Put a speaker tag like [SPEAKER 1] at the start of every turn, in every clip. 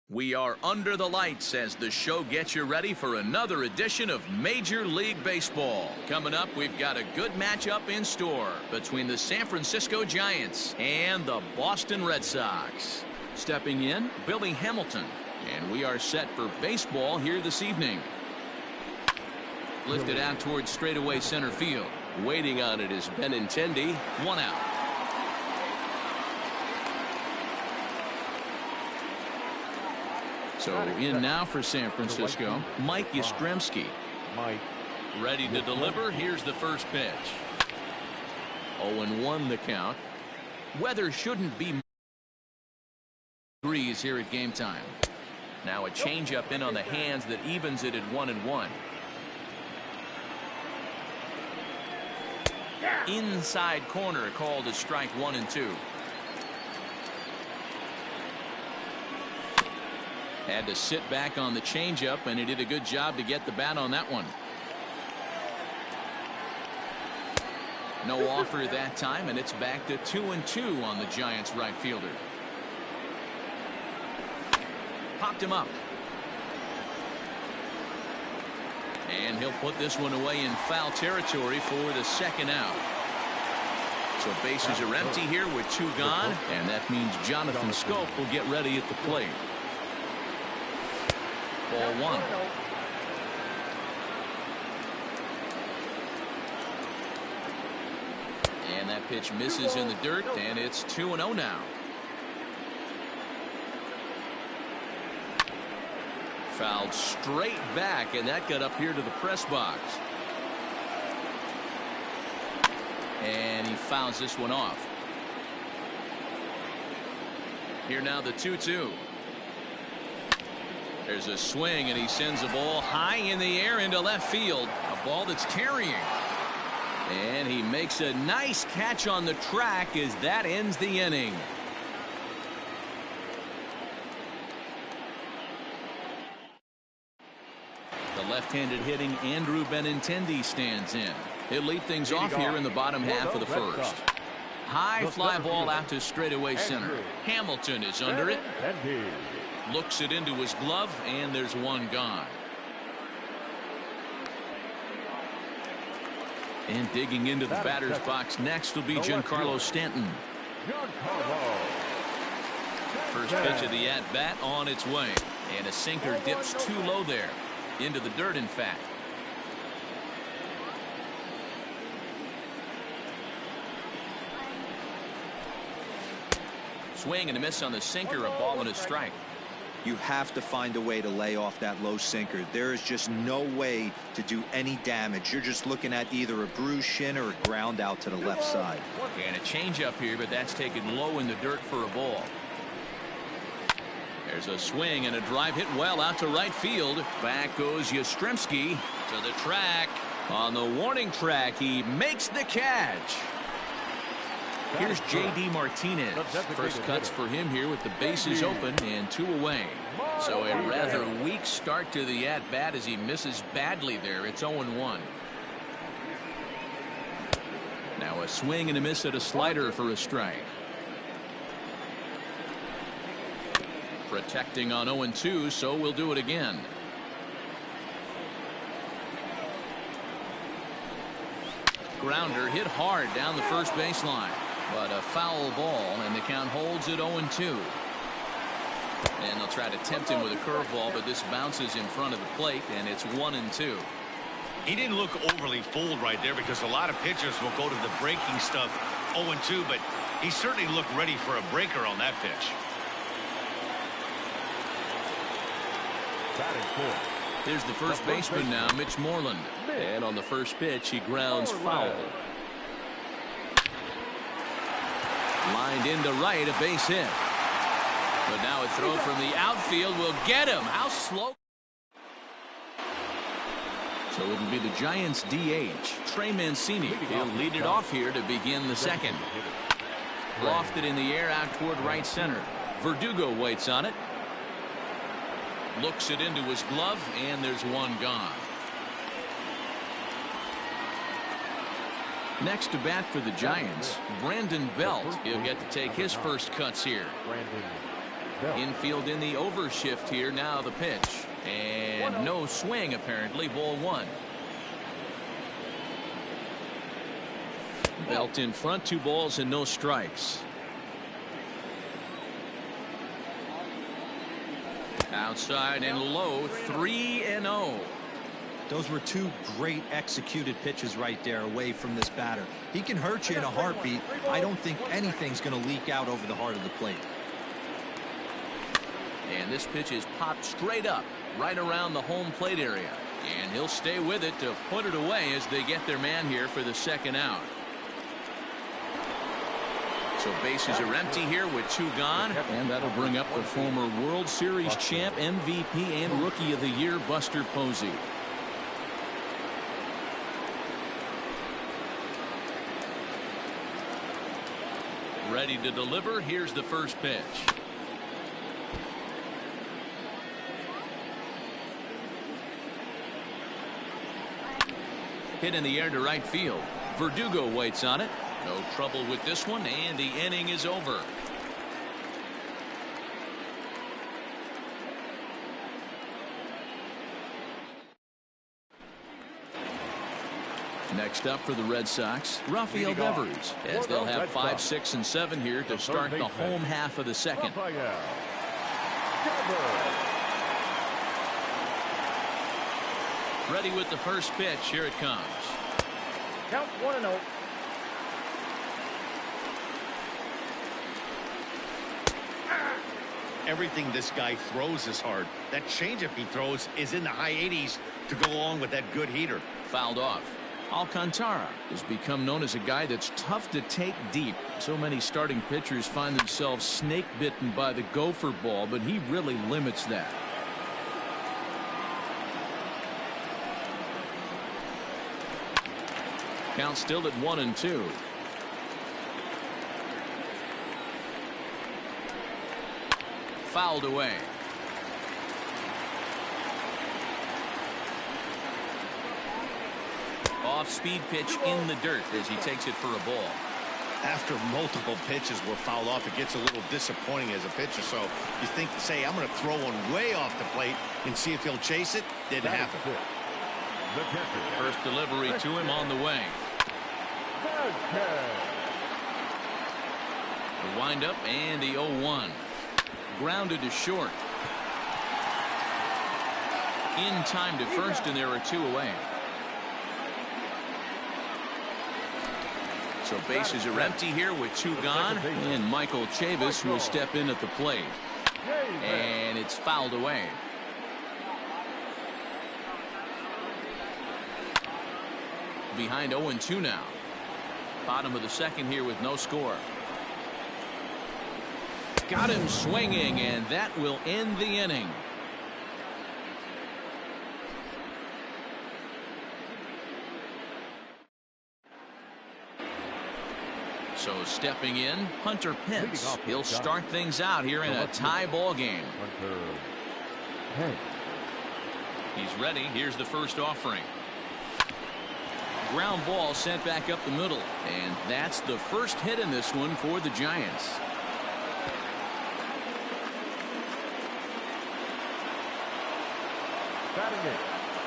[SPEAKER 1] We are under the lights as the show gets you ready for another edition of Major League Baseball. Coming up, we've got a good matchup in store between the San Francisco Giants and the Boston Red Sox. Stepping in, Billy Hamilton. And we are set for baseball here this evening. Lifted out towards straightaway center field.
[SPEAKER 2] Waiting on it is Benintendi.
[SPEAKER 1] One out. So in now for San Francisco, Mike Yastrzemski. Ready to deliver. Here's the first pitch. 0-1 the count. Weather shouldn't be degrees here at game time. Now a changeup in on the hands that evens it at 1-1. Inside corner called as strike 1 and 2. Had to sit back on the changeup, and he did a good job to get the bat on that one. No offer that time, and it's back to 2-2 on the Giants right fielder. Popped him up. And he'll put this one away in foul territory for the second out. So bases are empty here with 2 gone, and that means Jonathan Schoop will get ready at the plate. Ball 1. And that pitch misses in the dirt, and it's 2-0 now. Fouled straight back, and that got up here to the press box. And he fouls this one off. Here now the 2-2. There's a swing, and he sends a ball high in the air into left field. A ball that's carrying. And he makes a nice catch on the track as that ends the inning. The left-handed hitting Andrew Benintendi stands in. He'll lead things off here in the bottom half of the first. High fly ball out to straightaway center. Hamilton is under it. Looks it into his glove, and there's one gone. And digging into the batter's box next will be Giancarlo Stanton. First pitch of the at-bat on its way. And a sinker dips too low there. Into the dirt, in fact. Swing and a miss on the sinker, a ball and a strike.
[SPEAKER 3] You have to find a way to lay off that low sinker. There is just no way to do any damage. You're just looking at either a bruised shin or a ground out to the left side.
[SPEAKER 1] And a changeup here, but that's taken low in the dirt for a ball. There's a swing and a drive hit well out to right field. Back goes Yastrzemski to the track. On the warning track, he makes the catch. Here's J.D. Martinez. First cuts for him here with the bases open and 2 away. So a rather weak start to the at-bat as he misses badly there. It's 0-1. Now a swing and a miss at a slider for a strike. Protecting on 0-2, so we'll do it again. Grounder hit hard down the first baseline. But a foul ball, and the count holds at 0-2. And they'll try to tempt him with a curveball, but this bounces in front of the plate, and it's 1-2.
[SPEAKER 4] He didn't look overly fooled right there because a lot of pitchers will go to the breaking stuff 0-2, but he certainly looked ready for a breaker on that pitch.
[SPEAKER 1] Here's the first baseman now, Mitch Moreland. And on the first pitch, he grounds foul. Lined into right, a base hit. But now a throw from the outfield will get him. How slow. So it'll be the Giants DH, Trey Mancini. He'll lead it off here to begin the second. Lofted in the air out toward right center. Verdugo waits on it. Looks it into his glove, and there's one gone. Next to bat for the Giants, Brandon Belt. He'll get to take his first cuts here. Infield in the overshift here. Now the pitch. And no swing, apparently. Ball one. Belt in front, 2 balls and no strikes. Outside and low, 3-0.
[SPEAKER 3] Those were 2 great executed pitches right there away from this batter. He can hurt you in a heartbeat. I don't think anything's going to leak out over the heart of the plate.
[SPEAKER 1] And this pitch is popped straight up right around the home plate area. And he'll stay with it to put it away as they get their man here for the second out. So bases are empty here with 2 gone. And that'll bring up the former World Series champ, MVP, and Rookie of the Year, Buster Posey. Ready to deliver. Here's the first pitch. Hit in the air to right field. Verdugo waits on it. No trouble with this one, and the inning is over. Next up for the Red Sox, Rafael Devers, as they'll have 5, 6, and 7 here to start the home half of the second. Ready with the first pitch. Here it comes.
[SPEAKER 5] Count 1-0.
[SPEAKER 4] Everything this guy throws is hard. That changeup he throws is in the high 80s to go along with that good heater.
[SPEAKER 1] Fouled off. Alcantara has become known as a guy that's tough to take deep. So many starting pitchers find themselves snake bitten by the gopher ball, but he really limits that. Count still at 1-2. Fouled away. Off-speed pitch in the dirt as he takes it for a ball.
[SPEAKER 4] After multiple pitches were fouled off, it gets a little disappointing as a pitcher. So you think, say, I'm going to throw one way off the plate and see if he'll chase it. Didn't happen.
[SPEAKER 1] First delivery to him on the way. The windup and the 0-1. Grounded to short. In time to first, and there are 2 away. So bases are empty here with 2 gone, and Michael Chavis will step in at the plate. And it's fouled away. Behind 0-2 now. Bottom of the second here with no score. Got him swinging, and that will end the inning. So stepping in, Hunter Pence. He'll start things out here in a tie ball game. He's ready. Here's the first offering. Ground ball sent back up the middle, and that's the first hit in this one for the Giants.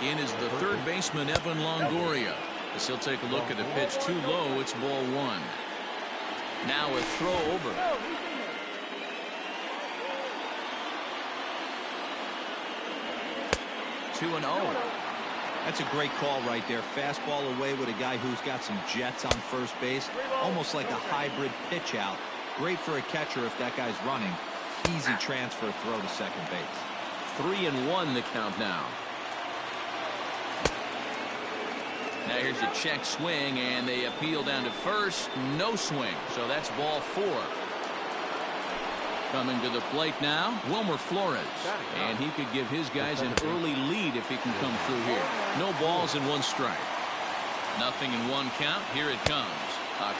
[SPEAKER 1] In is the third baseman, Evan Longoria. As he'll take a look at the pitch too low. It's ball 1. Now a throw over. Two and 0.
[SPEAKER 3] That's a great call right there. Fastball away with a guy who's got some jets on first base. Almost like a hybrid pitch out. Great for a catcher if that guy's running. Easy transfer throw to second base.
[SPEAKER 1] 3-1 the count now. Now here's a check swing, and they appeal down to first. No swing, so that's ball 4. Coming to the plate now, Wilmer Flores. And he could give his guys an early lead if he can come through here. No balls and 1 strike. Nothing in 1 count. Here it comes.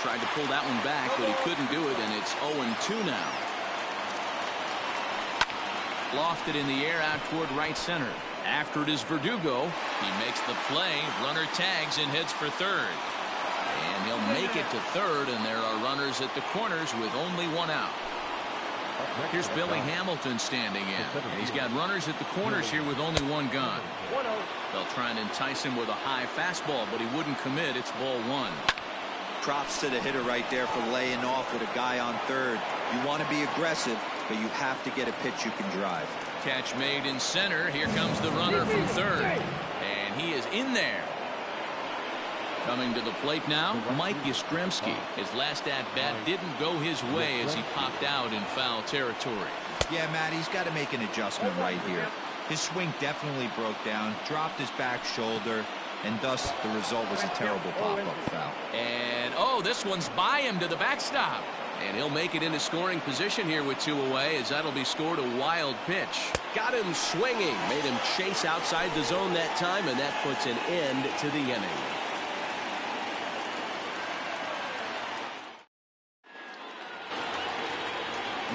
[SPEAKER 1] Tried to pull that one back, but he couldn't do it, and it's 0-2 now. Lofted in the air out toward right center. After it is Verdugo. He makes the play. Runner tags and heads for third. And he'll make it to third, and there are runners at the corners with only 1 out. Here's Billy Hamilton standing in. And he's got runners at the corners here with only one gone. They'll try and entice him with a high fastball, but he wouldn't commit. It's ball one.
[SPEAKER 3] Props to the hitter right there for laying off with a guy on third. You want to be aggressive, but you have to get a pitch you can drive.
[SPEAKER 1] Catch made in center. Here comes the runner from third. And he is in there. Coming to the plate now, Mike Yastrzemski. His last at-bat didn't go his way as he popped out in foul territory.
[SPEAKER 3] Yeah, Matt, he's got to make an adjustment right here. His swing definitely broke down, dropped his back shoulder, and thus the result was a terrible pop-up foul.
[SPEAKER 1] And, oh, this one's by him to the backstop. And he'll make it into scoring position here with 2 away, as that'll be scored a wild pitch.
[SPEAKER 2] Got him swinging. Made him chase outside the zone that time, and that puts an end to the inning.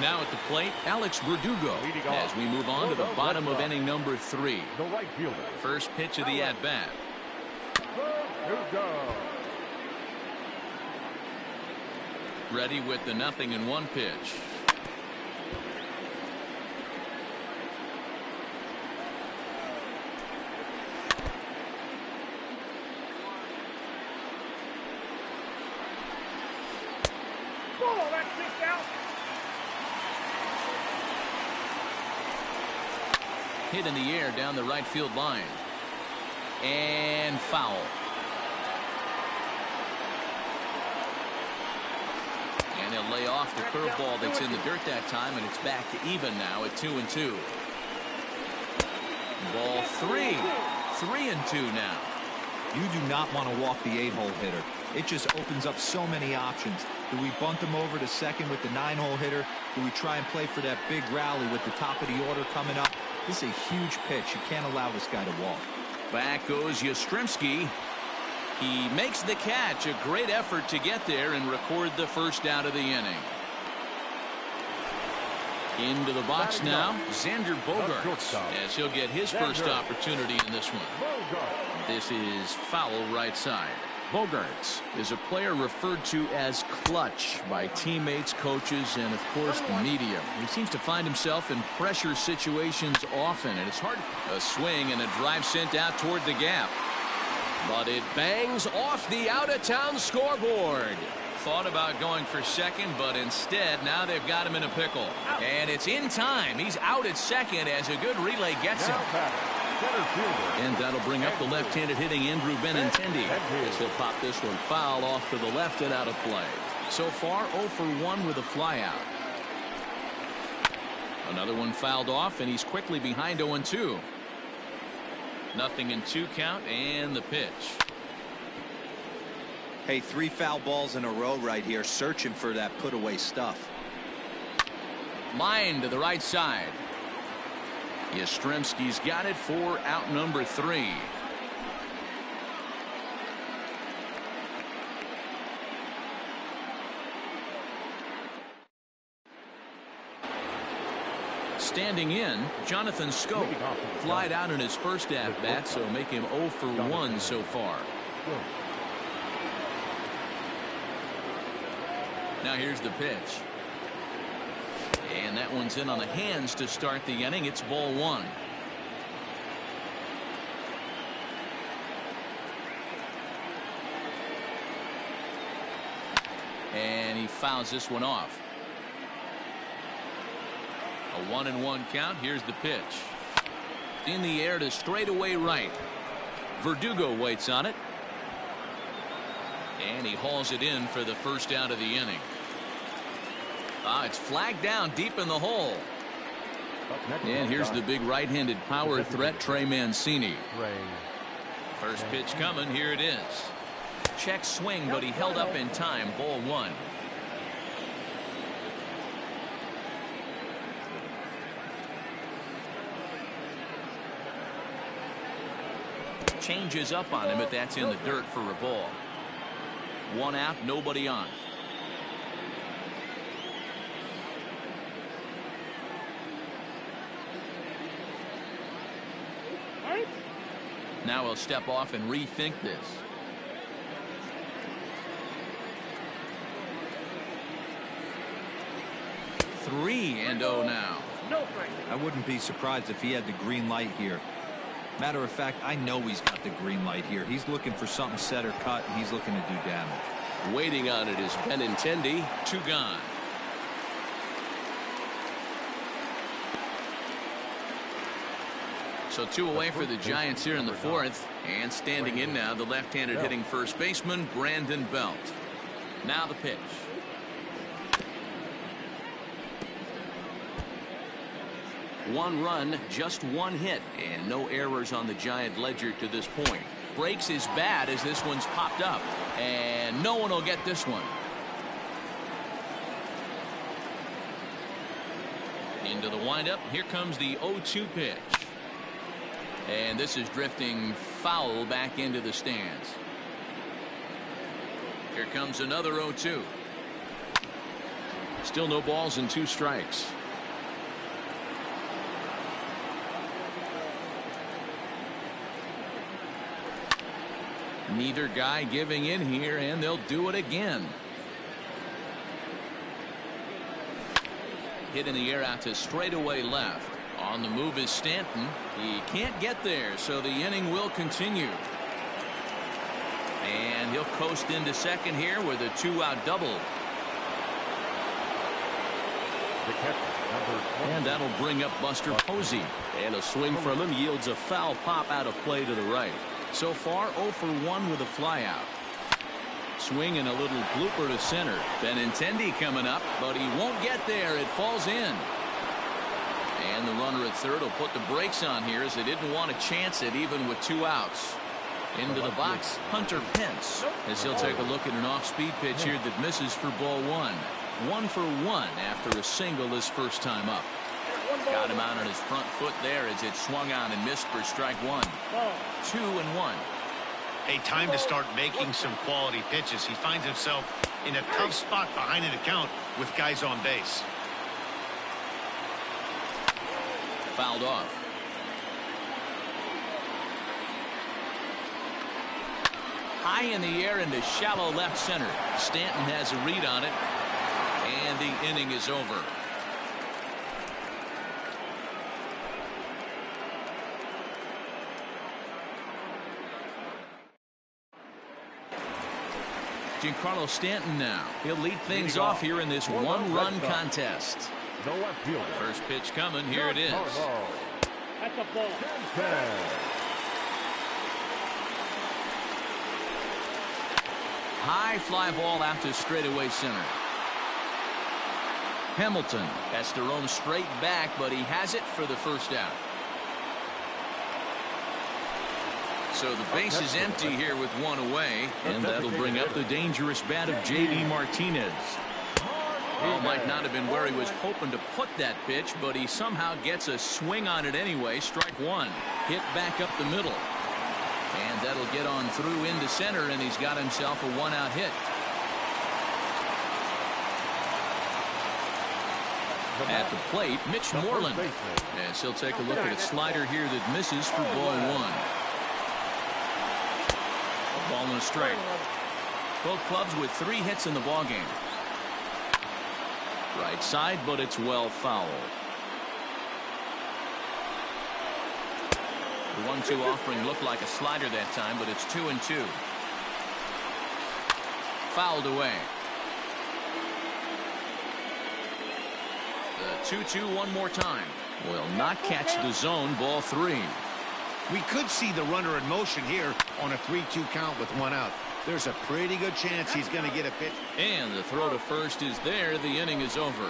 [SPEAKER 1] Now at the plate, Alex Verdugo, as we move on to the bottom of inning number 3.
[SPEAKER 5] The right fielder.
[SPEAKER 1] First pitch of the at-bat. Ready with the 0-1 pitch.
[SPEAKER 5] Oh, that's kicked out.
[SPEAKER 1] Hit in the air down the right field line. And foul. And he'll lay off the curveball that's in the dirt that time, and it's back to even now at 2-2. Ball 3. 3-2 now.
[SPEAKER 3] You do not want to walk the 8-hole hitter. It just opens up so many options. Do we bunt him over to second with the 9-hole hitter? Do we try and play for that big rally with the top of the order coming up? This is a huge pitch. You can't allow this guy to walk.
[SPEAKER 1] Back goes Yastrzemski. He makes the catch. A great effort to get there and record the first out of the inning. Into the box now, Xander Bogaerts, as he'll get his first opportunity in this one. This is foul right side. Bogaerts is a player referred to as clutch by teammates, coaches, and of course the media. He seems to find himself in pressure situations often, and it's hard. A swing and a drive sent out toward the gap. But it bangs off the out-of-town scoreboard. Thought about going for second, but instead now they've got him in a pickle. And it's in time. He's out at second as a good relay gets him. And that'll bring up the left-handed hitting Andrew Benintendi, as he'll pop this one foul off to the left and out of play. So far 0 for 1 with a flyout. Another one fouled off, and he's quickly behind 0-2. 0-2 count, and the pitch.
[SPEAKER 3] Hey, 3 foul balls in a row right here, searching for that put-away stuff.
[SPEAKER 1] Line to the right side. Yastrzemski's got it for out number 3. Standing in, Jonathan Schoop flied out in his first at-bat, so make him 0 for 1 so far. Now here's the pitch. And that one's in on the hands to start the inning. It's ball 1. And he fouls this one off. A 1-1 count. Here's the pitch. In the air to straightaway right. Verdugo waits on it. And he hauls it in for the first out of the inning. It's flagged down deep in the hole. And here's the big right-handed power threat, Trey Mancini. First pitch coming. Here it is. Check swing, but he held up in time. Ball 1. Changes up on him, but that's in the dirt for a ball. 1 out, nobody on. Now he'll step off and rethink this. 3-0 now.
[SPEAKER 5] No strike.
[SPEAKER 3] I wouldn't be surprised if he had the green light here. Matter of fact, I know he's got the green light here. He's looking for something set or cut, and he's looking to do damage.
[SPEAKER 2] Waiting on it is Benintendi.
[SPEAKER 1] 2 gone. So 2 away for the Giants here in the 4th. And standing in now, the left-handed hitting first baseman, Brandon Belt. Now the pitch. One run, just 1 hit, and no errors on the Giant ledger to this point. Breaks his bat as this one's popped up, and no one will get this one. Into the windup. Here comes the 0-2 pitch. And this is drifting foul back into the stands. Here comes another 0-2. Still no balls and 2 strikes. Neither guy giving in here, and they'll do it again. Hit in the air out to straightaway left. On the move is Stanton. He can't get there, so the inning will continue. And he'll coast into second here with a 2-out double.
[SPEAKER 5] The catcher, number 20.
[SPEAKER 1] And that'll bring up Buster Posey.
[SPEAKER 2] And a swing from him yields a foul pop out of play to the right.
[SPEAKER 1] So far 0 for 1 with a flyout. Swing and a little blooper to center. Benintendi coming up, but he won't get there. It falls in. And the runner at third will put the brakes on here as they didn't want to chance it even with 2 outs. Into the box, Hunter Pence, as he'll take a look at an off-speed pitch here that misses for ball 1. 1 for 1 after a single his first time up. Got him out on his front foot there as it swung on and missed for strike 1. 2-1.
[SPEAKER 4] Hey, time to start making some quality pitches. He finds himself in a tough spot behind an account with guys on base.
[SPEAKER 1] Fouled off. High in the air into shallow left center. Stanton has a read on it, and the inning is over. Giancarlo Stanton now. He'll lead things off here in this 1-run contest.
[SPEAKER 5] No left fielder.
[SPEAKER 1] First pitch coming. Here it is.
[SPEAKER 5] That's a ball.
[SPEAKER 1] High fly ball out to straightaway center. Hamilton has to roam straight back, but he has it for the first out. So the base is empty here with 1 away, and that'll bring up the dangerous bat of J.D. Martinez. Well, might not have been where he was hoping to put that pitch, but he somehow gets a swing on it anyway. Strike 1. Hit back up the middle. And that'll get on through into center, and he's got himself a 1-out hit. At the plate, Mitch Moreland. As he'll take a look at a slider here that misses for ball 1. A ball and a strike. Both clubs with 3 hits in the ballgame. Right side, but it's well foul. The 1-2 offering looked like a slider that time, but it's 2-2. Fouled away. The 2-2 one more time. Will not catch the zone. Ball 3.
[SPEAKER 4] We could see the runner in motion here on a 3-2 count with 1 out. There's a pretty good chance he's going to get a pitch.
[SPEAKER 1] And the throw to first is there. The inning is over.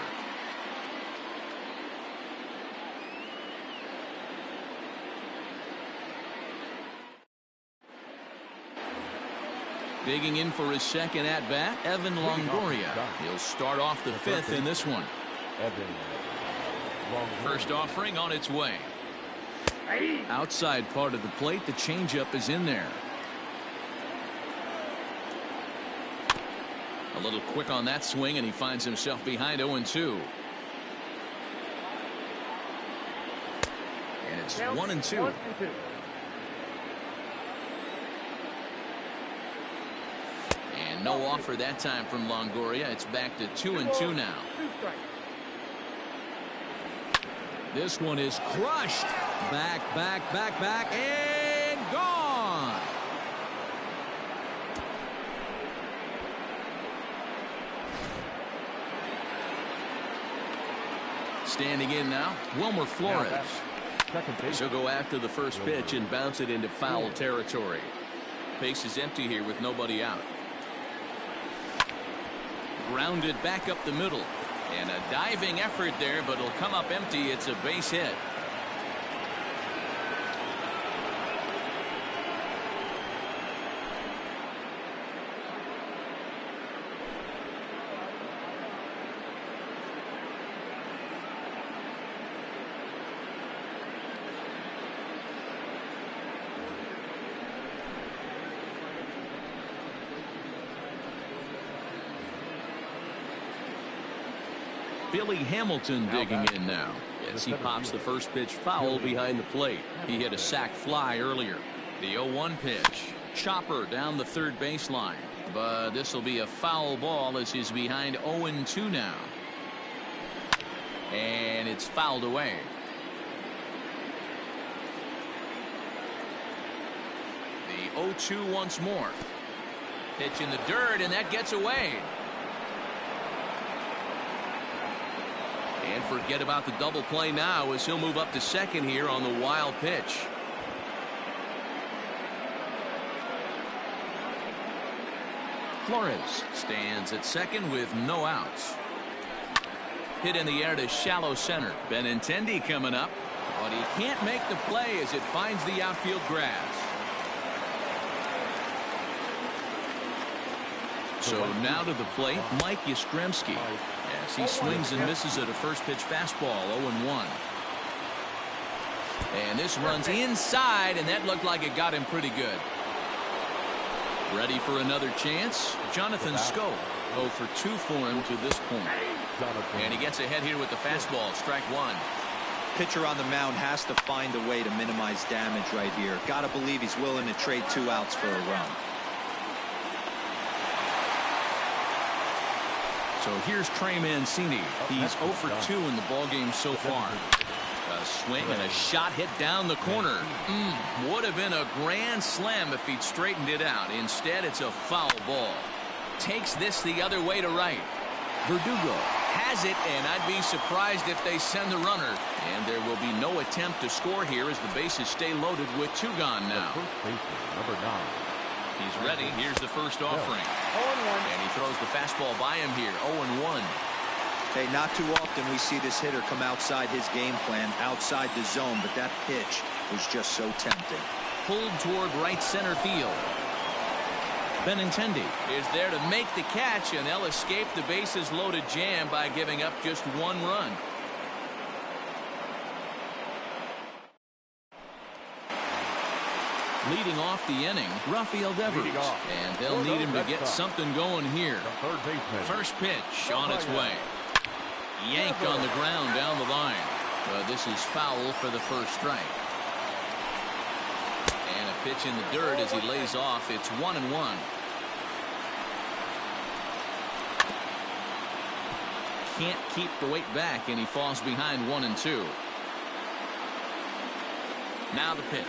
[SPEAKER 1] Digging in for his second at-bat, Evan Longoria. He'll start off the 5th in this one. First offering on its way. Outside part of the plate, the changeup is in there. A little quick on that swing, and he finds himself behind 0-2. And it's 1-2. And no offer that time from Longoria. It's back to 2-2 now. This one is crushed. Back, and gone. Standing in now, Wilmer Flores. He'll go after the first pitch and bounce it into foul territory. Base is empty here with nobody out. Grounded back up the middle. And a diving effort there, but it'll come up empty. It's a base hit. Billy Hamilton digging in now as he pops the first pitch foul behind the plate. He hit a sac fly earlier. The 0-1 pitch. Chopper down the third baseline. But this will be a foul ball as he's behind 0-2 now. And it's fouled away. The 0-2 once more. Pitch in the dirt, and that gets away. And forget about the double play now as he'll move up to second here on the wild pitch. Flores stands at second with no outs. Hit in the air to shallow center. Benintendi coming up, but he can't make the play as it finds the outfield grass. So now to the plate, Mike Yastrzemski. As he swings and misses at a first pitch fastball, 0-1. And this runs inside, and that looked like it got him pretty good. Ready for another chance? Jonathan Schoop. 0 for 2 for him to this point. And he gets ahead here with the fastball, strike one.
[SPEAKER 3] Pitcher on the mound has to find a way to minimize damage right here. Gotta believe he's willing to trade 2 outs for a run.
[SPEAKER 1] So here's Trey Mancini. He's 0 for 2 in the ballgame so far. A swing and a shot hit down the corner. Would have been a grand slam if he'd straightened it out. Instead, it's a foul ball. Takes this the other way to right. Verdugo has it, and I'd be surprised if they send the runner. And there will be no attempt to score here as the bases stay loaded with 2 gone now.
[SPEAKER 5] Number 9.
[SPEAKER 1] He's ready. Here's the first offering. 0-1. And he throws the fastball by him here. 0-1.
[SPEAKER 3] Hey, not too often we see this hitter come outside his game plan, outside the zone, but that pitch was just so tempting.
[SPEAKER 1] Pulled toward right center field. Benintendi is there to make the catch, and they'll escape the bases loaded jam by giving up just 1 run. Leading off the inning, Rafael Devers, and they'll need him to get something going here. First pitch on its way. Yanked on the ground down the line. But this is foul for the first strike. And a pitch in the dirt as he lays off. It's 1-1. Can't keep the weight back, and he falls behind 1-2. Now the pitch.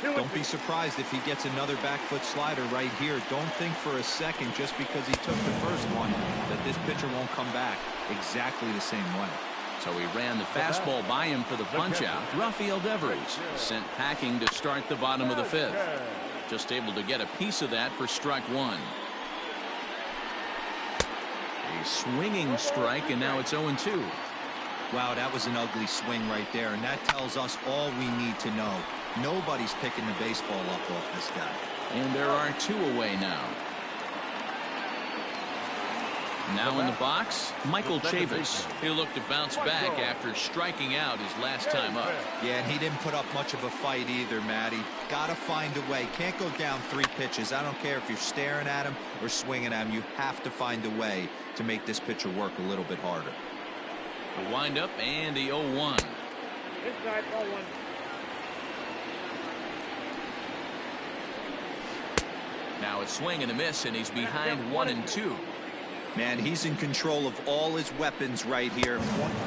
[SPEAKER 3] Don't be surprised if he gets another back foot slider right here. Don't think for a second, just because he took the first one, that this pitcher won't come back exactly the same way.
[SPEAKER 1] So he ran the fastball by him for the punch-out. Rafael Devers sent packing to start the bottom of the 5th. Just able to get a piece of that for strike 1. A swinging strike, and now it's 0-2.
[SPEAKER 3] Wow, that was an ugly swing right there, and that tells us all we need to know. Nobody's picking the baseball up off this guy.
[SPEAKER 1] And there are 2 away now. Now in the box, Michael Chavis. He'll look to bounce back after striking out his last time up.
[SPEAKER 3] Yeah, and he didn't put up much of a fight either, Matty. Got to find a way. Can't go down 3 pitches. I don't care if you're staring at him or swinging at him. You have to find a way to make this pitcher work a little bit harder.
[SPEAKER 1] The windup and the 0-1.
[SPEAKER 5] Inside, ball 1.
[SPEAKER 1] Now it's swing and a miss, and he's behind 1-2.
[SPEAKER 3] Man, he's in control of all his weapons right here.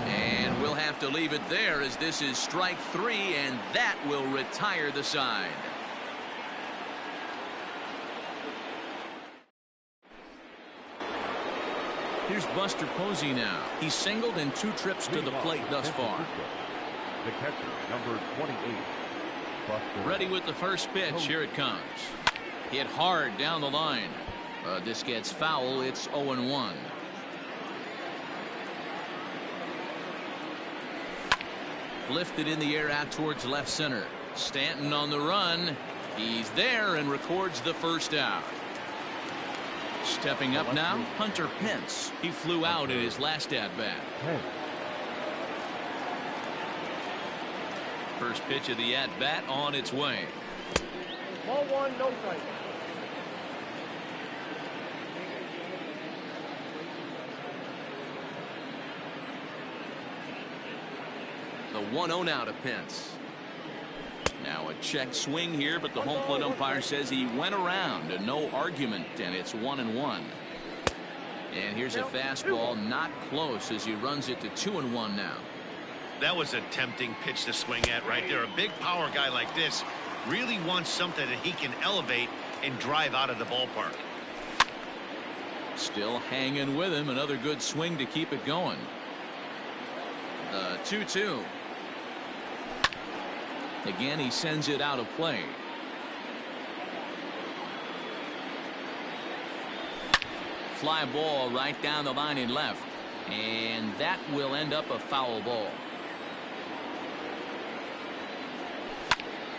[SPEAKER 1] And we'll have to leave it there as this is strike 3, and that will retire the side. Here's Buster Posey now. He's singled in 2 trips to the plate thus far.
[SPEAKER 5] The catcher, number 28. Buster.
[SPEAKER 1] Ready with the first pitch. Here it comes. Hit hard down the line. This gets foul. It's 0-1. Lifted in the air out towards left center. Stanton on the run. He's there and records the first out. Stepping up now, Hunter Pence. He flew out in his last at-bat. First pitch of the at-bat on its way.
[SPEAKER 5] Ball 1, no strike.
[SPEAKER 1] The 1-0 now to Pence. Now a check swing here, but the home plate umpire says he went around and no argument, and it's 1-1. And here's a fastball not close as he runs it to 2-1 now.
[SPEAKER 4] That was a tempting pitch to swing at right there. A big power guy like this really wants something that he can elevate and drive out of the ballpark.
[SPEAKER 1] Still hanging with him. Another good swing to keep it going. 2-2. Again, he sends it out of play. Fly ball right down the line in left. And that will end up a foul ball.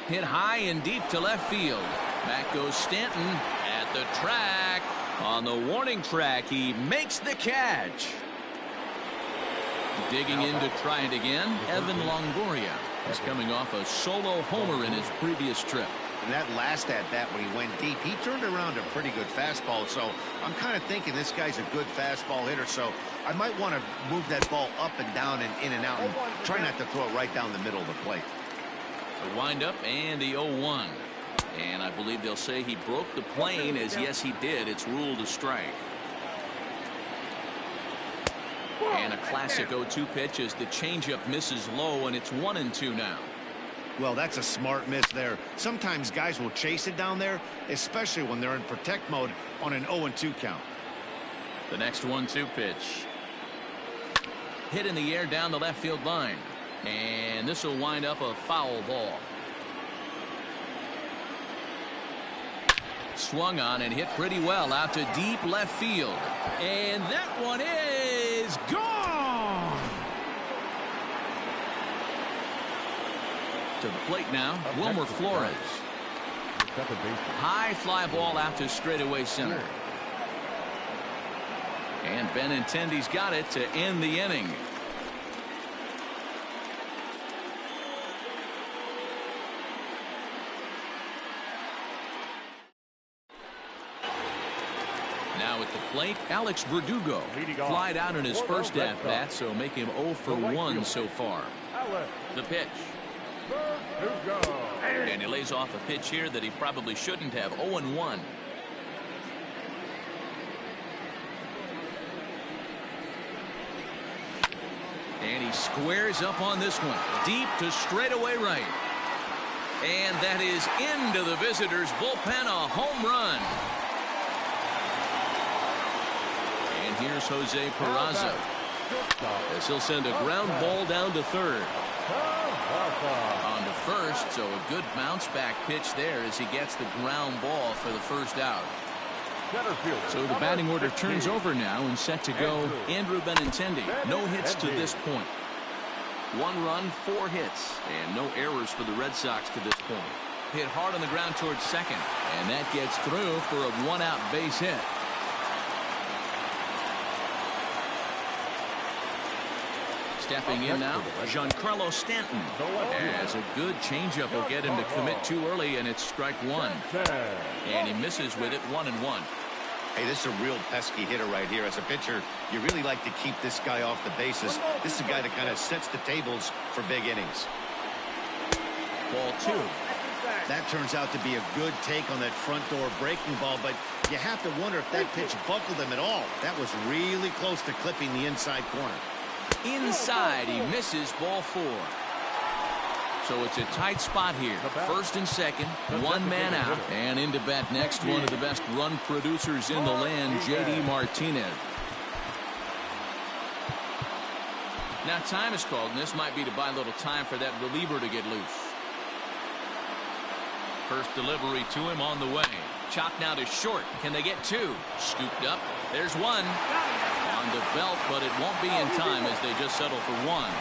[SPEAKER 1] Hit high and deep to left field. Back goes Stanton at the track. On the warning track, he makes the catch. Digging in to try it again, Evan Longoria is coming off a solo homer in his previous trip.
[SPEAKER 4] And that last at-bat when he went deep, he turned around a pretty good fastball. So I'm kind of thinking this guy's a good fastball hitter. So I might want to move that ball up and down and in and out and try not to throw it right down the middle of the plate.
[SPEAKER 1] The windup and the 0-1. And I believe they'll say he broke the plane, as yes he did. It's ruled a strike. And a classic 0-2 pitch as the changeup misses low, and it's 1-2 now.
[SPEAKER 4] Well, that's a smart miss there. Sometimes guys will chase it down there, especially when they're in protect mode on an 0-2 count.
[SPEAKER 1] The next 1-2 pitch. Hit in the air down the left field line. And this will wind up a foul ball. Swung on and hit pretty well out to deep left field. And that one is gone. To the plate now, Wilmer Flores. High fly ball out to straightaway center. And Benintendi's got it to end the inning. Now at the plate, Alex Verdugo. Flied out in his first at-bat, so make him 0 for 1 so far. The pitch. And he lays off a pitch here that he probably shouldn't have. 0-1. And he squares up on this one. Deep to straightaway right. And that is into the visitors' bullpen, a home run. And here's Jose Peraza. As he'll send a ground ball down to third. On to first, so a good bounce back pitch there as he gets the ground ball for the first out. So the batting order turns over now and set to go Andrew Benintendi. No hits to this point. 1 run, 4 hits, and no errors for the Red Sox to this point. Hit hard on the ground towards second, and that gets through for a 1-out base hit. Stepping in now, Giancarlo Stanton. As a good changeup will get him to commit too early, and it's strike 1. And he misses with it, 1-1.
[SPEAKER 4] Hey, this is a real pesky hitter right here. As a pitcher, you really like to keep this guy off the bases. This is a guy that kind of sets the tables for big innings.
[SPEAKER 1] Ball 2.
[SPEAKER 4] That turns out to be a good take on that front door breaking ball, but you have to wonder if that pitch buckled him at all. That was really close to clipping the inside corner.
[SPEAKER 1] Inside, he misses. Ball 4. So it's a tight spot here. First and second, one man out. And into bat next, one of the best run producers in the land, J.D. Martinez. Now time is called, and this might be to buy a little time for that reliever to get loose. First delivery to him on the way. Chopped now to short. Can they get 2? Scooped up. There's 1. On the belt, but it won't be in time as they just settle for 1.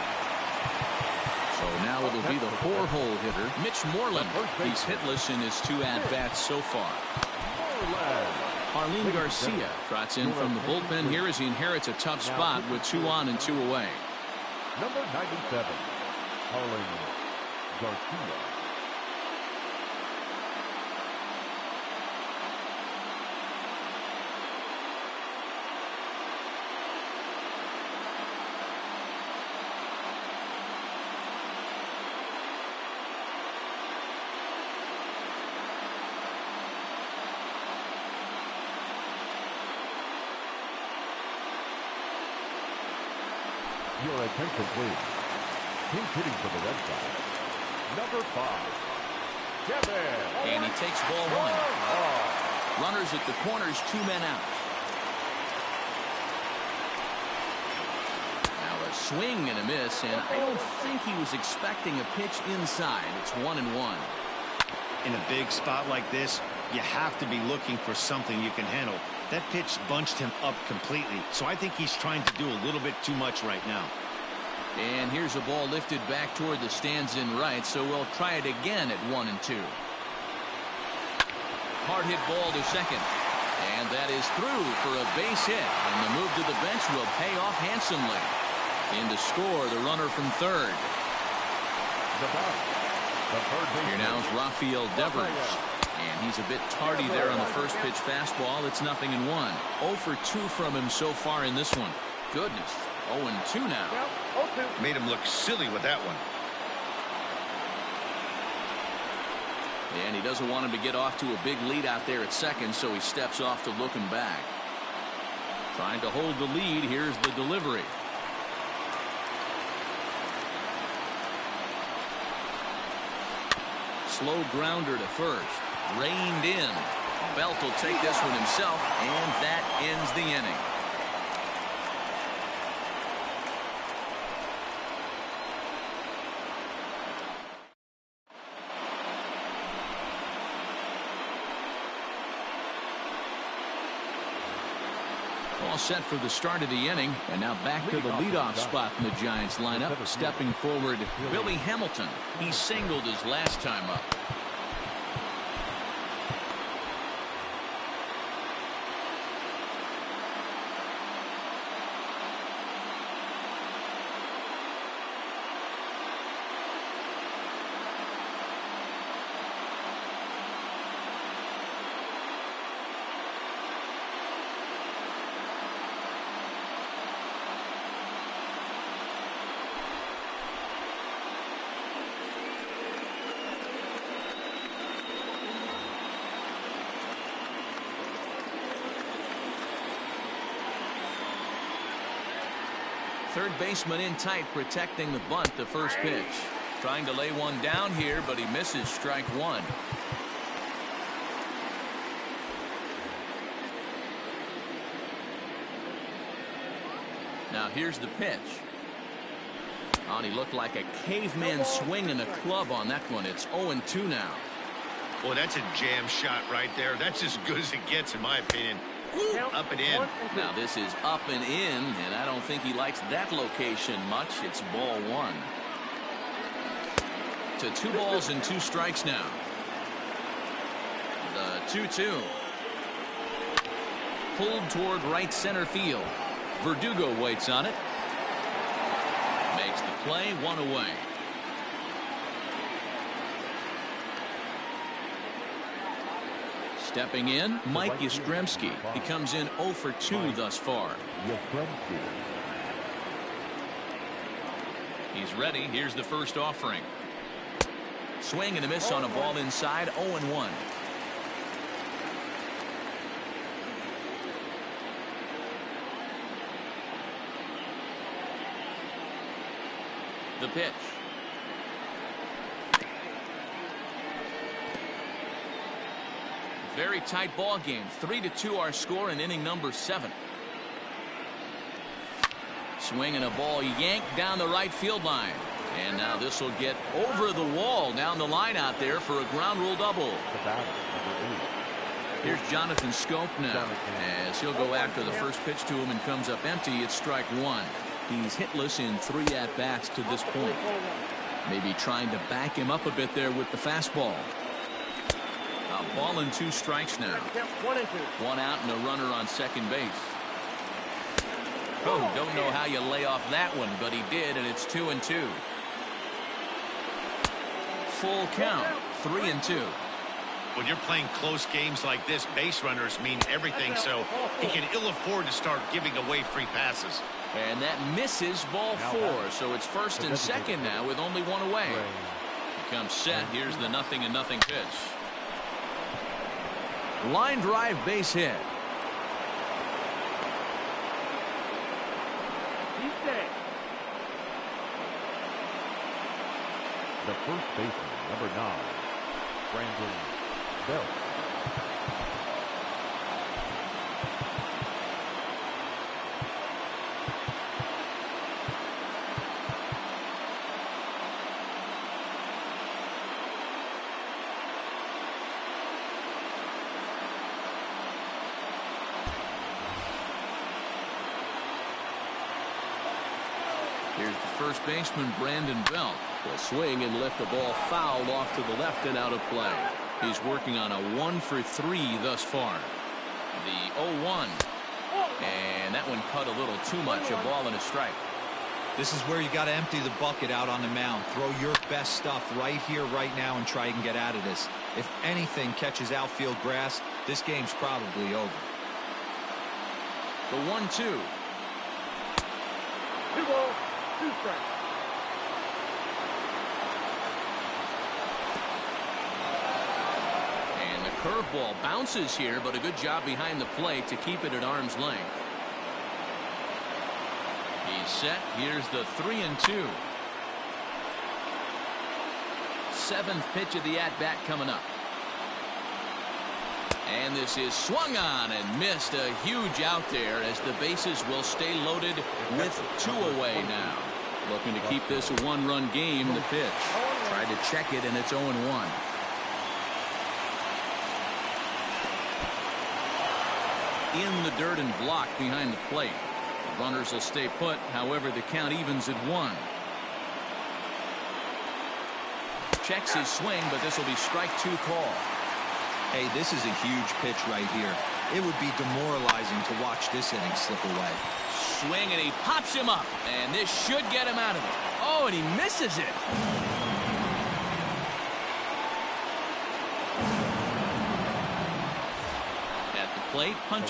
[SPEAKER 1] So now it'll be the 4-hole hitter, Mitch Moreland. He's hitless in his 2 at-bats so far. Harleen Garcia trots in from the bullpen here as he inherits a tough spot with 2 on and 2 away.
[SPEAKER 5] Number 97, Harleen Garcia. Your attention, please. He's hitting for the Red Sox. Number 5, Kevin.
[SPEAKER 1] And he takes ball 1. Runners at the corners, 2 men out. Now a swing and a miss, and I don't think he was expecting a pitch inside. It's 1-1.
[SPEAKER 4] In a big spot like this, you have to be looking for something you can handle. That pitch bunched him up completely, so I think he's trying to do a little bit too much right now.
[SPEAKER 1] And here's a ball lifted back toward the stands in right, so we'll try it again at 1-2. Hard hit ball to second, and that is through for a base hit, and the move to the bench will pay off handsomely. In to score, the runner from third. Here now is Rafael Devers. And he's a bit tardy there on the first pitch fastball. It's 0-1. 0 for 2 from him so far in this one. Goodness. 0-2 now.
[SPEAKER 4] Made him look silly with that one.
[SPEAKER 1] And he doesn't want him to get off to a big lead out there at second, so he steps off to look him back. Trying to hold the lead. Here's the delivery. Slow grounder to first. Reined in. Belt will take this one himself, and that ends the inning. All set for the start of the inning, and now back to the leadoff spot in the Giants lineup. Stepping forward, Billy Hamilton. He singled his last time up. Third baseman in tight, protecting the bunt, the first pitch. Trying to lay one down here, but he misses strike 1. Now here's the pitch. Oh, he looked like a caveman swinging a club on that one. It's 0-2 now.
[SPEAKER 4] Boy, that's a jam shot right there. That's as good as it gets, in my opinion. Woo, up and in.
[SPEAKER 1] Now this is up and in, and I don't think he likes that location much. It's ball 1. To 2 balls and 2 strikes now. The 2-2. Pulled toward right center field. Verdugo waits on it. Makes the play, 1 away. Stepping in, Mike Yastrzemski. He comes in 0 for 2 thus far. He's ready. Here's the first offering. Swing and a miss on a ball inside. 0-1. The pitch. Very tight ball game. 3-2 our score in inning number 7. Swing and a ball yanked down the right field line. And now this will get over the wall down the line out there for a ground rule double. Here's Jonathan Scope now as he'll go after the first pitch to him and comes up empty. It's strike 1. He's hitless in 3 at-bats to this point. Maybe trying to back him up a bit there with the fastball. A ball and 2 strikes now. 1 out and a runner on second base. Oh, don't know how you lay off that one, but he did, and it's 2-2. Full count, 3-2.
[SPEAKER 4] When you're playing close games like this, base runners mean everything, so he can ill afford to start giving away free passes.
[SPEAKER 1] And that misses ball 4, so it's first and second now with only 1 away. He comes set. Here's the 0-0 pitch. Line drive base hit.
[SPEAKER 5] The first baseman, number 9, Brandon Belt.
[SPEAKER 1] Here's the first baseman, Brandon Belt. Will swing and lift the ball foul off to the left and out of play. He's working on a 1 for 3 thus far. The 0-1. And that one cut a little too much. A ball and a strike.
[SPEAKER 3] This is where you got to empty the bucket out on the mound. Throw your best stuff right here, right now, and try and get out of this. If anything catches outfield grass, this game's probably over.
[SPEAKER 1] The 1-2.
[SPEAKER 6] 2 balls, 2 strikes.
[SPEAKER 1] And the curveball bounces here, but a good job behind the plate to keep it at arm's length. He's set. Here's the 3-2. 7th pitch of the at-bat coming up. And this is swung on and missed. A huge out there as the bases will stay loaded with 2 away now. Looking to keep this a 1-run game. The pitch. Tried to check it, and it's 0-1. In the dirt and blocked behind the plate. The runners will stay put. However, the count evens at 1. Checks his swing, but this will be strike 2 call.
[SPEAKER 3] Hey, this is a huge pitch right here. It would be demoralizing to watch this inning slip away.
[SPEAKER 1] Swing, and he pops him up, and this should get him out of it. Oh, and he misses it. At the plate, punch.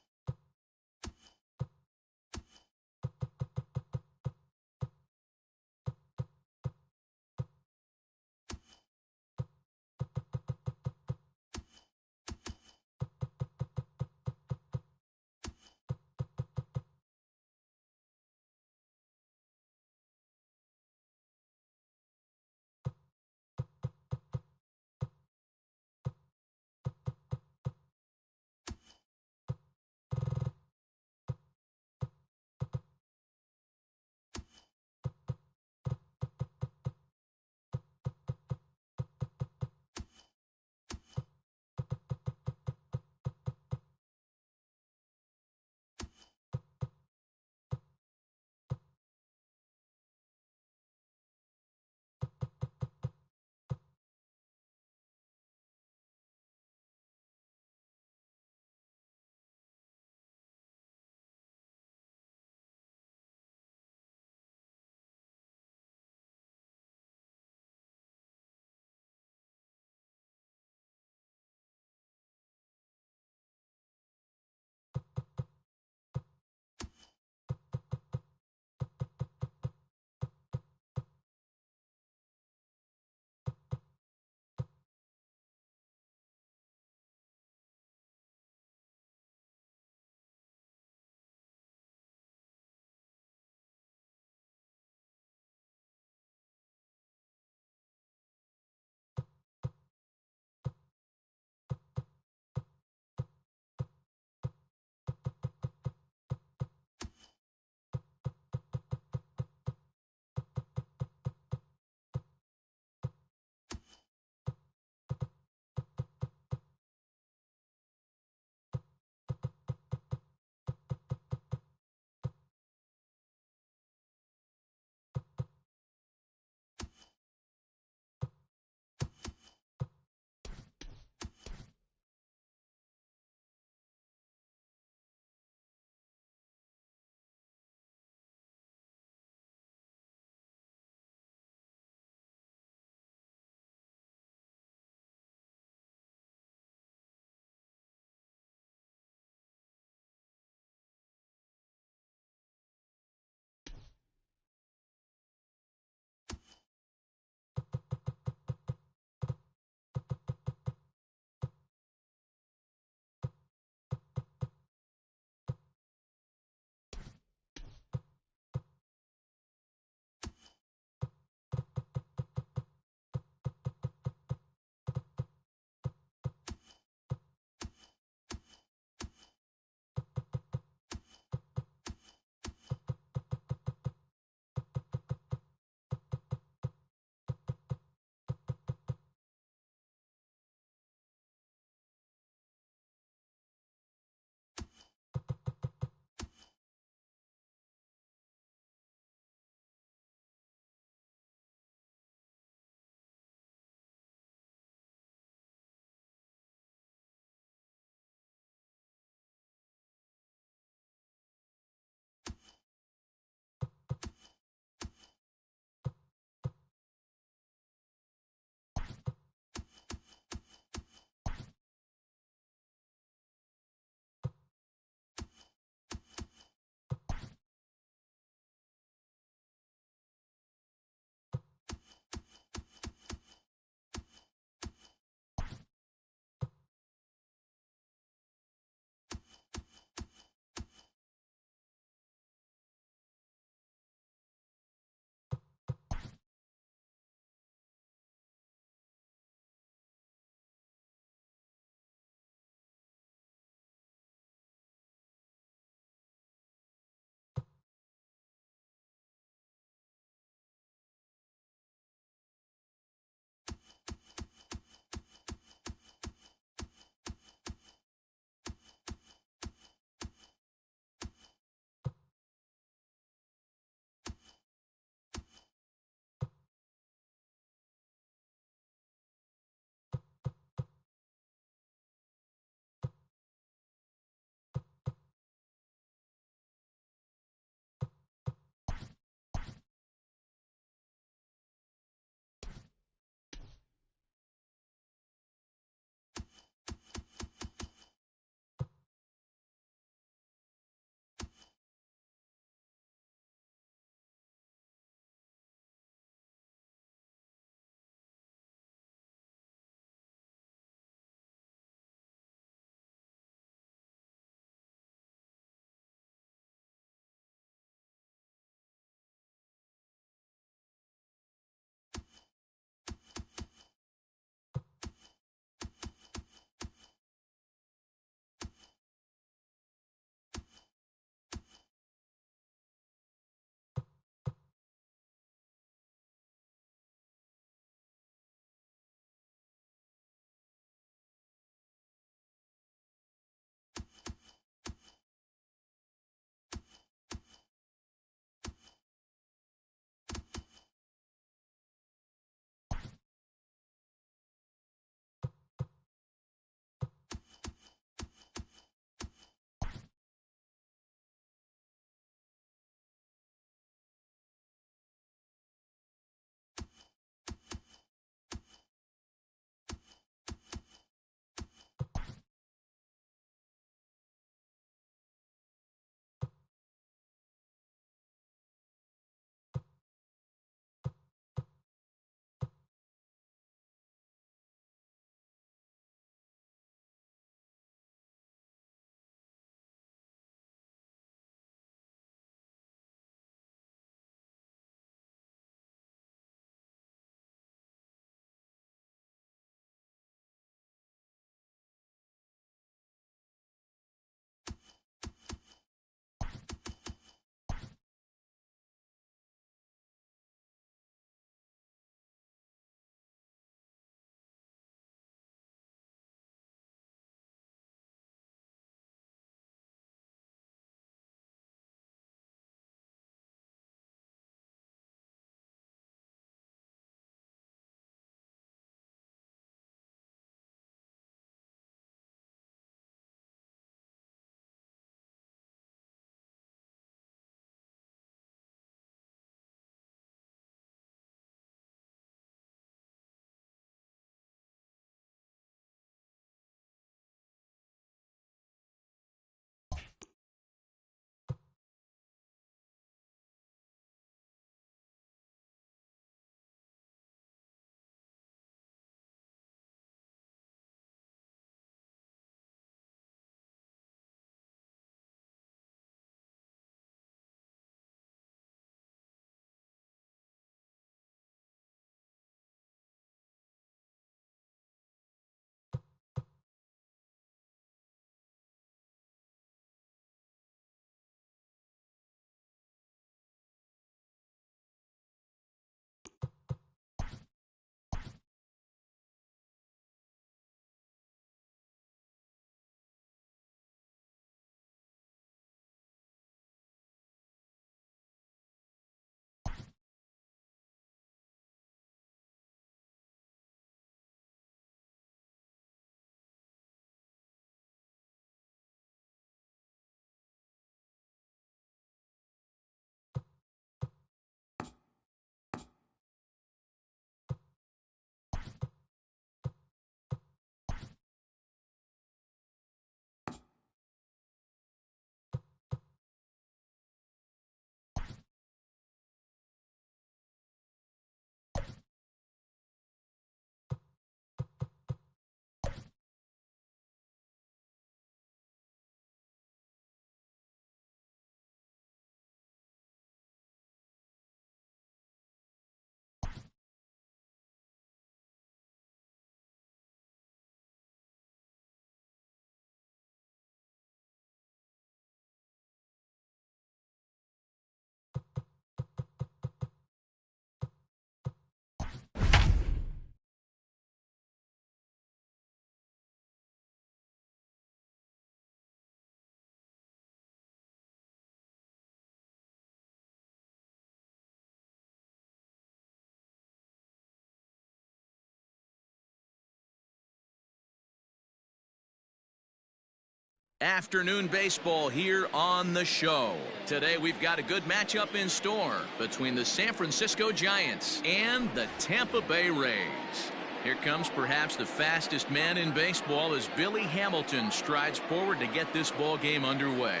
[SPEAKER 1] Afternoon baseball here on the show. Today we've got a good matchup in store between the San Francisco Giants and the Tampa Bay Rays. Here comes perhaps the fastest man in baseball as Billy Hamilton strides forward to get this ball game underway.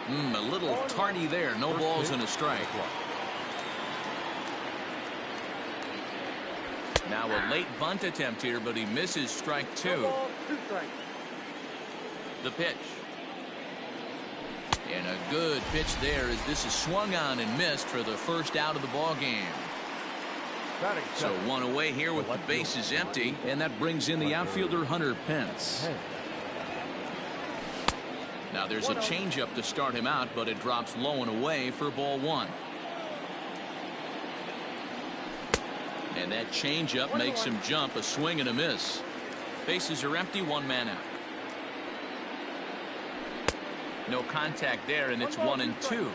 [SPEAKER 1] A little tardy there. No balls and a strike. Now a late bunt attempt here, but he misses strike two. The pitch. And a good pitch there as this is swung on and missed for the first out of the ball game. So one away here with the bases empty, and that brings in the outfielder Hunter Pence. Now there's a changeup to start him out, but it drops low and away for ball one. And that changeup makes him jump. A swing and a miss. Bases are empty, one man out. No contact there, and it's 1-2.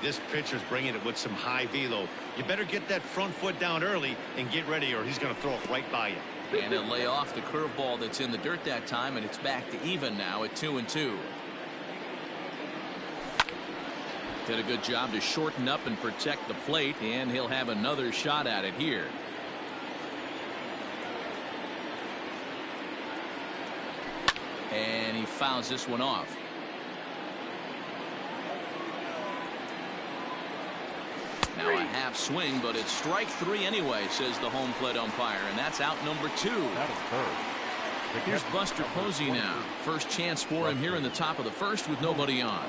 [SPEAKER 4] This pitcher's bringing it with some high velo. You better get that front foot down early and get ready, or he's going to throw it right by you.
[SPEAKER 1] And he'll lay off the curveball that's in the dirt that time, and it's back to even now at 2-2. Did a good job to shorten up and protect the plate, and he'll have another shot at it here. And he fouls this one off. Now a half swing, but it's strike three anyway, says the home plate umpire, and that's out number two. Here's Buster Posey now. First chance for him here in the top of the first with nobody on.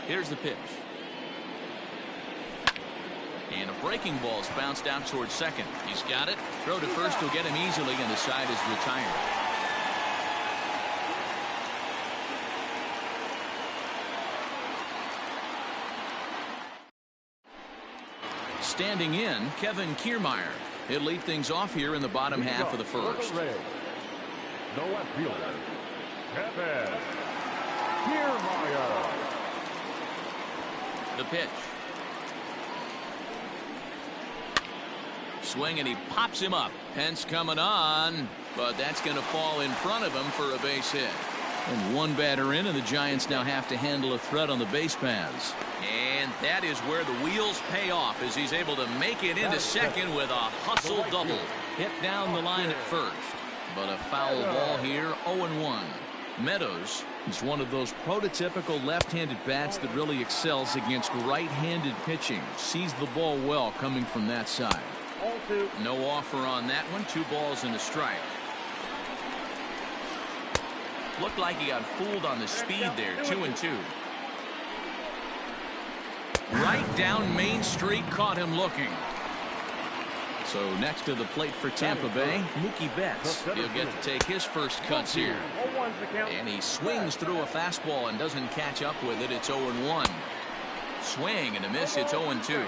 [SPEAKER 1] Here's the pitch. And a breaking ball's bounced out towards second. He's got it. Throw to first will get him easily, and the side is retired. Standing in, Kevin Kiermaier. He'll lead things off here in the bottom half of the first.
[SPEAKER 5] No left fielder, Kevin Kiermaier.
[SPEAKER 1] The pitch. Swing, and he pops him up. Pence coming on, but that's going to fall in front of him for a base hit. And one batter in, and the Giants now have to handle a threat on the base paths. And that is where the wheels pay off as he's able to make it into second with a hustle double. Hit down the line at first, but a foul ball here, 0-1. Meadows is one of those prototypical left-handed bats that really excels against right-handed pitching. Sees the ball well coming from that side. No offer on that one. 2 balls and a strike. Looked like he got fooled on the speed there. 2-2. Right down Main Street, caught him looking. So next to the plate for Tampa Bay, Mookie Betts. He'll get to take his first cuts here. And he swings through a fastball and doesn't catch up with it. It's 0-1. Swing and a miss. It's 0-2.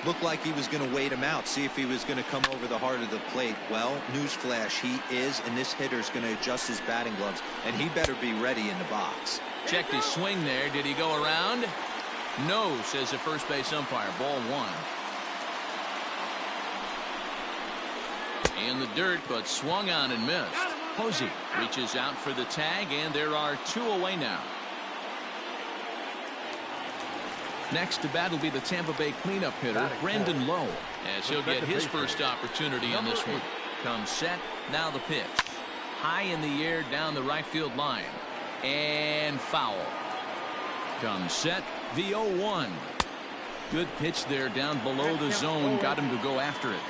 [SPEAKER 3] Looked like he was going to wait him out, see if he was going to come over the heart of the plate. Well, newsflash, he is, and this hitter's going to adjust his batting gloves, and he better be ready in the box.
[SPEAKER 1] Checked his swing there. Did he go around? No, says the first base umpire. Ball 1. In the dirt, but swung on and missed. Posey reaches out for the tag, and there are 2 away now. Next to bat will be the Tampa Bay cleanup hitter, Brandon Lowe, as he'll get his first opportunity on this one. Comes set, now the pitch. High in the air down the right field line. And foul. Comes set, the 0-1. Good pitch there down below the zone, got him to go after it.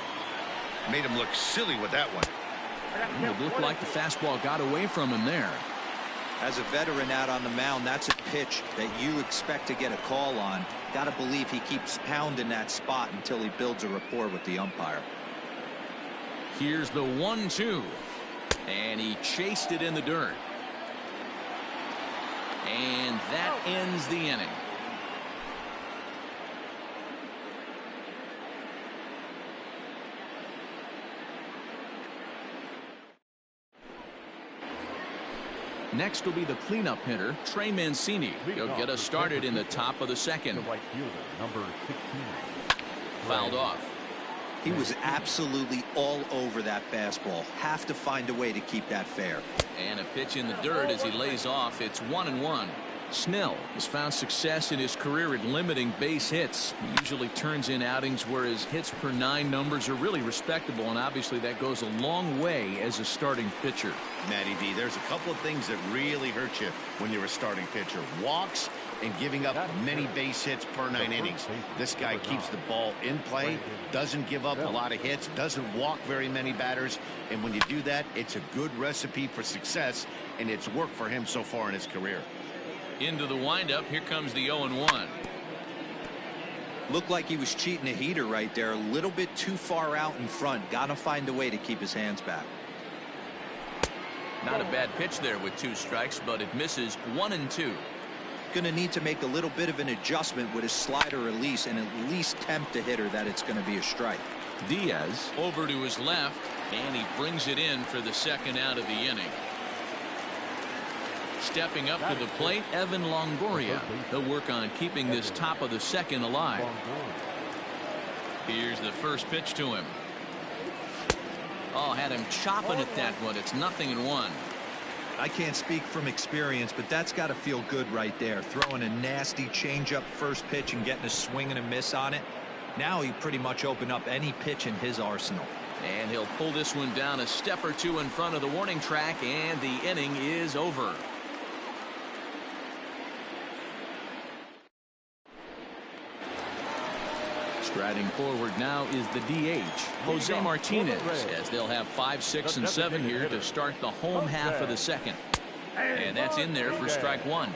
[SPEAKER 4] Made him look silly with that one.
[SPEAKER 1] It looked like the fastball got away from him there.
[SPEAKER 3] As a veteran out on the mound, that's a pitch that you expect to get a call on. Got to believe he keeps pounding that spot until he builds a rapport with the umpire.
[SPEAKER 1] Here's the 1-2. And he chased it in the dirt. And that ends the inning. Next will be the cleanup hitter, Trey Mancini. He'll get us started in the top of the second.
[SPEAKER 5] The right fielder, number 16.
[SPEAKER 1] Fouled off.
[SPEAKER 3] He was absolutely all over that fastball. Have to find a way to keep that fair.
[SPEAKER 1] And a pitch in the dirt as he lays off. It's 1-1. Snell has found success in his career at limiting base hits. He usually turns in outings where his hits per 9 numbers are really respectable, and obviously that goes a long way as a starting pitcher.
[SPEAKER 4] Matty V, there's a couple of things that really hurt you when you're a starting pitcher. Walks and giving up many base hits per 9 innings. This guy keeps the ball in play, doesn't give up a lot of hits, doesn't walk very many batters, and when you do that, it's a good recipe for success, and it's worked for him so far in his career.
[SPEAKER 1] Into the windup. Here comes the 0-1.
[SPEAKER 3] Looked like he was cheating a heater right there. A little bit too far out in front. Gotta find a way to keep his hands back.
[SPEAKER 1] Not a bad pitch there with 2 strikes, but it misses 1-2.
[SPEAKER 3] Gonna need to make a little bit of an adjustment with his slider release and at least tempt the hitter that it's gonna be a strike.
[SPEAKER 1] Diaz over to his left, and he brings it in for the second out of the inning. Stepping up to the plate, Evan Longoria. He'll work on keeping this top of the second alive. Here's the first pitch to him. Oh, had him chopping at that one. It's 0-1.
[SPEAKER 3] I can't speak from experience, but that's got to feel good right there. Throwing a nasty changeup first pitch and getting a swing and a miss on it. Now he pretty much opened up any pitch in his arsenal.
[SPEAKER 1] And he'll pull this one down a step or 2 in front of the warning track, and the inning is over. Striding forward now is the DH, Jose Martinez, as they'll have 5, 6, and 7 here to start the home half of the second. And that's in there for strike 1.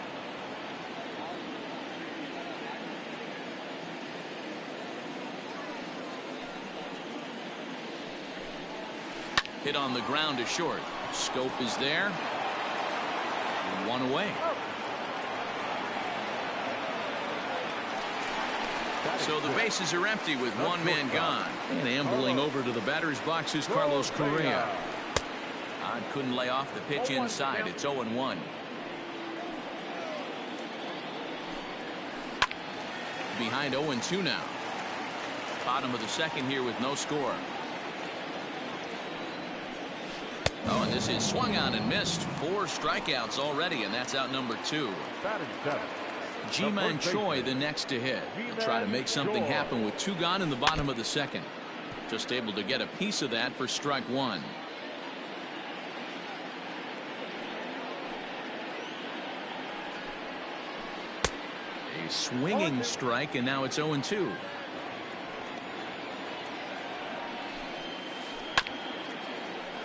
[SPEAKER 1] Hit on the ground to short. Scope is there. 1 away. So the bases are empty with 1 man gone. And ambling over to the batter's box is Carlos Correa. Couldn't lay off the pitch inside. It's 0-1. Behind 0-2 now. Bottom of the second here with no score. Oh, and this is swung on and missed. 4 strikeouts already, and that's out number 2. Ji-Man Choi the next to hit. He'll try to make something happen with 2 gone in the bottom of the second. Just able to get a piece of that for strike 1. A swinging strike, and now it's 0-2.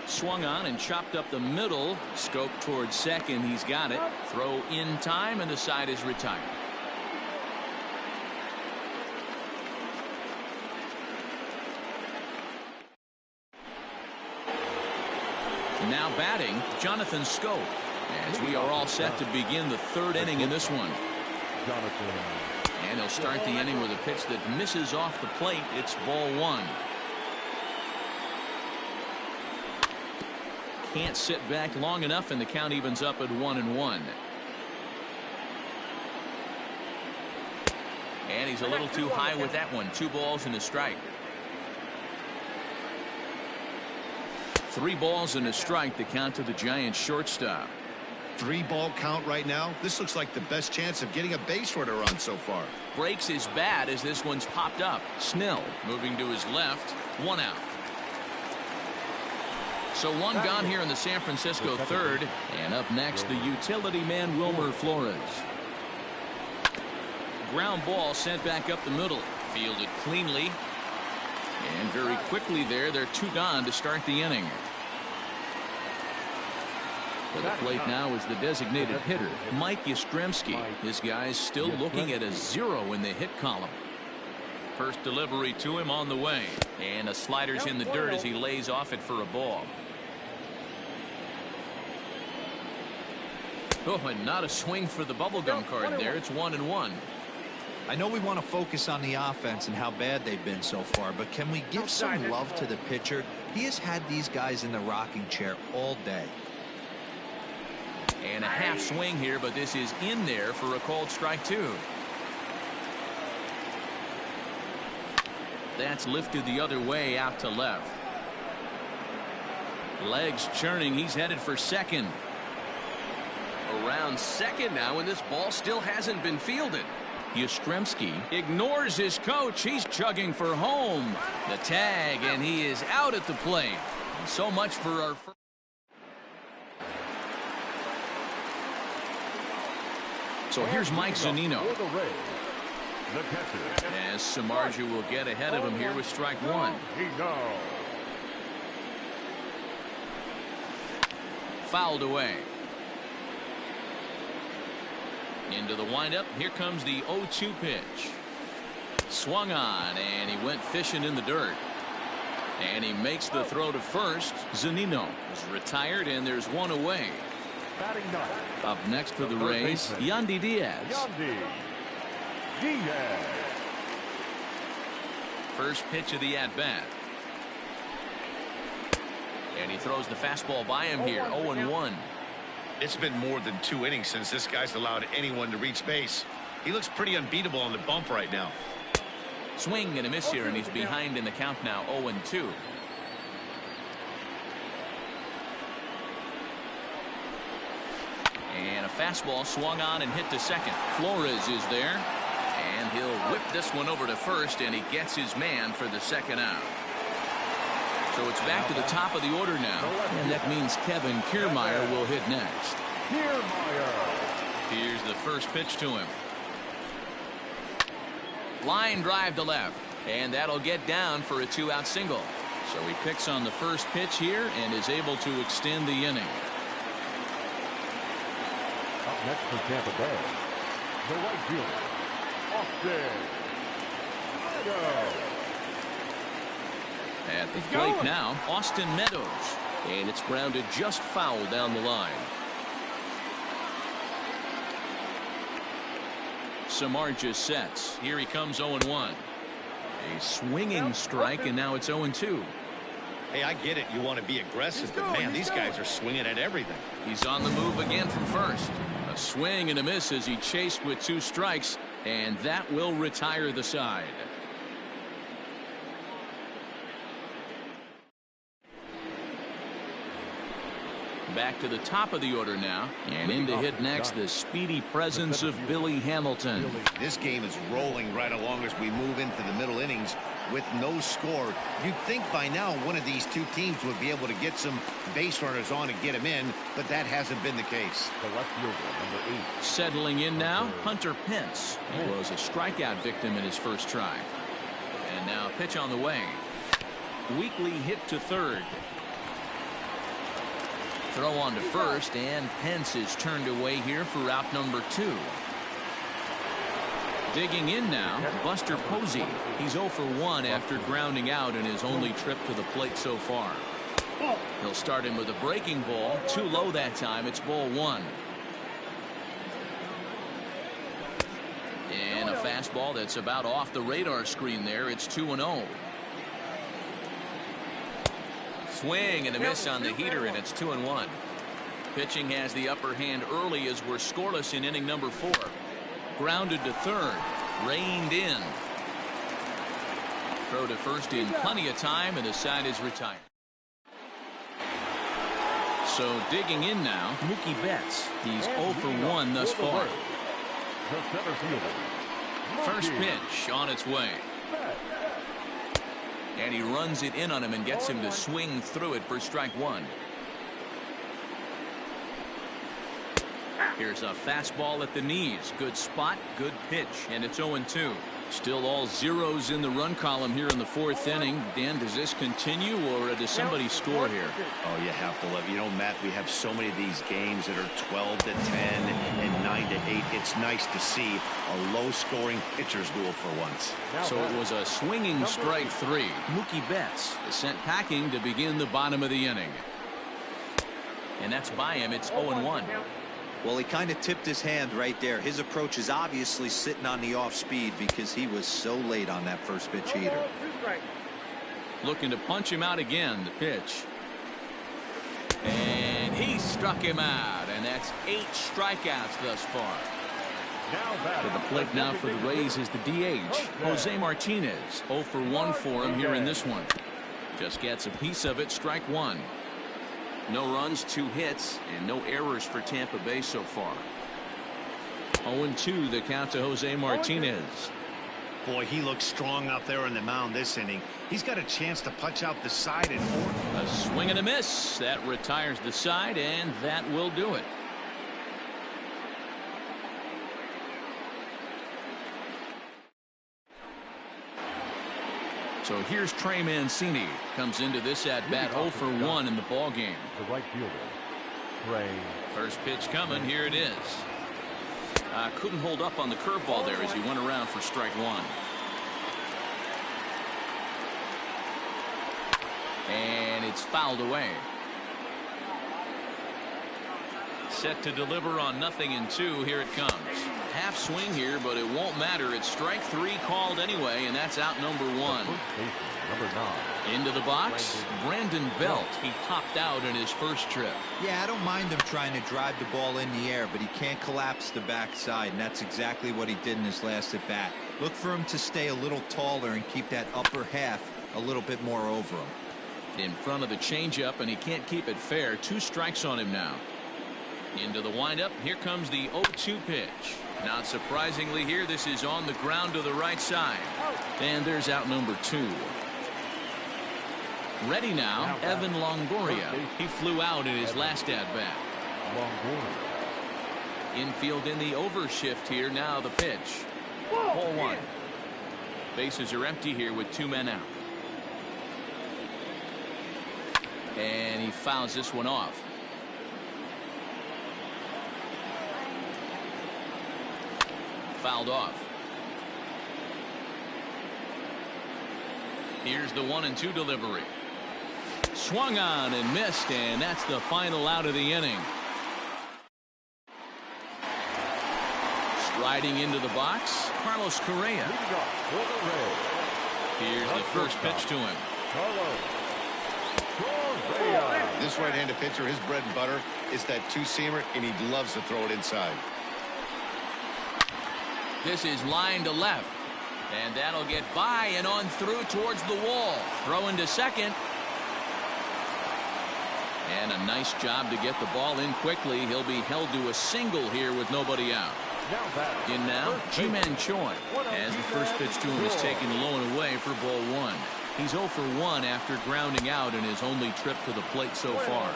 [SPEAKER 1] Swung on and chopped up the middle. Scope towards second. He's got it. Throw in time, and the side is retired. Now batting, Jonathan Scope, as we are all set to begin the 3rd inning in this one. And he'll start the inning with a pitch that misses off the plate. It's ball 1. Can't sit back long enough, and the count evens up at 1-1. And he's a little too high with that one. 2 balls and a strike. 3 balls and a strike, the count to the Giants shortstop.
[SPEAKER 4] 3-ball count right now. This looks like the best chance of getting a base runner on so far.
[SPEAKER 1] Breaks is bad as this one's popped up. Snell moving to his left. 1 out. So 1 gone here in the San Francisco 3rd. And up next, the utility man Wilmer Flores. Ground ball sent back up the middle. Fielded cleanly. And very quickly there, they're 2 gone to start the inning. For the plate now is the designated hitter, Mike Yastrzemski. This guy's still looking at a 0 in the hit column. First delivery to him on the way. And a slider's in the dirt as he lays off it for a ball. Oh, and not a swing for the bubblegum card there. It's 1-1.
[SPEAKER 3] I know we want to focus on the offense and how bad they've been so far, but can we give some love to the pitcher? He has had these guys in the rocking chair all day.
[SPEAKER 1] And a half swing here, but this is in there for a called strike 2. That's lifted the other way out to left. Legs churning. He's headed for second. Around second now, and this ball still hasn't been fielded. Yastrzemski ignores his coach. He's chugging for home. The tag, and he is out at the plate. So much for our first. So here's Mike Zunino. As Samardzija will get ahead of him here with strike 1. Fouled away. Into the windup. Here comes the 0-2 pitch. Swung on, and he went fishing in the dirt. And he makes the throw to first. Zunino is retired, and there's one away. Up next for the Rays, Yandy Diaz. First pitch of the at-bat. And he throws the fastball by him here. 0-1.
[SPEAKER 4] It's been more than 2 innings since this guy's allowed anyone to reach base. He looks pretty unbeatable on the bump right now.
[SPEAKER 1] Swing and a miss here, and he's behind in the count now. 0-2. And a fastball swung on and hit to second. Flores is there, and he'll whip this one over to first, and he gets his man for the second out. So it's back to the top of the order now, and that means Kevin Kiermaier will hit next. Here's the first pitch to him. Line drive to left, and that'll get down for a 2-out single. So he picks on the first pitch here and is able to extend the inning.
[SPEAKER 5] Up next for Tampa Bay, the right fielder, Austin Meadows.
[SPEAKER 1] At the plate now, Austin Meadows. And it's grounded just foul down the line. Samardzija sets. Here he comes 0-1. A swinging strike, and now it's 0-2.
[SPEAKER 4] Hey, I get it. You want to be aggressive, but man, these guys are swinging at everything.
[SPEAKER 1] He's on the move again from first. A swing and a miss as he chased with 2 strikes, and that will retire the side. Back to the top of the order now, and in to hit next, the speedy presence of Billy Hamilton.
[SPEAKER 4] This game is rolling right along as we move into the middle innings with no score. You'd think by now one of these 2 teams would be able to get some base runners on and get them in, but that hasn't been the case.
[SPEAKER 5] The left fielder, number 8.
[SPEAKER 1] Settling in now, Hunter Pence. He was a strikeout victim in his first try. And now pitch on the way. Weakly hit to third. Throw on to first, and Pence is turned away here for out number 2. Digging in now, Buster Posey. He's 0 for 1 after grounding out in his only trip to the plate so far. He'll start him with a breaking ball. Too low that time. It's ball 1. And a fastball that's about off the radar screen there. It's 2-0. Swing and a miss on the heater, and it's 2-1. Pitching has the upper hand early as we're scoreless in inning number 4. Grounded to third. Reined in. Throw to first in plenty of time, and the side is retired. So digging in now, Mookie Betts. He's 0 for 1 thus far.
[SPEAKER 5] The center fielder,
[SPEAKER 1] First pitch on its way. And he runs it in on him and gets him to swing through it for strike 1. Here's a fastball at the knees. Good spot, good pitch, and it's 0-2. Still all zeros in the run column here in the 4th inning. Dan, does this continue, or does somebody score here?
[SPEAKER 4] Oh, you have to love. You know, Matt, we have so many of these games that are 12-10 and 9-8. It's nice to see a low-scoring pitcher's duel for once.
[SPEAKER 1] So it was a swinging strike 3. Mookie Betts is sent packing to begin the bottom of the inning. And that's by him. It's 0-1.
[SPEAKER 3] Well, he kind of tipped his hand right there. His approach is obviously sitting on the off speed because he was so late on that first pitch heater.
[SPEAKER 1] Looking to punch him out again. The pitch. And he struck him out. And that That's 8 strikeouts thus far.
[SPEAKER 5] Now
[SPEAKER 1] To the plate now for the Rays is the DH, Jose Martinez. 0 for 1 for him here in this one. Just gets a piece of it, strike one. No runs, 2 hits, and no errors for Tampa Bay so far. 0-2 the count to Jose Martinez.
[SPEAKER 4] Boy, he looks strong out there on the mound this inning. He's got a chance to punch out the side and
[SPEAKER 1] A swing and a miss. That retires the side, and that will do it. So here's Trey Mancini. Comes into this at bat 0 for 1 in the ball game.
[SPEAKER 5] the right fielder, Trey.
[SPEAKER 1] First pitch coming. Here it is. Couldn't hold up on the curveball there as he went around for strike one. And it's fouled away. Set to deliver on 0-2. Here it comes. Half swing here, but it won't matter. It's strike 3 called anyway, and that's out number 1.
[SPEAKER 5] Number 9.
[SPEAKER 1] Into the box, Brandon Belt. He popped out in his first trip.
[SPEAKER 3] Yeah, I don't mind him trying to drive the ball in the air, but he can't collapse the backside, and that's exactly what he did in his last at bat. Look for him to stay a little taller and keep that upper half a little bit more over him.
[SPEAKER 1] In front of the changeup, and he can't keep it fair. 2 strikes on him now. Into the windup. Here comes the 0-2 pitch. Not surprisingly here, this is on the ground to the right side. And there's out number 2. Ready now, Evan Longoria. He flew out in his last at-bat. Infield in the overshift here. Now the pitch. Ball 1. Bases are empty here with 2 men out. And he fouls this one off. Fouled off. Here's the 1-2 delivery. Swung on and missed, and that's the final out of the inning. Striding into the box, Carlos Correa. Here's the first pitch to him.
[SPEAKER 4] This right-handed pitcher, his bread and butter is that 2-seamer, and he loves to throw it inside.
[SPEAKER 1] This is line to left, and that'll get by and on through towards the wall. Throw into second. And a nice job to get the ball in quickly. He'll be held to a single here with nobody out. In now, Ji-Man Choi, as the first pitch to him is taken low and away for ball 1. He's 0 for 1 after grounding out in his only trip to the plate so far.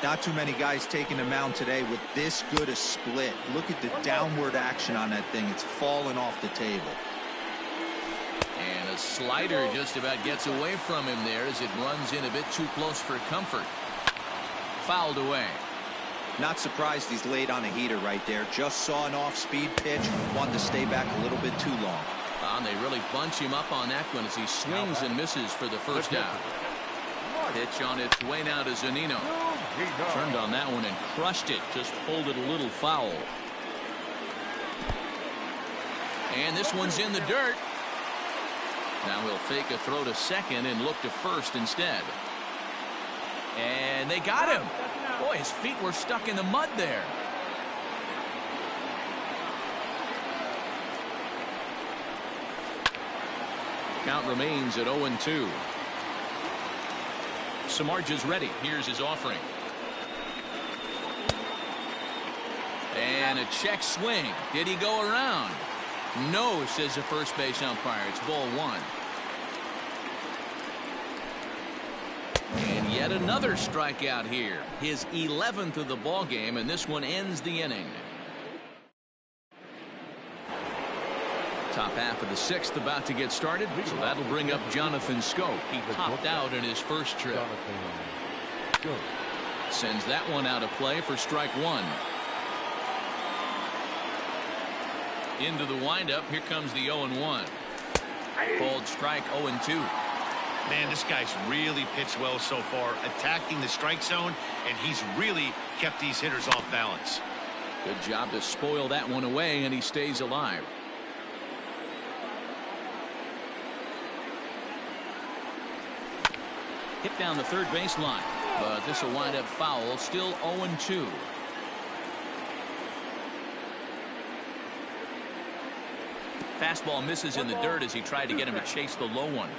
[SPEAKER 3] Not too many guys taking the mound today with this good a split. Look at the downward action on that thing. It's falling off the table.
[SPEAKER 1] And a slider just about gets away from him there as it runs in a bit too close for comfort. Fouled away.
[SPEAKER 3] Not surprised he's laid on a heater right there. Just saw an off-speed pitch. Wanted to stay back a little bit too long.
[SPEAKER 1] And they really bunch him up on that one as he swings and misses for the first out. Pitch on its way now to Zunino. Turned on that one and crushed it. Just pulled it a little foul. And this one's in the dirt. Now he'll fake a throw to second and look to first instead. And they got him. Boy, his feet were stuck in the mud there. Count remains at 0-2. Samardzija's ready. Here's his offering. And a check swing. Did he go around? No, says the first base umpire. It's ball 1. And yet another strikeout here. His 11th of the ball game, and this one ends the inning. Top half of the 6th about to get started, so that'll bring up Jonathan Schoop. He popped out in his first trip. Sends that one out of play for strike 1. Into the windup. Here comes the 0-1. Called strike 0-2.
[SPEAKER 4] Man, this guy's really pitched well so far, attacking the strike zone, and he's really kept these hitters off balance.
[SPEAKER 1] Good job to spoil that one away, and he stays alive. Hit down the third baseline, but this will wind up foul. Still 0-2. Fastball misses in the dirt as he tried to get him to chase the low one.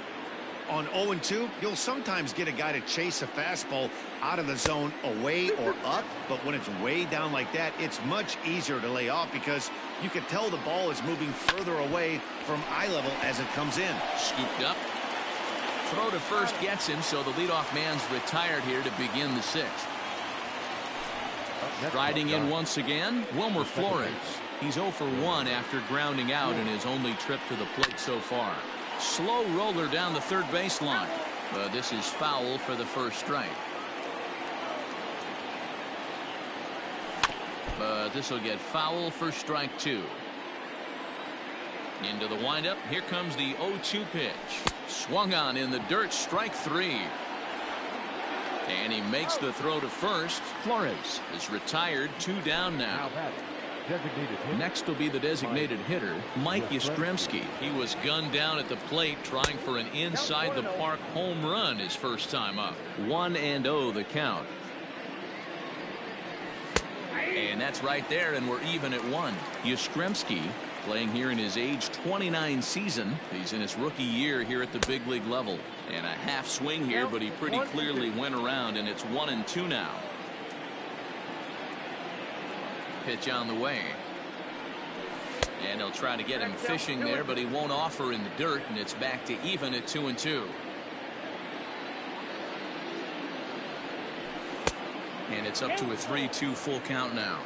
[SPEAKER 4] On 0-2, you'll sometimes get a guy to chase a fastball out of the zone away or up, but when it's way down like that, it's much easier to lay off because you can tell the ball is moving further away from eye level as it comes in.
[SPEAKER 1] Scooped up. Throw to first gets him, so the leadoff man's retired here to begin the sixth. Striding in once again, Wilmer Flores. He's 0 for 1 after grounding out in his only trip to the plate so far. Slow roller down the third baseline. But this is foul for the first strike. But this will get foul for strike 2. Into the windup. Here comes the 0-2 pitch. Swung on in the dirt. Strike 3. And he makes the throw to first. Flores is retired. 2 down now. Next will be the designated hitter, Mike Yastrzemski. He was gunned down at the plate trying for an inside the park home run his first time up. 1-0 the count. And that's right there, and we're even at 1. Yastrzemski playing here in his age 29 season. He's in his rookie year here at the big league level. And a half swing here, but he pretty clearly went around, and it's 1-2 now. Pitch on the way. And he'll try to get him fishing there, but he won't offer in the dirt, and it's back to even at 2-2. And it's up to a 3-2 full count now.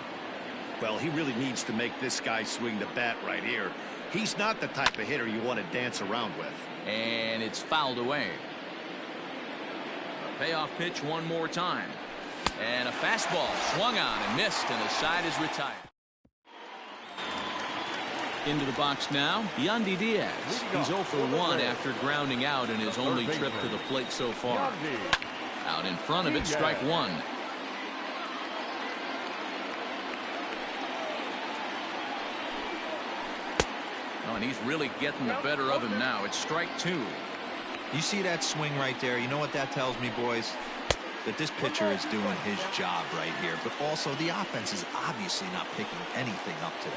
[SPEAKER 4] Well, he really needs to make this guy swing the bat right here. He's not the type of hitter you want to dance around with.
[SPEAKER 1] And it's fouled away. A payoff pitch one more time. And a fastball swung on and missed, and the side is retired. Into the box now, Yandy Diaz. He's 0 for 1 after grounding out in his only trip to the plate so far. Out in front of it, strike 1. Oh, and he's really getting the better of him now. It's strike 2.
[SPEAKER 3] You see that swing right there? You know what that tells me, boys? That this pitcher is doing his job right here, but also the offense is obviously not picking anything up today.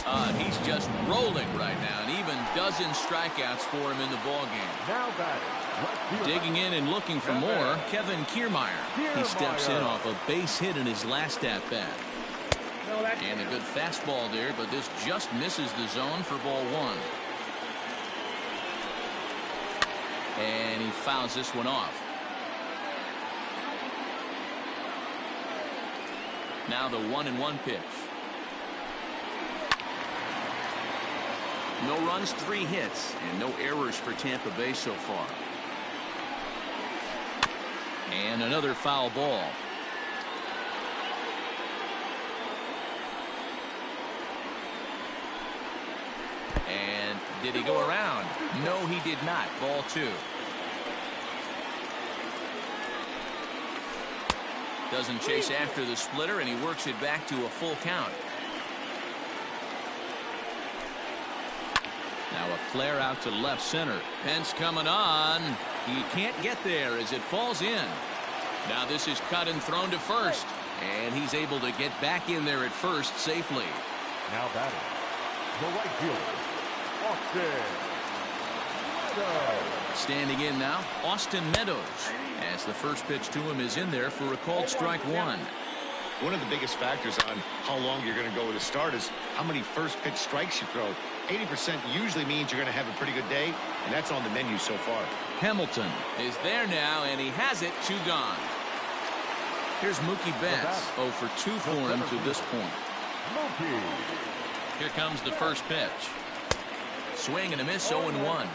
[SPEAKER 1] And he's just rolling right now, and even dozen strikeouts for him in the ballgame.
[SPEAKER 5] Now batting.
[SPEAKER 1] Digging in and looking for more, Kevin Kiermaier. He steps in off a base hit in his last at-bat. And a good fastball there, but this just misses the zone for ball 1. And he fouls this one off. Now the 1-1 pitch. No runs, 3 hits, and no errors for Tampa Bay so far. And another foul ball. And did he go around? No, he did not. Ball 2. Doesn't chase after the splitter, and he works it back to a full count. Now a flare out to left center. Pence coming on. He can't get there as it falls in. Now this is cut and thrown to first. And he's able to get back in there at first safely.
[SPEAKER 5] Now batting. The right fielder, Austin Meadows.
[SPEAKER 1] Standing in now, Austin Meadows. As the first pitch to him is in there for a called strike 1.
[SPEAKER 4] One of the biggest factors on how long you're going to go with a start is how many first pitch strikes you throw. 80% usually means you're going to have a pretty good day, and that's on the menu so far.
[SPEAKER 1] Hamilton is there now, and he has it. 2 gone. Here's Mookie Betts. 0 for 2 for him to this point.
[SPEAKER 5] Mookie.
[SPEAKER 1] Here comes the first pitch. Swing and a miss. 0-1.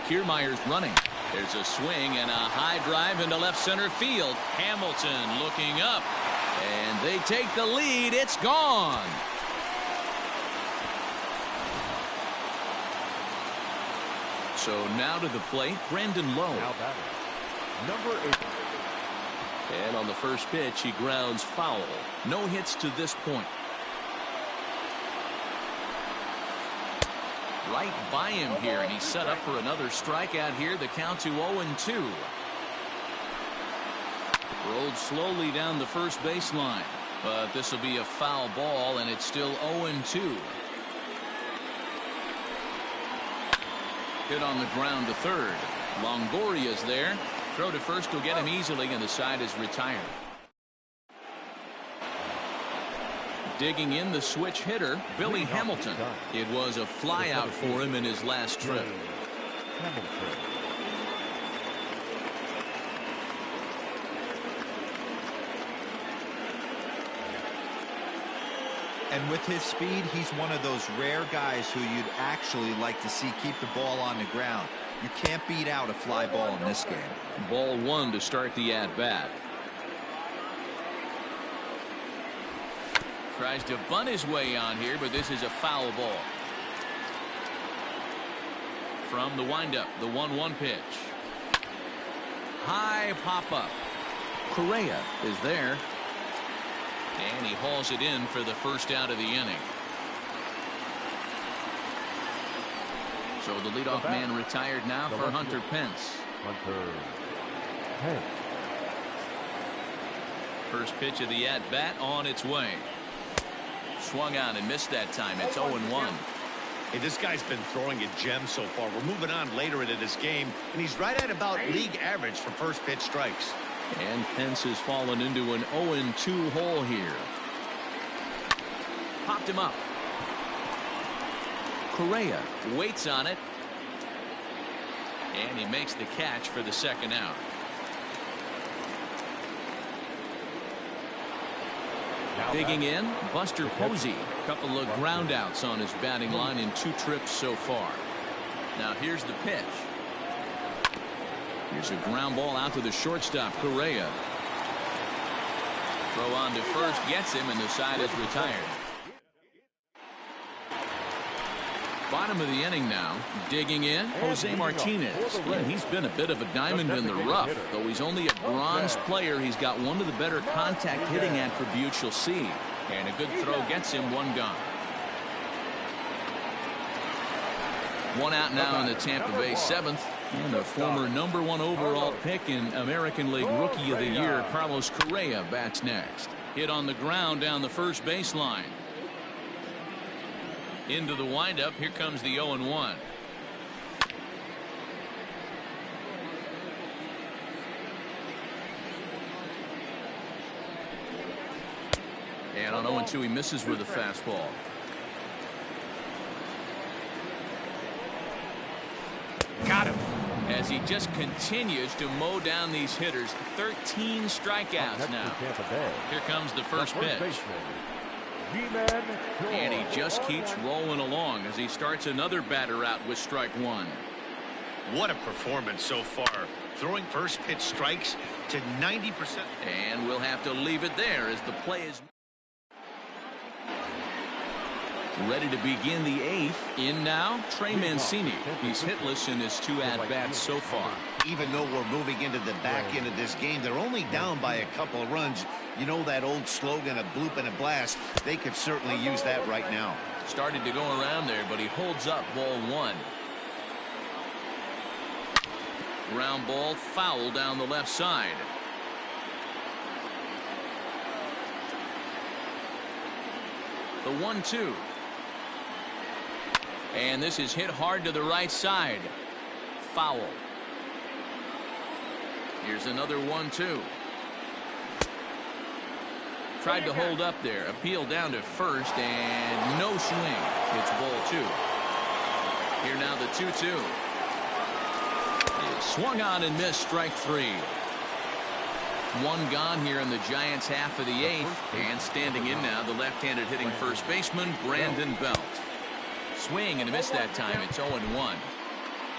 [SPEAKER 1] Kiermaier's running. There's a swing and a high drive into left center field. Hamilton looking up, and they take the lead. It's gone. So now to the plate, Brandon Lowe.
[SPEAKER 5] Now batting. Number 8.
[SPEAKER 1] And on the first pitch, he grounds foul. No hits to this point. Right by him here, and he's set up for another strikeout here. The count to 0-2. Rolled slowly down the first baseline. But this will be a foul ball, and it's still 0-2. Hit on the ground to third. Longoria's there. Throw to first will get him easily, and the side is retired. Digging in the switch hitter, Billy Hamilton. It was a flyout for him in his last trip.
[SPEAKER 3] And with his speed, he's one of those rare guys who you'd actually like to see keep the ball on the ground. You can't beat out a fly ball in this game.
[SPEAKER 1] Ball one to start the at-bat. Tries to bunt his way on here, but this is a foul ball. From the windup, the 1-1 pitch. High pop-up. Correa is there. And he hauls it in for the first out of the inning. So the leadoff man retired now for Hunter Pence. First pitch of the at-bat on its way. Swung on and missed that time. It's 0-1.
[SPEAKER 4] Hey, this guy's been throwing a gem so far. We're moving on later into this game, and he's right at about league average for first pitch strikes.
[SPEAKER 1] And Pence has fallen into an 0-2 hole here. Popped him up. Correa waits on it. And he makes the catch for the second out. Digging in, Buster Posey. A couple of ground outs on his batting line in 2 trips so far. Now here's the pitch. Here's a ground ball out to the shortstop, Correa. Throw on to first, gets him, and the side is retired. Bottom of the inning now. Digging in, Jose Martinez. And he's been a bit of a diamond in the rough. Though he's only a bronze player, he's got one of the better contact hitting attributes you'll see. And a good throw gets him, 1 gone. 1 out now in the Tampa Bay 7th. And the former #1 overall pick in American League Rookie of the Year, Carlos Correa, bats next. Hit on the ground down the first baseline. Into the windup. Here comes the 0-1. And on 0-2, he misses with a fastball. Got him. As he just continues to mow down these hitters. 13 strikeouts now. Here comes the first pitch. And he just keeps rolling along as he starts another batter out with strike 1.
[SPEAKER 4] What a performance so far. Throwing first pitch strikes to 90%.
[SPEAKER 1] And we'll have to leave it there as the play is ready to begin the 8th. In now, Trey Mancini. He's hitless in his 2 at-bats so far.
[SPEAKER 4] Even though we're moving into the back end of this game, they're only down by a couple of runs. You know that old slogan, a bloop and a blast. They could certainly use that right now.
[SPEAKER 1] Started to go around there, but he holds up ball 1. Ground ball foul down the left side. The 1-2. And this is hit hard to the right side. Foul. Here's another 1-2. Tried to hold up there. Appeal down to first, and no swing. It's ball 2. Here now the 2-2. Swung on and missed, strike 3. 1 gone here in the Giants' half of the 8th. And standing in now, the left-handed hitting first baseman, Brandon Belt. Swing and a miss that time. It's 0-1.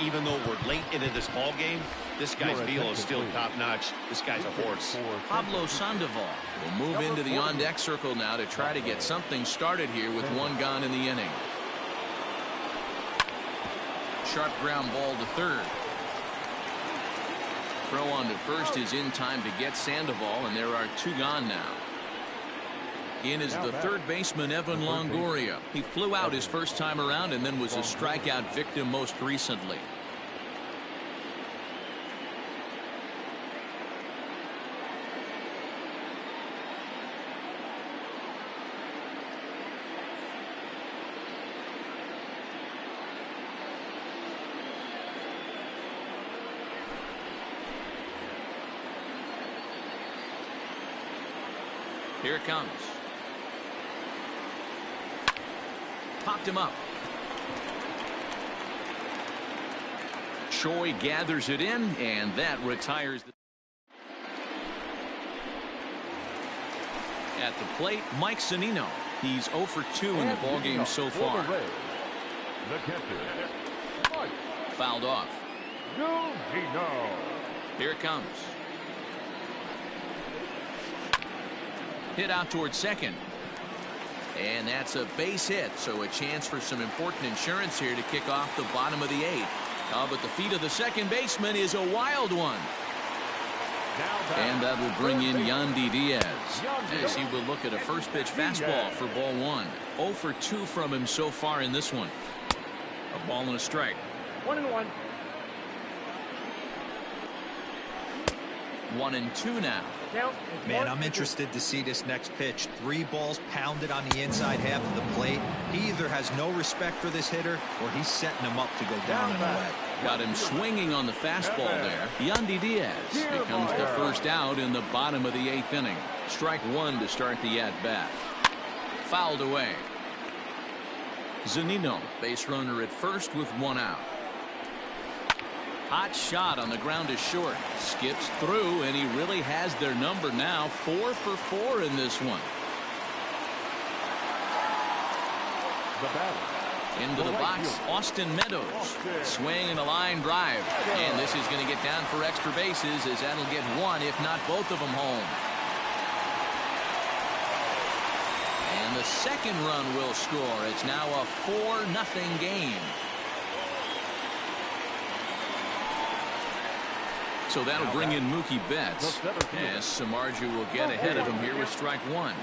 [SPEAKER 4] Even though we're late into this ball game, this guy's feel is still top-notch. This guy's a horse.
[SPEAKER 1] Pablo Sandoval will move into the on-deck circle now to try to get something started here with 1 gone in the inning. Sharp ground ball to third. Throw on to first is in time to get Sandoval, and there are 2 gone now. In is the third baseman, Evan Longoria. He flew out his first time around and then was a strikeout victim most recently. Here it comes. Popped him up. Choi gathers it in, and that retires. At the plate, Mike Zunino. He's 0 for 2 in the ballgame so far.
[SPEAKER 5] The catcher, Mike.
[SPEAKER 1] Fouled off.
[SPEAKER 5] Zunino.
[SPEAKER 1] Here it comes. Hit out towards second. And that's a base hit, so a chance for some important insurance here to kick off the bottom of the 8th. But the feet of the second baseman is a wild one. And that will bring in Yandy Diaz as he will look at a first pitch fastball for ball 1. 0 for 2 from him so far in this one. A ball and a strike.
[SPEAKER 6] 1-1.
[SPEAKER 1] 1-2 now.
[SPEAKER 3] Man, I'm interested to see this next pitch. 3 balls pounded on the inside half of the plate. He either has no respect for this hitter or he's setting him up to go down and away.
[SPEAKER 1] Got him swinging on the fastball there. Yandy Diaz becomes the first out in the bottom of the 8th inning. Strike 1 to start the at-bat. Fouled away. Zunino, base runner at first with 1 out. Hot shot on the ground to short. Skips through, and he really has their number now. 4 for 4 in this one.
[SPEAKER 5] The batter.
[SPEAKER 1] Into the box, Austin Meadows. Swing and a line drive. And this is going to get down for extra bases as that'll get 1, if not both of them, home. And the second run will score. It's now a 4-0 game. So that'll bring in Mookie Betts as Samardzija will get ahead of him here with strike 1.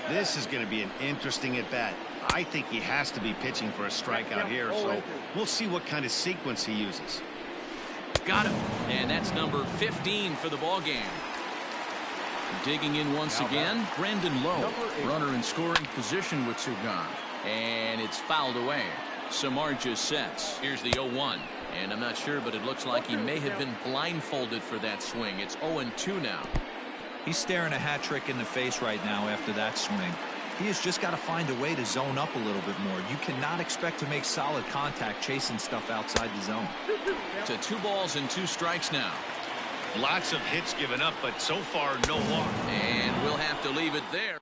[SPEAKER 4] This is going to be an interesting at bat. I think he has to be pitching for a strikeout here, so we'll see what kind of sequence he uses.
[SPEAKER 1] Got him, and that's number 15 for the ball game. Digging in once again, Brandon Lowe, runner in scoring position with Sugan, and it's fouled away. Samardzija sets. Here's the 0-1. And I'm not sure, but it looks like he may have been blindfolded for that swing. It's 0-2 now.
[SPEAKER 3] He's staring a hat trick in the face right now after that swing. He has just got to find a way to zone up a little bit more. You cannot expect to make solid contact chasing stuff outside the zone.
[SPEAKER 1] To 2 balls and 2 strikes now.
[SPEAKER 4] Lots of hits given up, but so far no walk.
[SPEAKER 1] And we'll have to leave it there.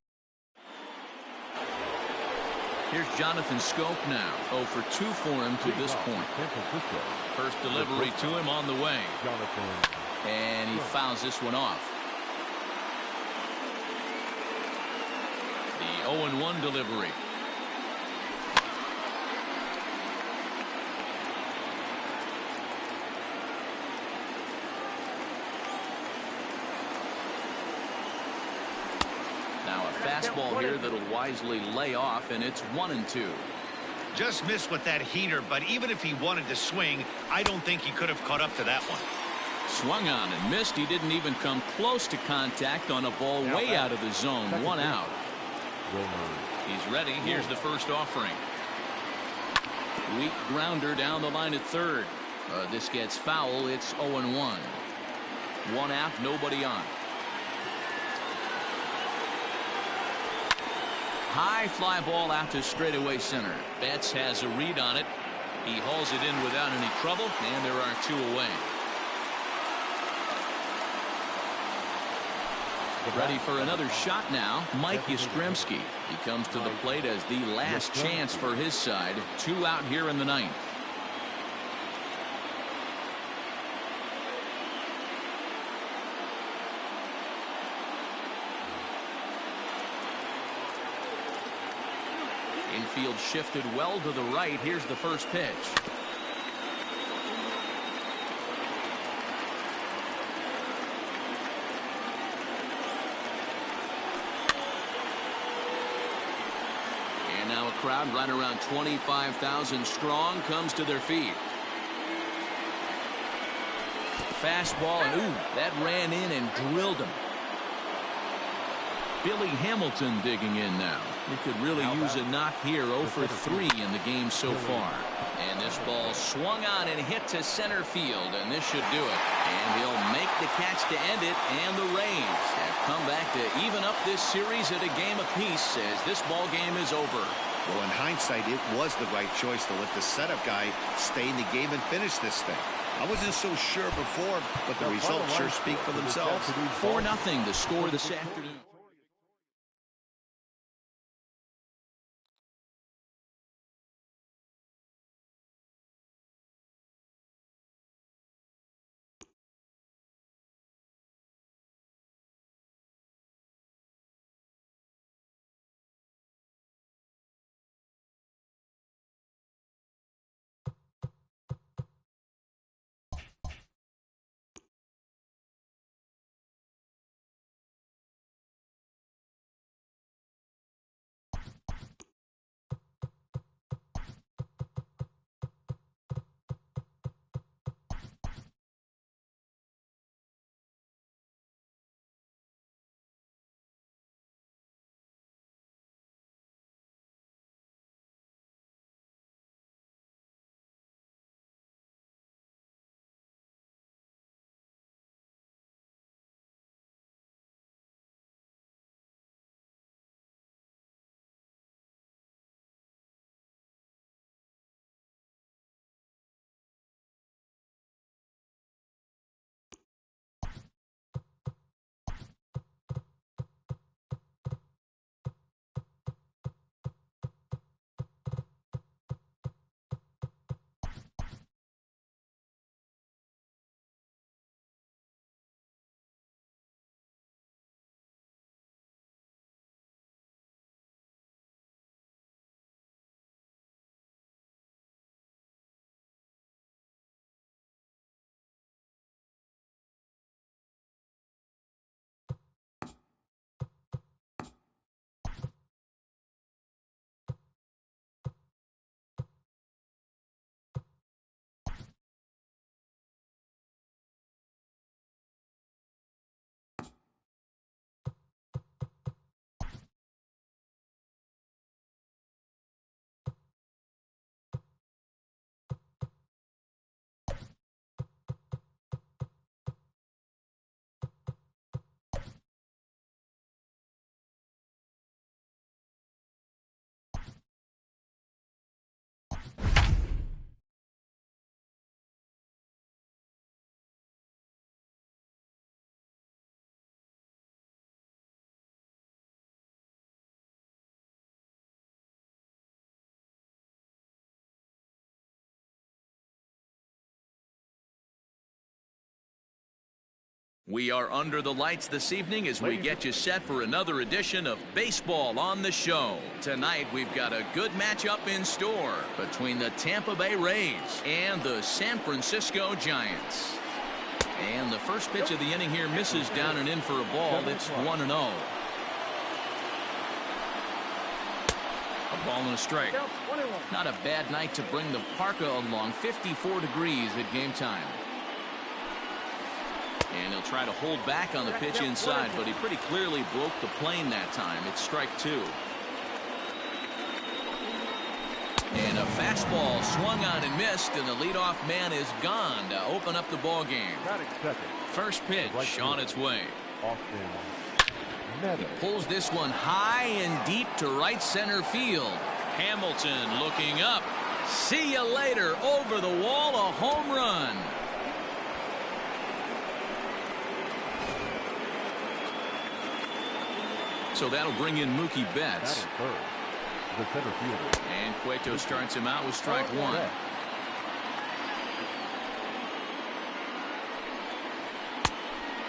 [SPEAKER 1] Here's Jonathan Scope now. 0 for 2 for him to this point. First delivery to him on the way. And he fouls this one off. The 0-1 delivery. Now a fastball here that'll wisely lay off, and it's 1-2.
[SPEAKER 4] Just missed with that heater, but even if he wanted to swing, I don't think he could have caught up to that one.
[SPEAKER 1] Swung on and missed. He didn't even come close to contact on a ball way out of the zone. 1 out. He's ready. Here's the first offering. Weak grounder down the line at third. This gets foul. It's 0-1. 1 out, nobody on. High fly ball out to straightaway center. Betts has a read on it. He hauls it in without any trouble, and there are 2 away. Ready for another shot now. Mike Yastrzemski. He comes to the plate as the last chance for his side. 2 out here in the 9th. Infield shifted well to the right. Here's the first pitch. And now a crowd right around 25,000 strong comes to their feet. Fastball, and ooh, that ran in and drilled him. Billy Hamilton digging in now. He could really use a knock here. 0 for 3 in the game so far. And this ball swung on and hit to center field, and this should do it. And he'll make the catch to end it, and the Rays have come back to even up this series at a game apiece as this ball game is over.
[SPEAKER 4] Well, in hindsight, it was the right choice to let the setup guy stay in the game and finish this thing. I wasn't so sure before, but the results sure speak for themselves.
[SPEAKER 1] 4-0 the score this afternoon. We are under the lights this evening as we get you set for another edition of Baseball on the Show. Tonight, we've got a good matchup in store between the Tampa Bay Rays and the San Francisco Giants. And the first pitch of the inning here misses down and in for a ball. It's 1-0. A ball and a strike. Not a bad night to bring the parka along. 54 degrees at game time. And he'll try to hold back on the pitch inside, but he pretty clearly broke the plane that time. It's strike two. And a fastball swung on and missed, and the leadoff man is gone to open up the ball game. First pitch on its way. He pulls this one high and deep to right center field. Hamilton looking up. See you later. Over the wall, a home run. So that'll bring in Mookie Betts. And Cueto starts him out with strike one.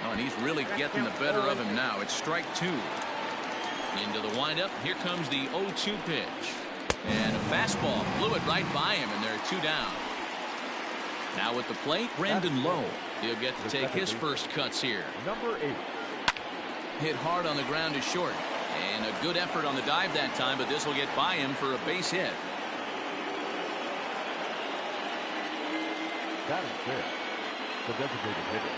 [SPEAKER 1] Oh, and he's really getting the better of him now. It's strike two. Into the windup. Here comes the 0-2 pitch. And a fastball blew it right by him, and there are two down. Now at the plate, Brandon Lowe. He'll get to take his first cuts here.
[SPEAKER 5] Number 8.
[SPEAKER 1] Hit hard on the ground to short. And a good effort on the dive that time, but this will get by him for a base hit.
[SPEAKER 5] That is fair. The designated hitter.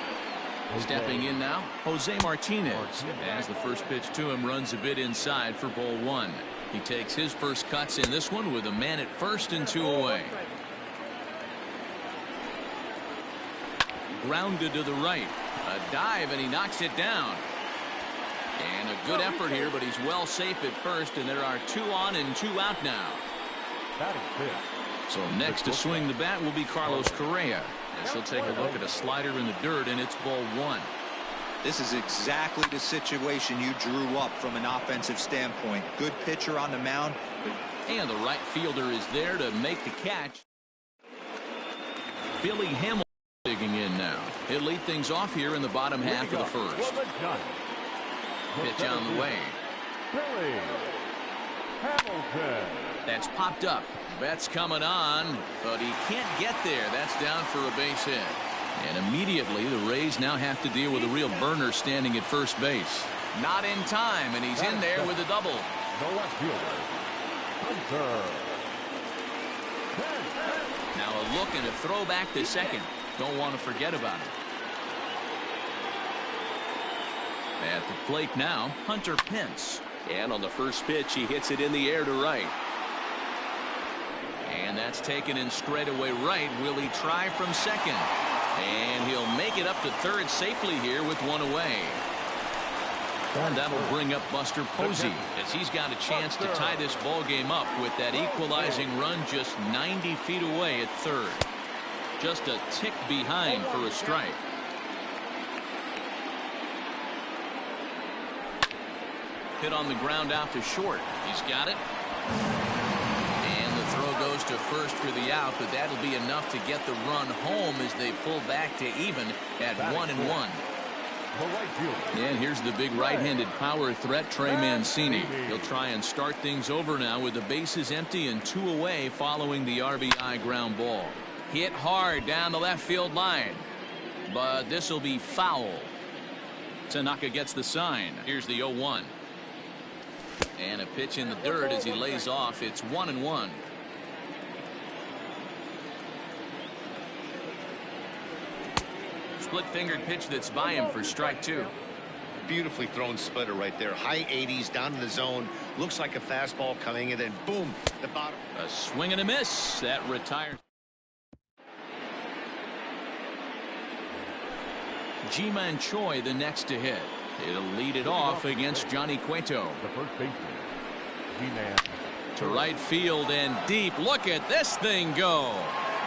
[SPEAKER 1] Stepping in now, Jose Martinez. As the first pitch to him runs a bit inside for ball one. He takes his first cuts in this one with a man at first and two away. Grounded to the right. A dive, and he knocks it down. And a good effort here, but he's well safe at first, and there are 2 on and 2 out now.
[SPEAKER 5] Batting fifth.
[SPEAKER 1] So next to swing the bat will be Carlos Correa. As he'll take a look at a slider in the dirt, and it's ball 1.
[SPEAKER 3] This is exactly the situation you drew up from an offensive standpoint. Good pitcher on the mound.
[SPEAKER 1] And the right fielder is there to make the catch. Billy Hamilton digging in now. He'll lead things off here in the bottom half of the first. Pitch on the way.
[SPEAKER 5] Billy Hamilton.
[SPEAKER 1] That's popped up. Bet's coming on, but he can't get there. That's down for a base hit. And immediately the Rays now have to deal with a real burner standing at first base. Not in time, and he's in there with a double.
[SPEAKER 5] The left fielder, Hunter.
[SPEAKER 1] Now a look and a throw back to second. Don't want to forget about it. At the plate now, Hunter Pence.
[SPEAKER 2] And on the first pitch, he hits it in the air to right.
[SPEAKER 1] And that's taken in straightaway right. Will he try from second? And he'll make it up to third safely here with 1 away. And that'll bring up Buster Posey as he's got a chance to tie this ball game up with that equalizing run just 90 feet away at third. Just a tick behind for a strike. Hit on the ground out to short. He's got it. And the throw goes to first for the out, but that'll be enough to get the run home as they pull back to even at 1-1. And here's the big right-handed power threat, Trey Mancini. He'll try and start things over now with the bases empty and 2 away following the RBI ground ball. Hit hard down the left field line, but this will be foul. Tanaka gets the sign. Here's the 0-1. And a pitch in the dirt as he lays off. It's 1-1. Split-fingered pitch that's by him for strike 2.
[SPEAKER 4] Beautifully thrown splitter right there. High 80s down in the zone. Looks like a fastball coming in, and boom, the bottom.
[SPEAKER 1] A swing and a miss. That retires. Ji-Man Choi the next to hit. It'll lead it off against Johnny Cueto.
[SPEAKER 5] The first baseman, Ji-Man.
[SPEAKER 1] To right field and deep. Look at this thing go.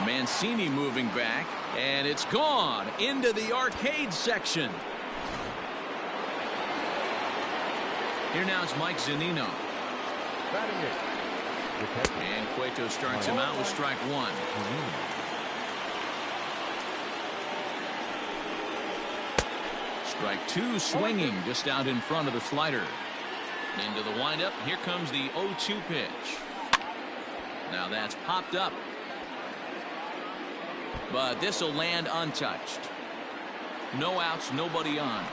[SPEAKER 1] Mancini moving back, and it's gone into the arcade section. Here now is Mike Zunino.
[SPEAKER 5] Batting it.
[SPEAKER 1] And Cueto starts him out with strike 1. Strike 2 swinging just out in front of the slider. Into the windup. Here comes the 0-2 pitch. Now that's popped up. But this will land untouched. No outs, nobody on.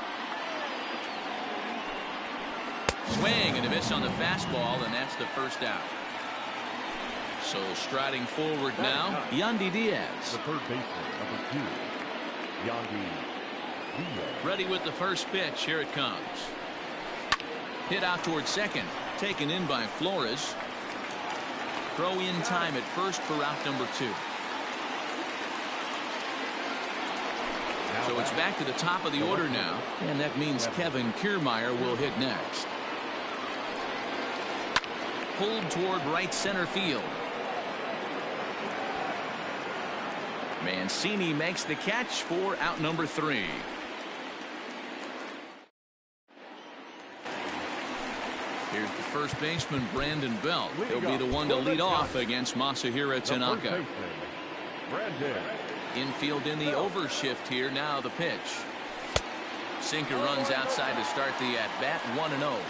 [SPEAKER 1] Swing and a miss on the fastball, and that's the first out. So striding forward now, Yandy Diaz.
[SPEAKER 5] The third baseman, number 2, Yandy Diaz.
[SPEAKER 1] Ready with the first pitch. Here it comes. Hit out towards second. Taken in by Flores. Throw in time at first for out number 2. So it's back to the top of the order now, and that means Kevin Kiermaier will hit next. Pulled toward right center field. Mancini makes the catch for out number 3. Here's the first baseman, Brandon Belt. He'll be the one to lead off against Masahiro Tanaka. Infield in the overshift here. Now the pitch. Sinker runs outside to start the at-bat. 1-0.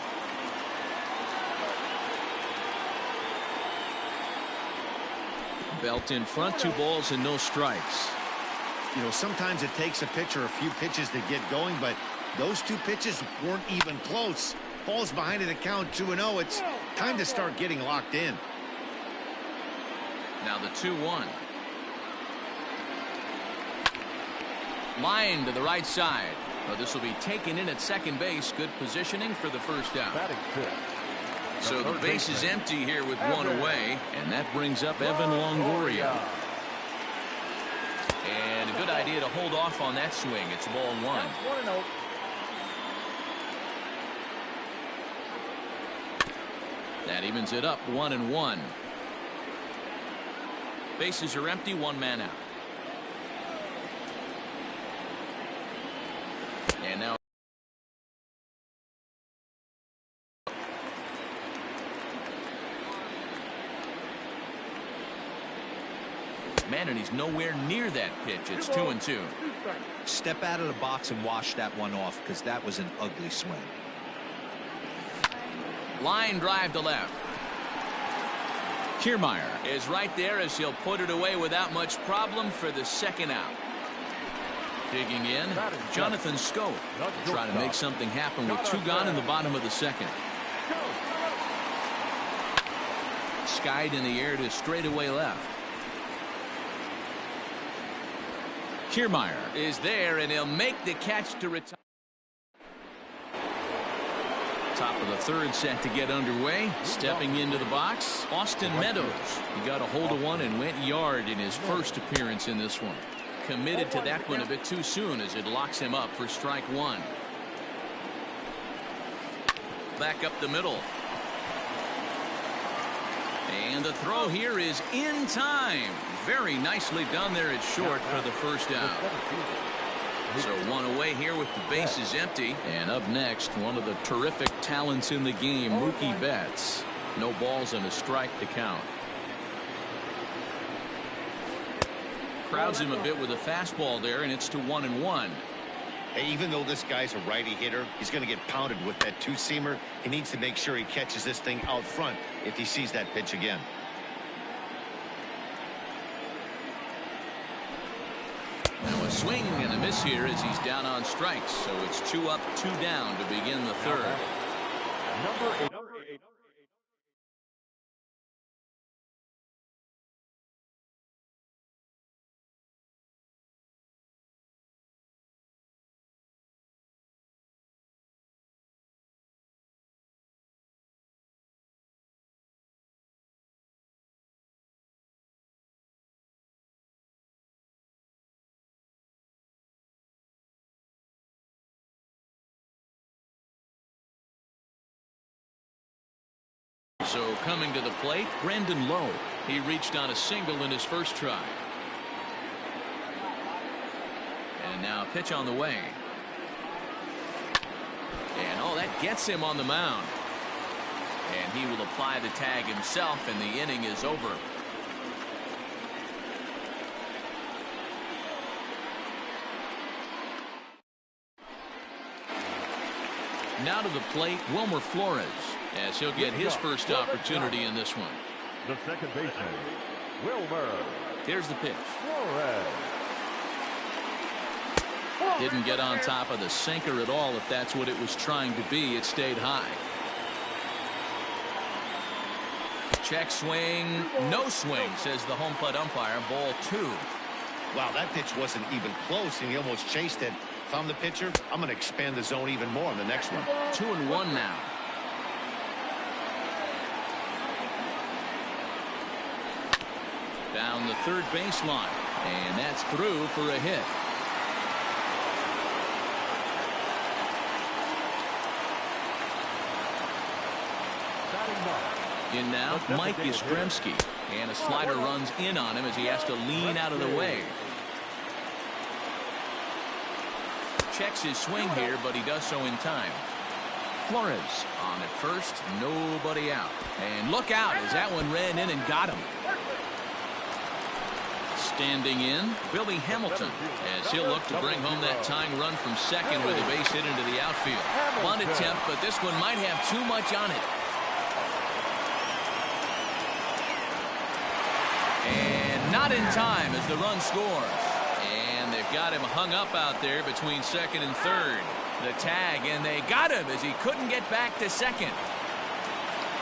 [SPEAKER 1] Belt in front, 2 balls and no strikes.
[SPEAKER 4] You know, sometimes it takes a pitcher a few pitches to get going, but those 2 pitches weren't even close. Falls behind in the count, 2-0. It's time to start getting locked in.
[SPEAKER 1] Now the 2-1. Line to the right side. Well, this will be taken in at second base. Good positioning for the first out. So the base is empty here with 1 away, and that brings up Evan Longoria. And a good idea to hold off on that swing. It's ball 1. That evens it up 1-1. Bases are empty, one man out. And now man, and he's nowhere near that pitch. It's 2-2.
[SPEAKER 3] Step out of the box and wash that one off, because that was an ugly swing.
[SPEAKER 1] Line drive to left. Kiermaier is right there as he'll put it away without much problem for the second out. Digging in, Jonathan Scope. Try to make something happen with two gone in the bottom of the second. Skied in the air to straightaway left. Kiermaier is there, and he'll make the catch to retire. Top of the third set to get underway. Stepping into the box, Austin Meadows. He got a hold of one and went yard in his first appearance in this one. Committed to that one a bit too soon as it locks him up for strike one. Back up the middle. And the throw here is in time. Very nicely done there at short for the first out. So one away here with the bases empty. And up next, one of the terrific talents in the game, Mookie Betts. No balls and a strike to count. Crowds him a bit with a fastball there, and it's to 1-1.
[SPEAKER 4] Hey, even though this guy's a righty hitter, he's going to get pounded with that two-seamer. He needs to make sure he catches this thing out front if he sees that pitch again.
[SPEAKER 1] Now a swing and a miss here as he's down on strikes. So it's 2 up, 2 down to begin the third.
[SPEAKER 5] Number 8.
[SPEAKER 1] So coming to the plate, Brandon Lowe. He reached on a single in his first try. And now a pitch on the way. And oh, that gets him on the mound. And he will apply the tag himself, and the inning is over. Now to the plate, Wilmer Flores, as he'll get his first opportunity in this one.
[SPEAKER 5] The second baseman, Wilmer.
[SPEAKER 1] Here's the pitch.
[SPEAKER 5] Flores.
[SPEAKER 1] Didn't get on top of the sinker at all, if that's what it was trying to be. It stayed high. Check swing, no swing, says the home plate umpire. Ball 2.
[SPEAKER 4] Wow, that pitch wasn't even close, and he almost chased it. If I'm the pitcher, I'm going to expand the zone even more on the next one.
[SPEAKER 1] 2-1 now. Down the third baseline, and that's through for a hit. In now, Mike Yastrzemski, and a slider runs in on him as he has to lean out of the way. Checks his swing here, but he does so in time. Flores on at first, nobody out. And look out as that one ran in and got him. Standing in, Billy Hamilton, as he'll look to bring home that tying run from second with a base hit into the outfield. Bunt attempt, but this one might have too much on it. And not in time as the run scores. And they've got him hung up out there between second and third. The tag, and they got him as he couldn't get back to second.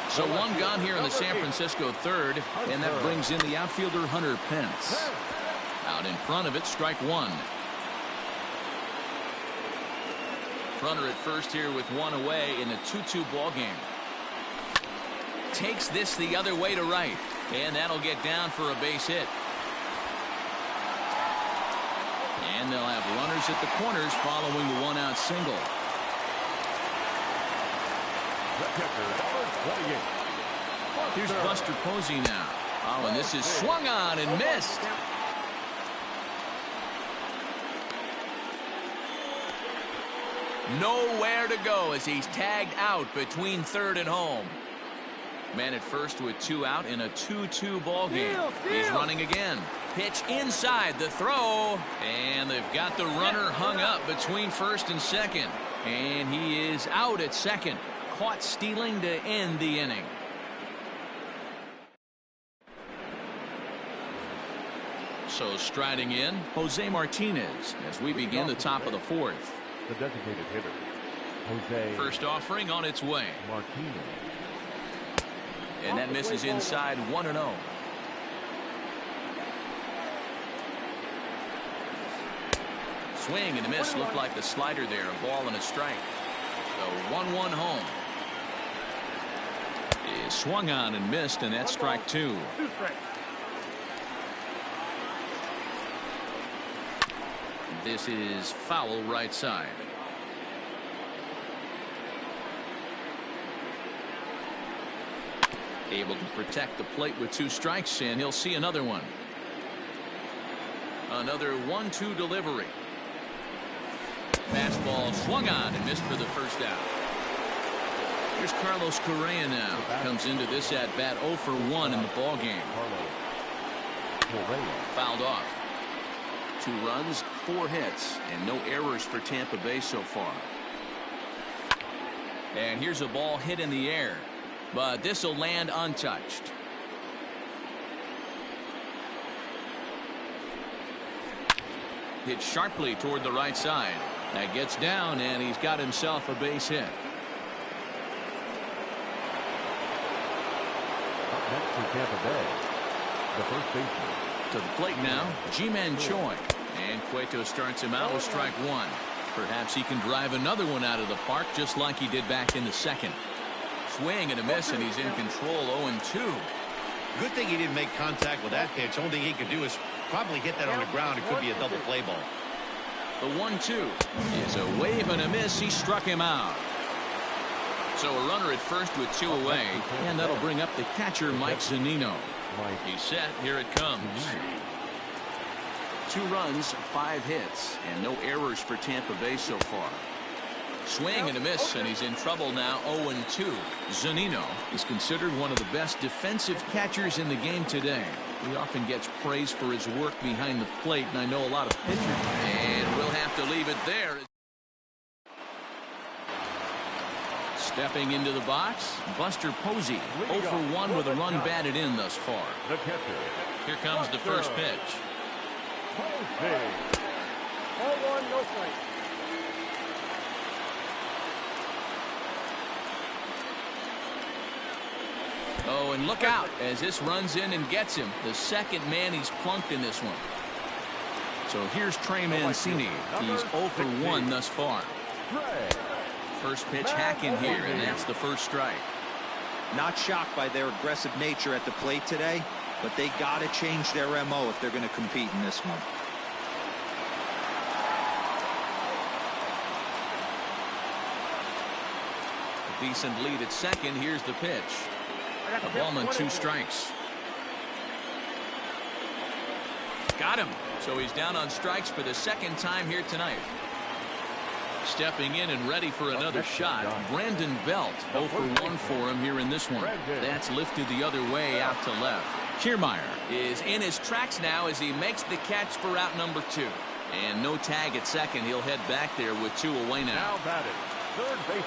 [SPEAKER 1] So one gone here in the San Francisco third, and that brings in the outfielder Hunter Pence. Out in front of it, strike one. Runner at first here with one away in a 2-2 ball game. Takes this the other way to right, and that'll get down for a base hit. And they'll have runners at the corners following the one-out single.
[SPEAKER 5] The catcher, number 28.
[SPEAKER 1] Here's Buster Posey now. Oh, and this is swung on and missed. Nowhere to go as he's tagged out between third and home. Man at first with 2 out in a 2-2 ball game. He's running again. Pitch inside the throw. And they've got the runner hung up between first and second. And he is out at second. Caught stealing to end the inning. So striding in, Jose Martinez as we begin the top of the fourth.
[SPEAKER 5] The designated hitter, Jose.
[SPEAKER 1] First offering on its way.
[SPEAKER 5] Martinez.
[SPEAKER 1] And that misses inside 1-0. Swing and a miss. Looked like the slider there. A ball and a strike. The 1-1 home. Is swung on and missed, and that's strike 2. This is foul right side. Able to protect the plate with 2 strikes, and he'll see another one. Another 1-2 delivery. Fastball swung on and missed for the first out. Here's Carlos Correa now. Comes into this at bat 0 for 1 in the ball game. Fouled off. 2 runs, 4 hits, and no errors for Tampa Bay so far. And here's a ball hit in the air, but this will land untouched. Hit sharply toward the right side. That gets down, and he's got himself a base hit.
[SPEAKER 5] Up next for Tampa Bay, the first baseman.
[SPEAKER 1] To the plate now, Ji-Man Choi. And Cueto starts him out with strike 1. Perhaps he can drive another one out of the park just like he did back in the second. Swing and a miss, and he's in control 0-2.
[SPEAKER 4] Good thing he didn't make contact with that pitch. Only thing he could do is probably hit that on the ground. It could be a double play ball.
[SPEAKER 1] The 1-2 is a wave and a miss. He struck him out. So a runner at first with 2 away, and that'll bring up the catcher, Mike Zunino. He's set. Here it comes. 2 runs, 5 hits, and no errors for Tampa Bay so far. Swing and a miss, and he's in trouble now. 0-2. Zunino is considered one of the best defensive catchers in the game today. He often gets praise for his work behind the plate, and I know a lot of pitchers. And we'll have to leave it there. Stepping into the box, Buster Posey. 0 for 1 with a run batted in thus far.
[SPEAKER 5] The catcher.
[SPEAKER 1] Here comes the first pitch.
[SPEAKER 6] 0-1, no strike.
[SPEAKER 1] Oh, and look out as this runs in and gets him. The second man he's plunked in this one. So here's Trey Mancini. He's 0 for 1 thus far. First pitch hacking here, and that's the first strike.
[SPEAKER 3] Not shocked by their aggressive nature at the plate today, but they got to change their MO if they're going to compete in this one.
[SPEAKER 1] A decent lead at second. Here's the pitch. A ball and 2 strikes. Got him. So he's down on strikes for the second time here tonight. Stepping in and ready for another shot, Brandon Belt. 0 for 1 for him here in this one. That's lifted the other way out to left. Kiermaier is in his tracks now as he makes the catch for out number 2. And no tag at second. He'll head back there with 2 away now.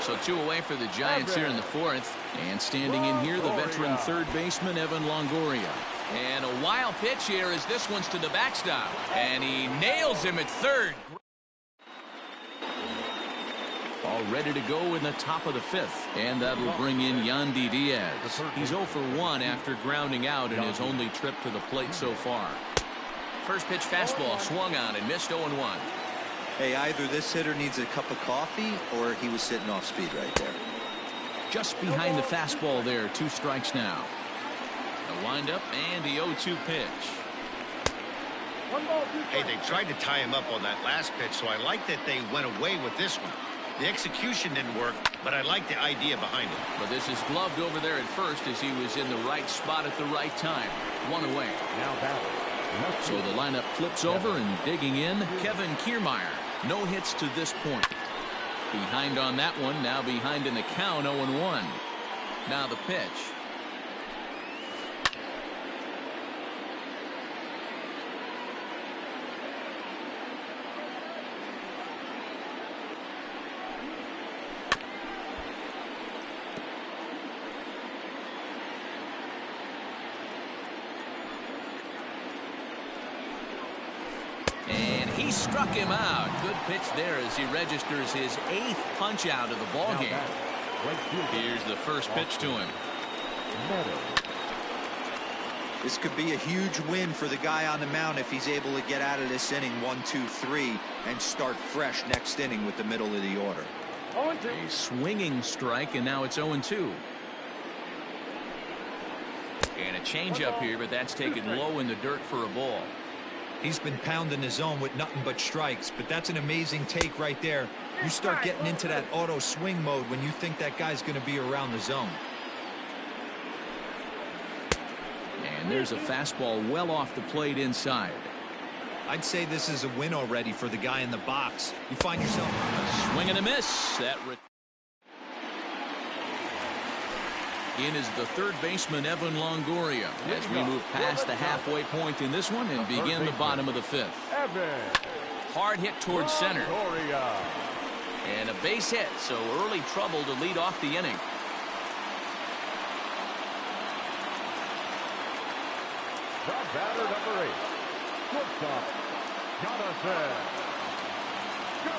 [SPEAKER 1] So 2 away for the Giants here in the fourth. And standing in here, the veteran third baseman, Evan Longoria. And a wild pitch here as this one's to the backstop. And he nails him at third. All ready to go in the top of the 5th. And that'll bring in Yandy Diaz. He's 0 for 1 after grounding out in his only trip to the plate so far. First pitch fastball swung on and missed 0-1.
[SPEAKER 3] Hey, either this hitter needs a cup of coffee or he was sitting off speed right there.
[SPEAKER 1] Just behind the fastball there. 2 strikes now. A windup and the 0-2 pitch.
[SPEAKER 4] Hey, they tried to tie him up on that last pitch, so I like that they went away with this one. The execution didn't work, but I like the idea behind it.
[SPEAKER 1] But this is gloved over there at first as he was in the right spot at the right time. One away.
[SPEAKER 5] Now battle.
[SPEAKER 1] So the lineup flips over and digging in, Kevin Kiermaier. No hits to this point. Behind on that one, now behind in the count, 0-1. Now the pitch. And he struck him out. Good pitch there as he registers his 8th punch out of the ball game. Here's the first pitch to him.
[SPEAKER 3] This could be a huge win for the guy on the mound if he's able to get out of this inning 1, 2, 3 and start fresh next inning with the middle of the order.
[SPEAKER 1] A swinging strike, and now it's 0-2. And a changeup here, but that's taken low in the dirt for a ball.
[SPEAKER 3] He's been pounding the zone with nothing but strikes, but that's an amazing take right there. You start getting into that auto swing mode when you think that guy's going to be around the zone.
[SPEAKER 1] And there's a fastball well off the plate inside.
[SPEAKER 3] I'd say this is a win already for the guy in the box. You find yourself
[SPEAKER 1] a swing and a miss. That in is the third baseman, Evan Longoria, as we move past the halfway point in this one and begin the bottom of the 5th. Hard hit towards center. And a base hit, so early trouble to lead off the inning.
[SPEAKER 5] The batter, number 8. Shortstop, Jonathan. Go!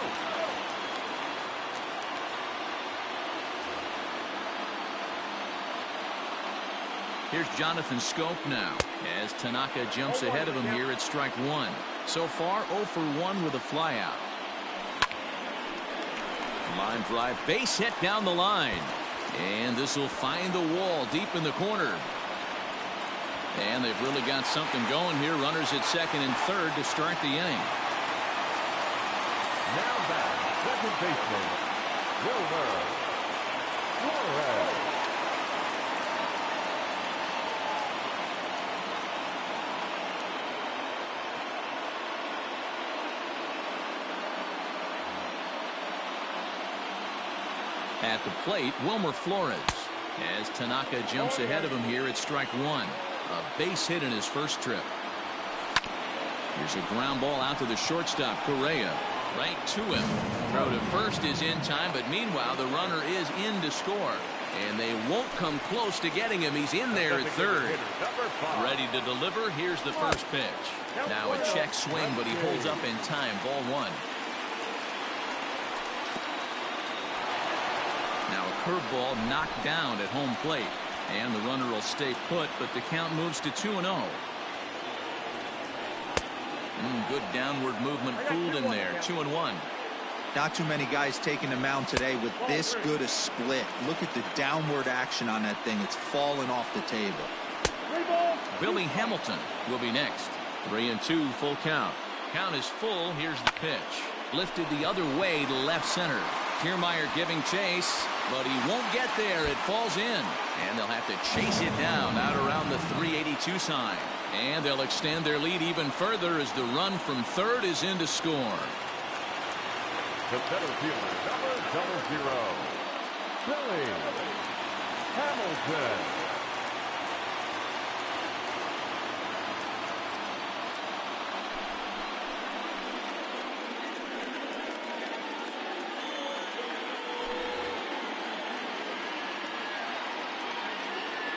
[SPEAKER 1] Here's Jonathan Scope now as Tanaka jumps ahead of him here at strike 1. So far 0 for 1 with a flyout. Line drive, base hit down the line, and this will find the wall deep in the corner. And they've really got something going here. Runners at second and third to start the inning.
[SPEAKER 5] Now back, second baseman, Wilmer Flores.
[SPEAKER 1] At the plate, Wilmer Flores, as Tanaka jumps ahead of him here at strike 1. A base hit in his first trip. Here's a ground ball out to the shortstop, Correa. Right to him. Throw to first is in time, but meanwhile the runner is in to score. And they won't come close to getting him. He's in there at third. Ready to deliver. Here's the first pitch. Now a check swing, but he holds up in time. Ball 1. Now a curveball knocked down at home plate. And the runner will stay put, but the count moves to 2-0. Good downward movement fooled him there. 2-1.
[SPEAKER 3] Not too many guys taking the mound today with this good a split. Look at the downward action on that thing. It's falling off the table.
[SPEAKER 1] Billy Hamilton will be next. 3-2, full count. Count is full. Here's the pitch. Lifted the other way to left center. Kiermaier giving chase, but he won't get there. It falls in, and they'll have to chase it down out around the 382 sign. And they'll extend their lead even further as the run from third is in to score.
[SPEAKER 5] The center fielder, number 00, Billy Hamilton.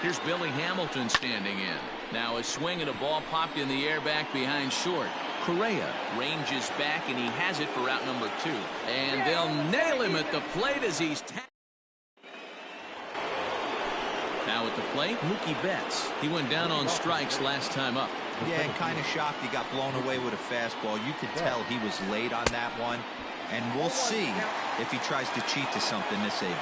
[SPEAKER 1] Here's Billy Hamilton standing in. Now a swing and a ball popped in the air back behind short. Correa ranges back, and he has it for out number 2. And they'll nail him at the plate as he's tapped. Now at the plate, Mookie Betts. He went down on strikes last time up.
[SPEAKER 3] Yeah, and kind of shocked he got blown away with a fastball. You could tell he was late on that one. And we'll see if he tries to cheat to something this AB.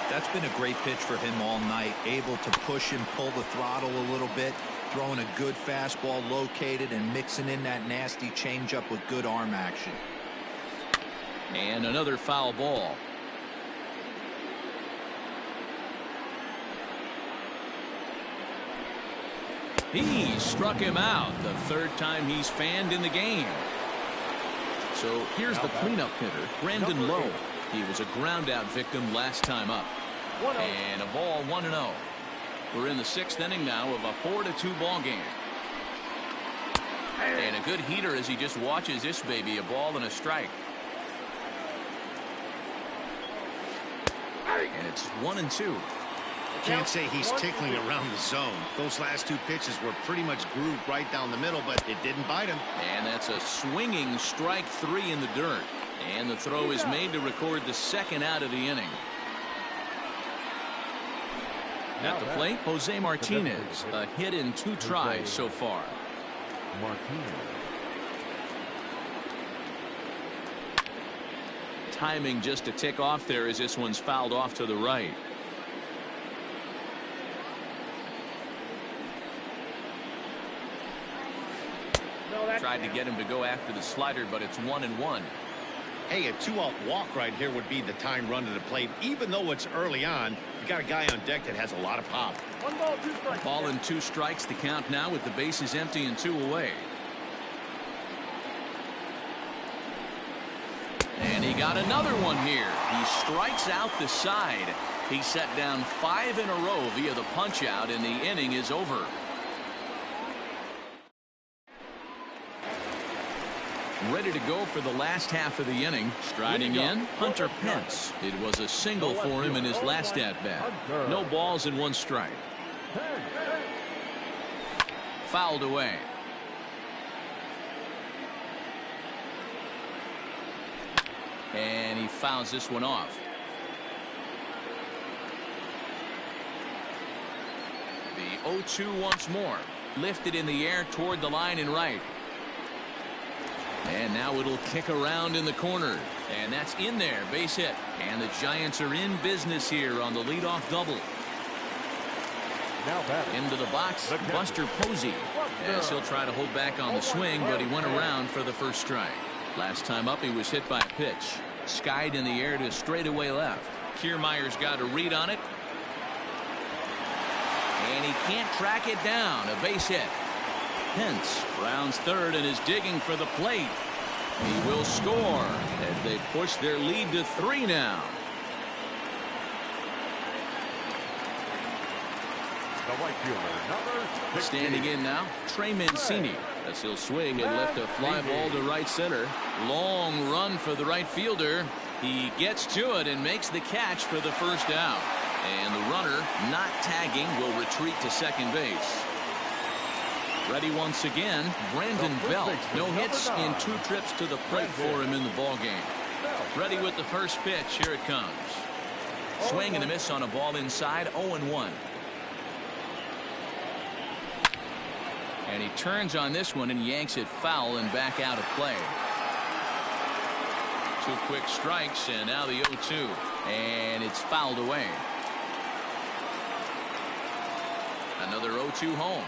[SPEAKER 3] That's been a great pitch for him all night. Able to push and pull the throttle a little bit. Throwing a good fastball located and mixing in that nasty changeup with good arm action.
[SPEAKER 1] And another foul ball. He struck him out, the third time he's fanned in the game. So here's the cleanup hitter, Brandon Lowe. He was a ground-out victim last time up. And a ball 1-0. We're in the 6th inning now of a 4-2 ball game. And a good heater as he just watches this baby, a ball and a strike. And it's 1-2.
[SPEAKER 4] Can't say he's tickling around the zone. Those last 2 pitches were pretty much grooved right down the middle, but it didn't bite him.
[SPEAKER 1] And that's a swinging strike 3 in the dirt. And the throw is made to record the 2nd out of the inning. At the plate, Jose Martinez, a hit in 2 tries so far. Timing just a tick off there as this one's fouled off to the right. Tried to get him to go after the slider, but it's 1-1.
[SPEAKER 4] Hey, a 2-out walk right here would be the time run to the plate. Even though it's early on, you got a guy on deck that has a lot of pop.
[SPEAKER 6] 1 ball, 2 strikes.
[SPEAKER 1] Ball and 2 strikes the count now with the bases empty and 2 away. And he got another one here. He strikes out the side. He set down 5 in a row via the punch out, and the inning is over. Ready to go for the last half of the inning. Striding in, Hunter Pence. It was a single for him in his last at-bat. No balls and 1 strike. Fouled away. And he fouls this one off. The 0-2 once more. Lifted in the air toward the line and right. And now it'll kick around in the corner. And that's in there. Base hit. And the Giants are in business here on the leadoff double. Into the box, Buster Posey. As he'll try to hold back on the swing, but he went around for the first strike. Last time up, he was hit by a pitch. Skied in the air to straightaway left. Kiermaier's got a read on it. And he can't track it down. A base hit. Pence rounds third and is digging for the plate. He will score as they push their lead to 3 now.
[SPEAKER 5] The right fielder, number 16.
[SPEAKER 1] Standing in now, Trey Mancini, as he'll swing and lift a fly ball to right center. Long run for the right fielder. He gets to it and makes the catch for the first out. And the runner, not tagging, will retreat to second base. Ready once again, Brandon Belt. No hits in 2 trips to the plate for him in the ballgame. Ready with the first pitch. Here it comes. Swing and a miss on a ball inside. 0-1. And he turns on this one and yanks it foul and back out of play. 2 quick strikes and now the 0-2. And it's fouled away. Another 0-2 home.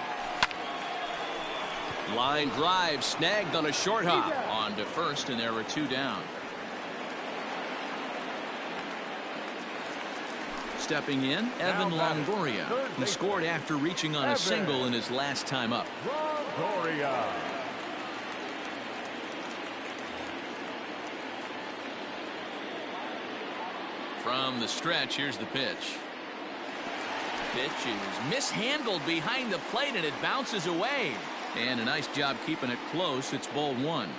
[SPEAKER 1] Line drive snagged on a short hop on to first, and there are 2 down. Stepping in, Evan Longoria. He scored after reaching on a single in his last time up.
[SPEAKER 5] Longoria.
[SPEAKER 1] From the stretch, here's the pitch. Pitch is mishandled behind the plate, and it bounces away. And a nice job keeping it close. It's ball 1.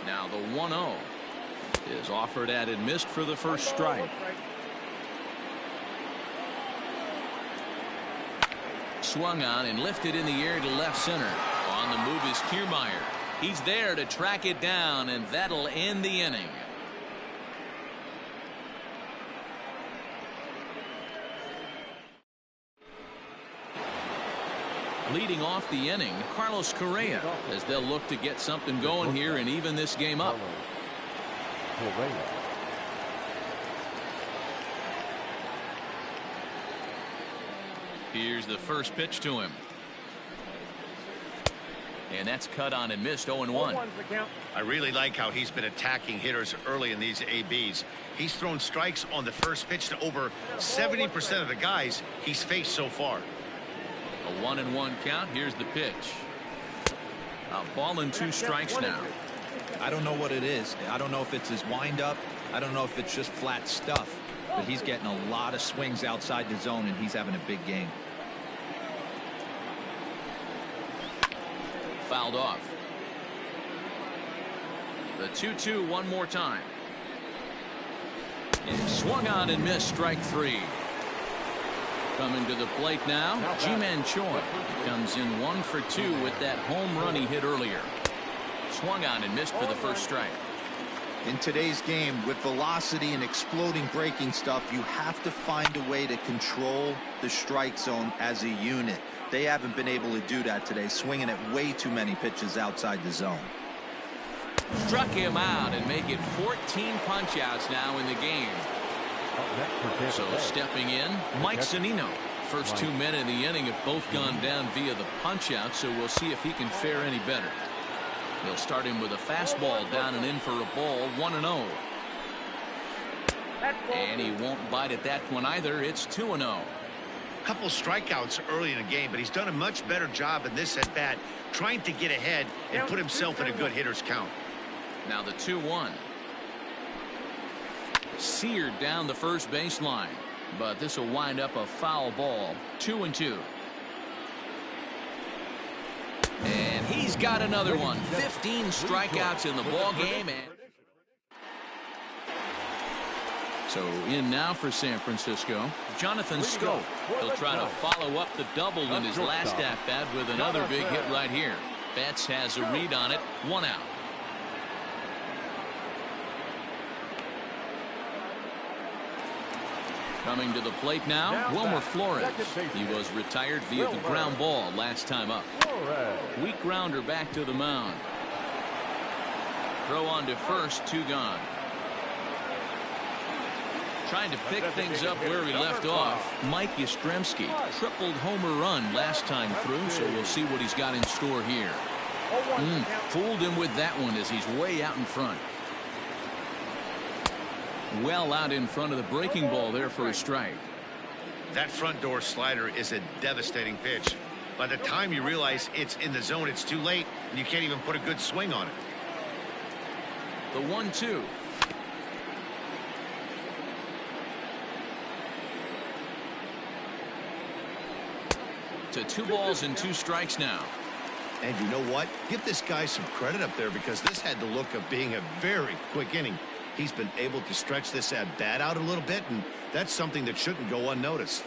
[SPEAKER 1] Now the 1-0 is offered at and missed for the first strike. Swung on and lifted in the air to left center. On the move is Kiermaier. He's there to track it down, and that'll end the inning. Leading off the inning, Carlos Correa, as they'll look to get something going here and even this game up. Here's the first pitch to him. And that's cut on and missed. 0-1.
[SPEAKER 6] 0-1's the count.
[SPEAKER 4] I really like how he's been attacking hitters early in these ABs. He's thrown strikes on the first pitch to over 70% of the guys he's faced so far.
[SPEAKER 1] A 1-1 count. Here's the pitch. A ball and 2 strikes now.
[SPEAKER 3] I don't know what it is. I don't know if it's his windup. I don't know if it's just flat stuff. But he's getting a lot of swings outside the zone, and he's having a big game.
[SPEAKER 1] Fouled off. The 2-2 one more time. And swung on and missed. Strike 3. Coming to the plate now, Ji-Man Choi comes in 1 for 2 with that home run he hit earlier. Swung on and missed for the first strike.
[SPEAKER 3] In today's game, with velocity and exploding breaking stuff, you have to find a way to control the strike zone as a unit. They haven't been able to do that today, swinging at way too many pitches outside the zone.
[SPEAKER 1] Struck him out and make it 14 punch-outs now in the game. So stepping in, Mike Zunino. First 2 men in the inning have both gone down via the punch-out, so we'll see if he can fare any better. He'll start him with a fastball down and in for a ball, 1-0. And he won't bite at that one either. It's 2-0.
[SPEAKER 4] Couple strikeouts early in the game, but he's done a much better job in this at bat, trying to get ahead and put himself in a good hitter's count.
[SPEAKER 1] Now the 2-1. Seared down the first baseline, but this will wind up a foul ball. 2-2. And he's got another one. 15 strikeouts in the ball game. And so in now for San Francisco, Jonathan Scope. He'll try to follow up the double in his last at-bat with another big hit right here. Betts has a read on it. 1 out. Coming to the plate now, Wilmer Flores. He was retired via the ground ball last time up. Weak grounder back to the mound. Throw on to first, 2 gone. Trying to pick things up where he left off, Mike Yastrzemski. Tripled homer run last time through, so we'll see what he's got in store here. Fooled him with that one as he's way out in front. Well out in front of the breaking ball there for a strike.
[SPEAKER 4] That front door slider is a devastating pitch. By the time you realize it's in the zone, it's too late, and you can't even put a good swing on it.
[SPEAKER 1] The 1-2. To 2 balls and 2 strikes now.
[SPEAKER 4] And you know what? Give this guy some credit up there, because this had the look of being a very quick inning. He's been able to stretch this at bat out a little bit, and that's something that shouldn't go unnoticed.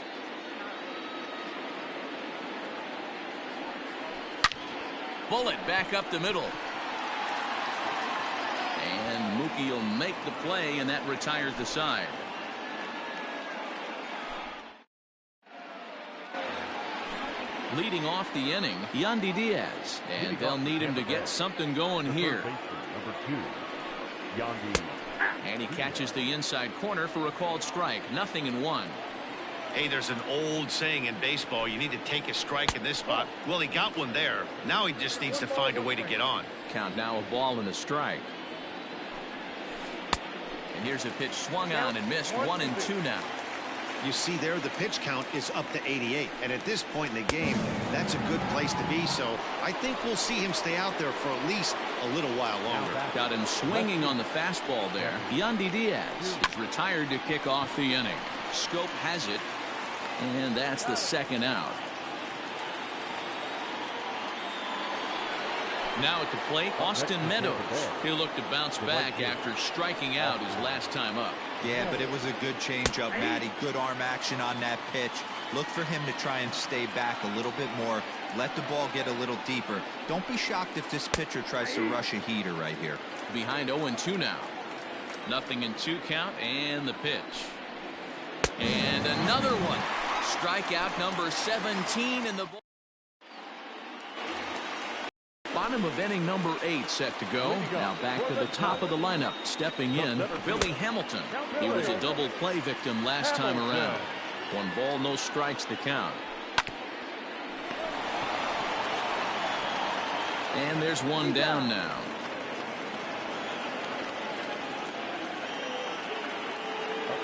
[SPEAKER 1] Bullet back up the middle. And Mookie will make the play, and that retires the side. Leading off the inning, Yandy Diaz. And they'll need him to get something going here.
[SPEAKER 5] Number 2, Yandy.
[SPEAKER 1] And he catches the inside corner for a called strike. 0-1.
[SPEAKER 4] Hey, there's an old saying in baseball, you need to take a strike in this spot. Well, he got one there. Now he just needs to find a way to get on.
[SPEAKER 1] Count now, a ball and a strike. And here's a pitch swung on and missed. 1-2 now.
[SPEAKER 4] You see there, the pitch count is up to 88. And at this point in the game, that's a good place to be. So I think we'll see him stay out there for at least a little while longer.
[SPEAKER 1] Got him swinging on the fastball there. Yandy Diaz is retired to kick off the inning. Scope has it. And that's the 2nd out. Now at the plate, Austin Meadows. He'll look to bounce back after striking out his last time up.
[SPEAKER 3] Yeah, but it was a good changeup, Matty. Good arm action on that pitch. Look for him to try and stay back a little bit more. Let the ball get a little deeper. Don't be shocked if this pitcher tries to rush a heater right here.
[SPEAKER 1] Behind 0-2 now. 0-2 count, and the pitch. And another one. Strikeout number 17 in the ball. Bottom of inning number 8 set to go. Now back to the top of the lineup. Stepping in, Billy Hamilton. He was a double play victim last time around. 1 ball, no strikes to count. And there's one down now.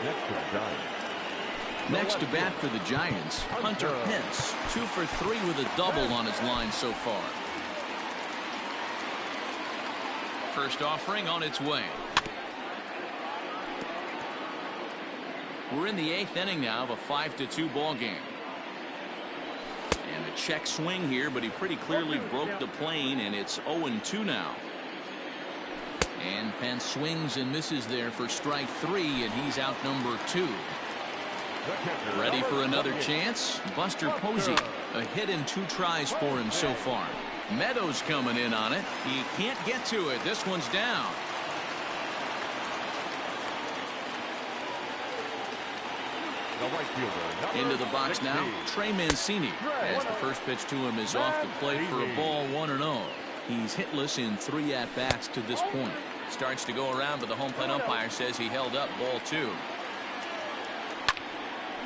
[SPEAKER 5] Next to the Giants.
[SPEAKER 1] Next to bat for the Giants, Hunter Pence, 2 for 3 with a double on his line so far. First offering on its way. We're in the 8th inning now of a 5-2 ball game. And a check swing here, but he pretty clearly broke the plane, and it's 0-2 now. And Pence swings and misses there for strike 3, and he's out number 2. Ready for another chance? Buster Posey. A hit in 2 tries for him so far. Meadows coming in on it. He can't get to it. This one's down.
[SPEAKER 5] The right fielder,
[SPEAKER 1] Into the box
[SPEAKER 5] 16.
[SPEAKER 1] now, Trey Mancini. As the first pitch to him is off the plate for a ball, 1-0. He's hitless in 3 at-bats to this point. Starts to go around, but the home plate umpire says he held up, ball 2.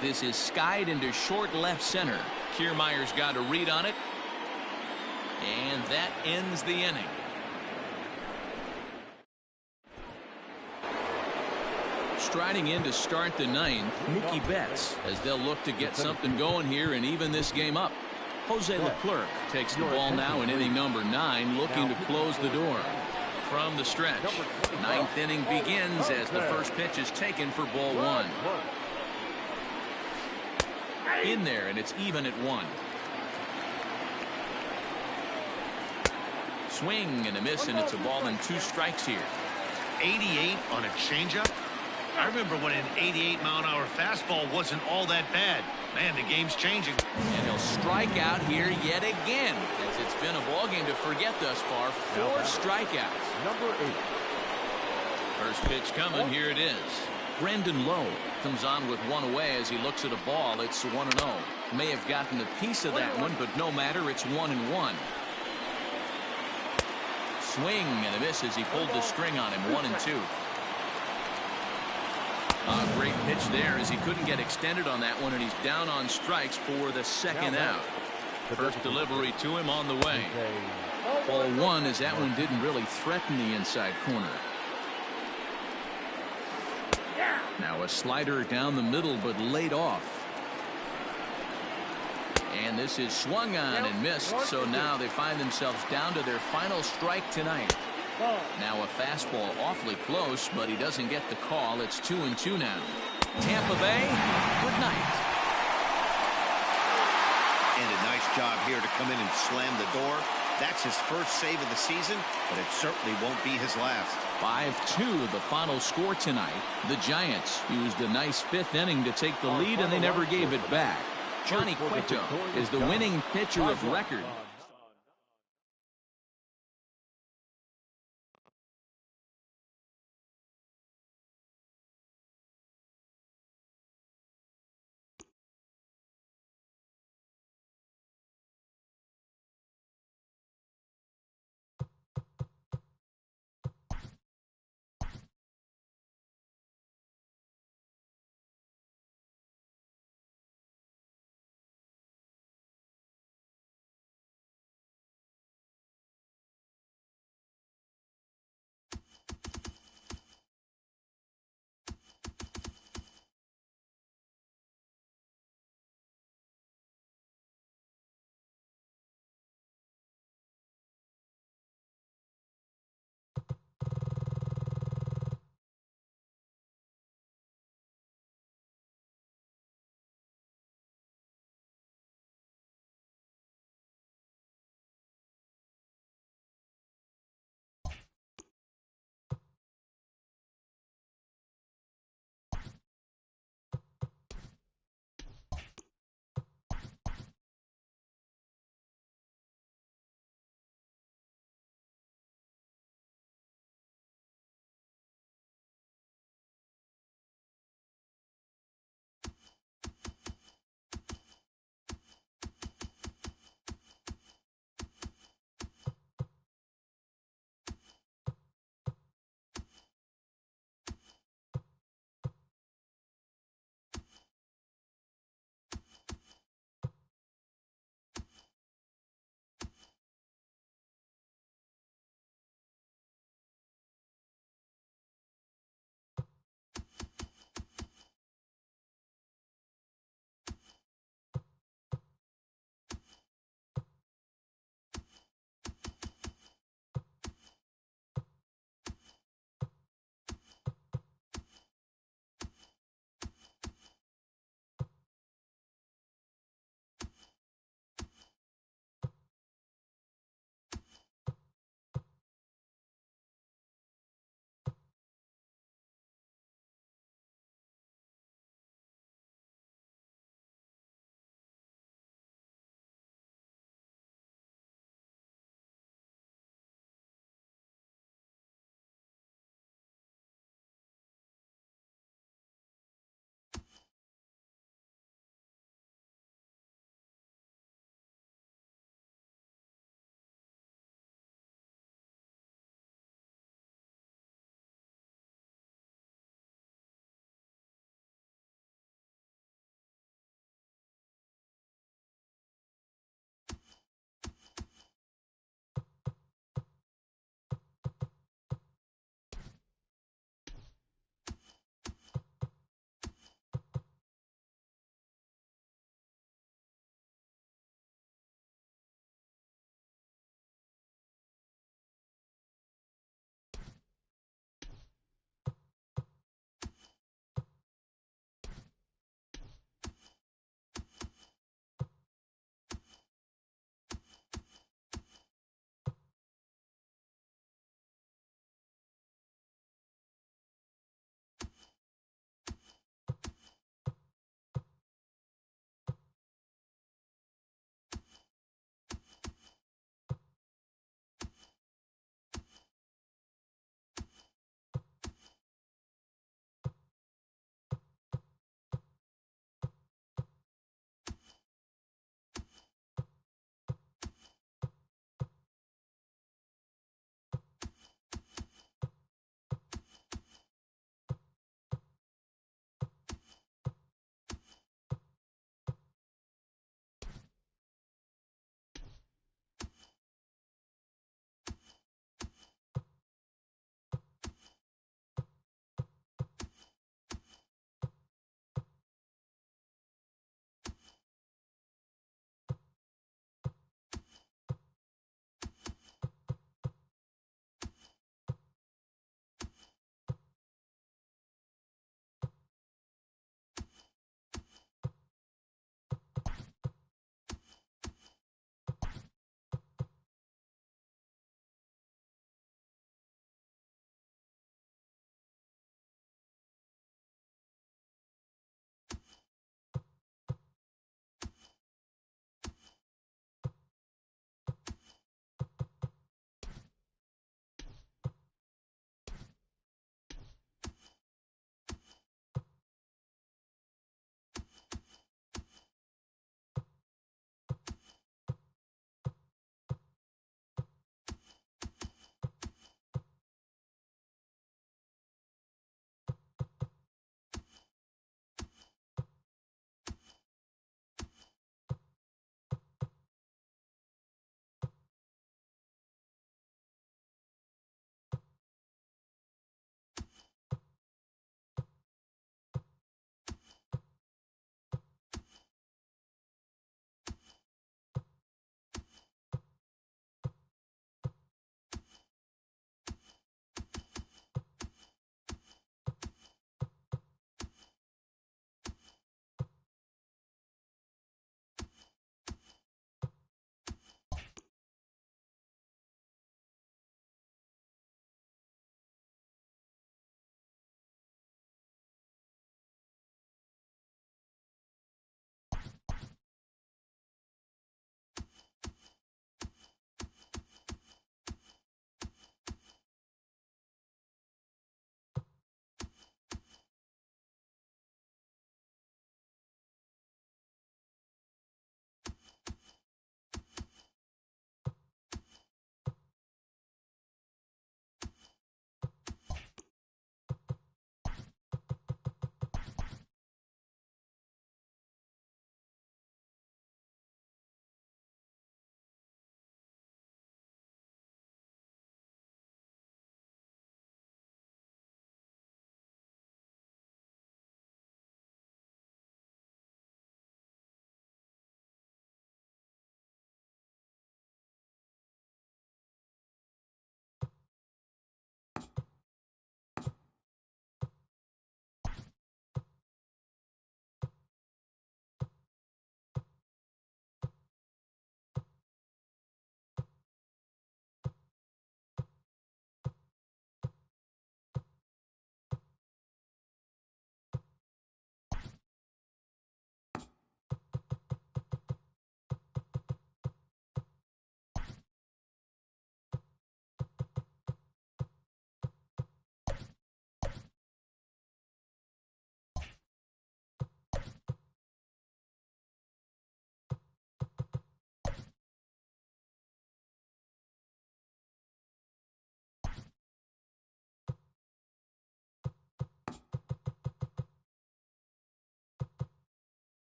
[SPEAKER 1] This is skied into short left center. Kiermaier's got a read on it. And that ends the inning. Striding in to start the 9th, Mookie Betts, as they'll look to get something going here and even this game up. Jose Leclerc takes the ball now in inning number 9, looking to close the door. From the stretch, 9th inning begins as the first pitch is taken for ball 1. In there, and it's even at 1. Swing and a miss, and it's a ball and 2 strikes here.
[SPEAKER 4] 88 on a changeup? I remember when an 88-mile-an-hour fastball wasn't all that bad. Man, the game's changing.
[SPEAKER 1] And he'll strike out here yet again, as it's been a ball game to forget thus far. 4 strikeouts.
[SPEAKER 5] Number 8.
[SPEAKER 1] First pitch coming. Here it is. Brendan Lowe comes on with 1 away as he looks at a ball. It's 1-0. May have gotten a piece of that one, but no matter. It's 1-1. Swing and a miss as he pulled the string on him. 1-2. A great pitch there as he couldn't get extended on that one, and he's down on strikes for the 2nd out. First delivery to him on the way. Ball 1 as that one didn't really threaten the inside corner. Now a slider down the middle, but laid off. And this is swung on and missed, so now they find themselves down to their final strike tonight. Now a fastball awfully close, but he doesn't get the call. It's 2-2 now. Tampa Bay, good night.
[SPEAKER 4] And a nice job here to come in and slam the door. That's his first save of the season, but it certainly won't be his last.
[SPEAKER 1] 5-2 the final score tonight. The Giants used a nice 5th inning to take the lead, and they never gave it back. Johnny Cueto is the winning pitcher of record.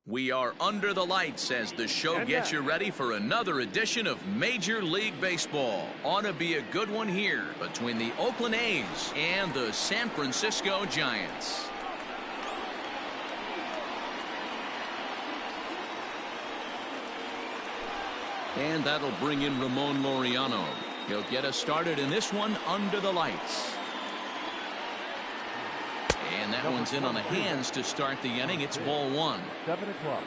[SPEAKER 1] We are under the lights as the show gets you ready for another edition of Major League Baseball. Ought to be a good one here between the Oakland A's and the San Francisco Giants. And that'll bring in Ramon Laureano. He'll get us started in this one under the lights. And that one's in on the hands to start the inning. It's ball one.
[SPEAKER 5] 7 o'clock.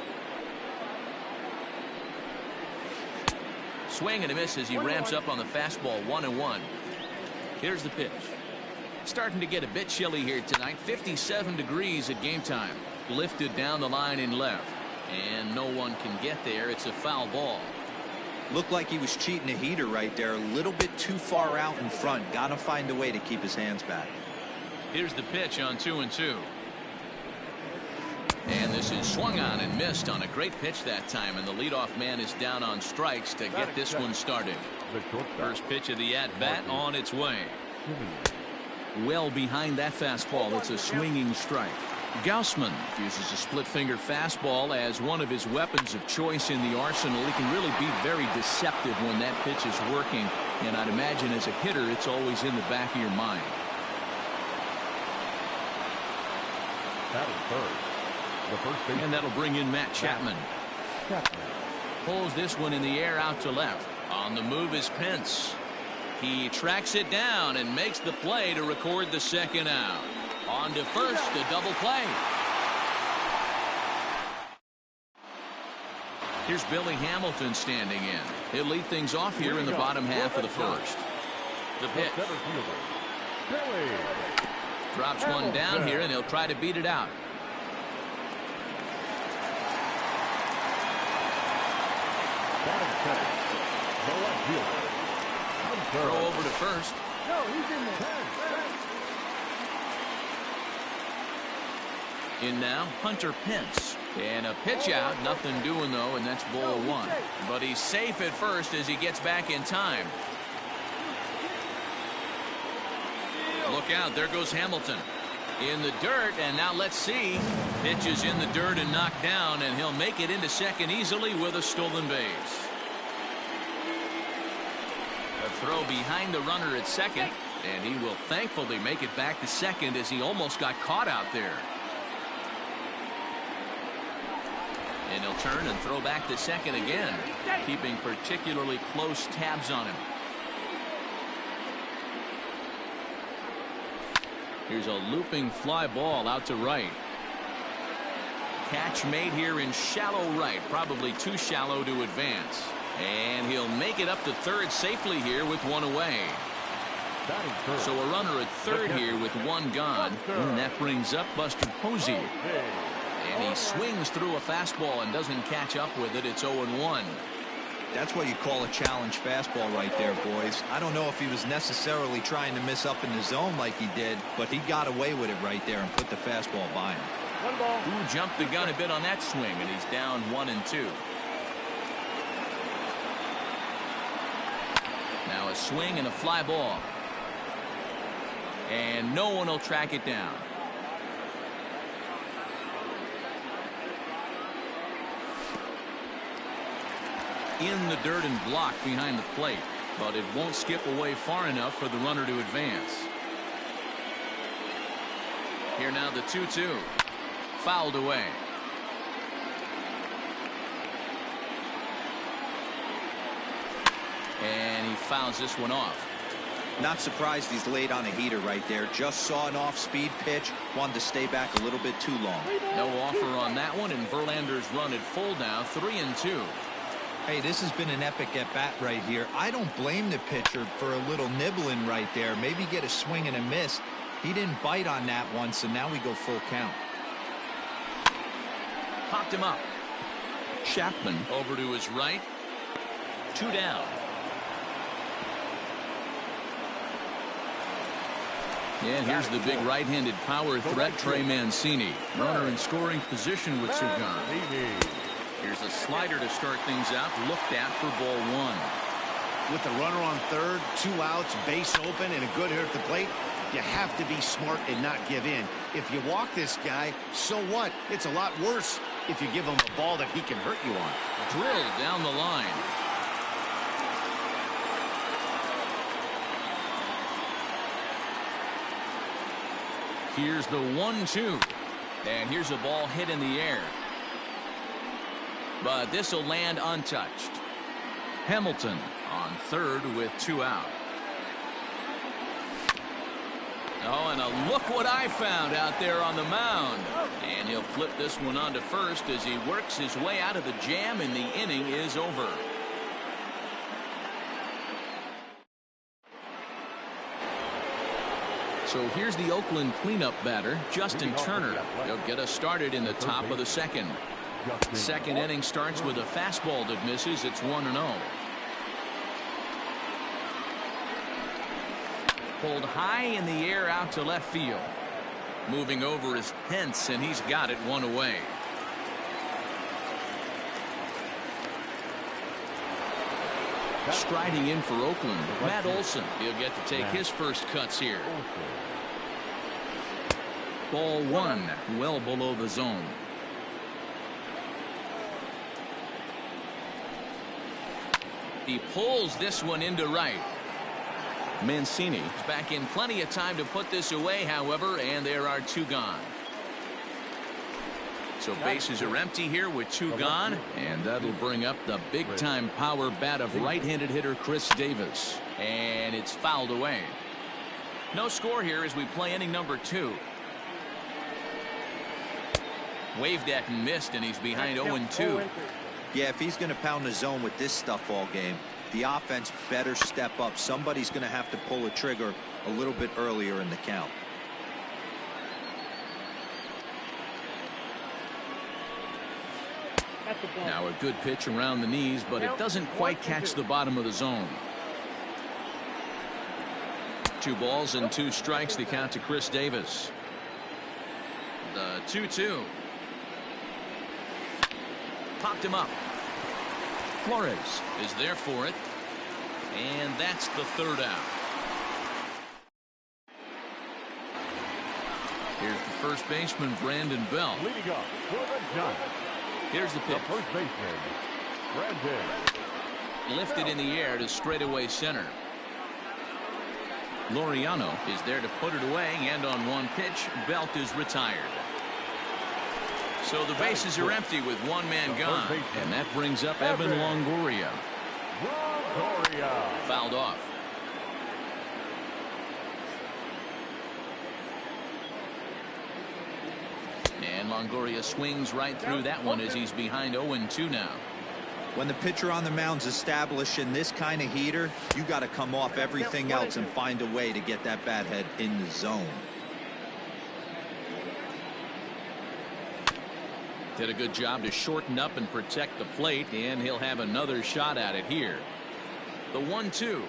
[SPEAKER 1] Swing and a miss as he ramps up on the fastball. 1-1. Here's the pitch. Starting to get a bit chilly here tonight. 57 degrees at game time. Lifted down the line in left. And no one can get there. It's a foul ball.
[SPEAKER 3] Looked like he was cheating a heater right there. A little bit too far out in front. Got to find a way to keep his hands back.
[SPEAKER 1] Here's the pitch on 2-2. And this is swung on and missed on a great pitch that time. And the leadoff man is down on strikes to get this one started. First pitch of the at-bat on its way. Well behind that fastball. It's a swinging strike. Gaussman uses a split-finger fastball as one of his weapons of choice in the arsenal. He can really be very deceptive when that pitch is working. And I'd imagine as a hitter, it's always in the back of your mind. And that'll bring in Matt Chapman. Pulls this one in the air out to left. On the move is Pence. He tracks it down and makes the play to record the second out. On to first, a double play. Here's Billy Hamilton standing in. He'll lead things off here in the bottom half of the first. The pitch. Drops one down here, and he'll try to beat it out. Throw over to first.
[SPEAKER 6] No, he's in there.
[SPEAKER 1] In now, Hunter Pence. And a pitch out. Nothing doing, though, and that's ball one. But he's safe at first as he gets back in time. Look out, there goes Hamilton. In the dirt, and now let's see. Pitch is in the dirt and knocked down, and he'll make it into second easily with a stolen base. A throw behind the runner at second, and he will thankfully make it back to second as he almost got caught out there. And he'll turn and throw back to second again, keeping particularly close tabs on him. Here's a looping fly ball out to right. Catch made here in shallow right, probably too shallow to advance. And he'll make it up to third safely here with one away. So a runner at third here with one gone. And that brings up Buster Posey. And he swings through a fastball and doesn't catch up with it. It's 0-1.
[SPEAKER 3] That's what you call a challenge fastball right there, boys. I don't know if he was necessarily trying to miss up in the zone like he did, but he got away with it right there and put the fastball by him.
[SPEAKER 6] One ball.
[SPEAKER 1] Who jumped the gun a bit on that swing, and he's down 1-2. Now a swing and a fly ball. And no one will track it down. In the dirt and blocked behind the plate, but it won't skip away far enough for the runner to advance. Here now the 2-2. Fouled away. And he fouls this one off.
[SPEAKER 3] Not surprised he's laid on a heater right there. Just saw an off-speed pitch. Wanted to stay back a little bit too long.
[SPEAKER 1] No offer on that one, and Verlander's run at full now, 3-2.
[SPEAKER 3] Hey, this has been an epic at-bat right here. I don't blame the pitcher for a little nibbling right there. Maybe get a swing and a miss. He didn't bite on that one, so now we go full count.
[SPEAKER 1] Popped him up. Chapman over to his right. 2 down. And here's the big right-handed power threat, Trey Mancini. Runner in scoring position with Cigar. Here's a slider to start things out, looked at for ball one.
[SPEAKER 4] With the runner on third, 2 outs, base open, and a good hitter at the plate, you have to be smart and not give in. If you walk this guy, so what? It's a lot worse. if you give him a ball that he can hurt you on.
[SPEAKER 1] Drilled down the line. Here's the 1-2. And here's a ball hit in the air. But this will land untouched. Hamilton on third with 2 out. Oh, and look what I found out there on the mound. And he'll flip this one onto first as he works his way out of the jam, and the inning is over. So here's the Oakland cleanup batter, Justin Turner. He'll get us started in the top of the second. Second inning starts with a fastball that misses. It's 1-0. Pulled high in the air out to left field. Moving over is Pence, and he's got it 1 away. Striding in for Oakland, Matt Olson. He'll get to take his first cuts here. Ball 1, well below the zone. He pulls this one into right. Mancini is back in plenty of time to put this away, however, and there are 2 gone. So bases are empty here with 2 gone, and that'll bring up the big-time power bat of right-handed hitter Chris Davis. And it's fouled away. No score here as we play inning number 2. Waved at and missed, and he's behind 0-2.
[SPEAKER 3] Yeah, if he's going to pound the zone with this stuff all game, the offense better step up. Somebody's going to have to pull a trigger a little bit earlier in the count.
[SPEAKER 1] Now a good pitch around the knees, but it doesn't quite catch the bottom of the zone. 2 balls and 2 strikes, the count to Chris Davis. The 2-2. Popped him up. Flores is there for it. And that's the 3rd out. Here's the first baseman, Brandon Belt.
[SPEAKER 5] Leading up for the Giants.
[SPEAKER 1] Here's the pitch.
[SPEAKER 5] The first baseman, Brandon.
[SPEAKER 1] Lifted in the air to straightaway center. Laureano is there to put it away, and on 1 pitch, Belt is retired. So the bases are empty with 1 man gone, and that brings up Evan Longoria. Fouled off. And Longoria swings right through that one as he's behind 0-2 now.
[SPEAKER 3] When the pitcher on the mound's establishing this kind of heater, you got to come off everything else and find a way to get that bat head in the zone.
[SPEAKER 1] Did a good job to shorten up and protect the plate, and he'll have another shot at it here. The 1-2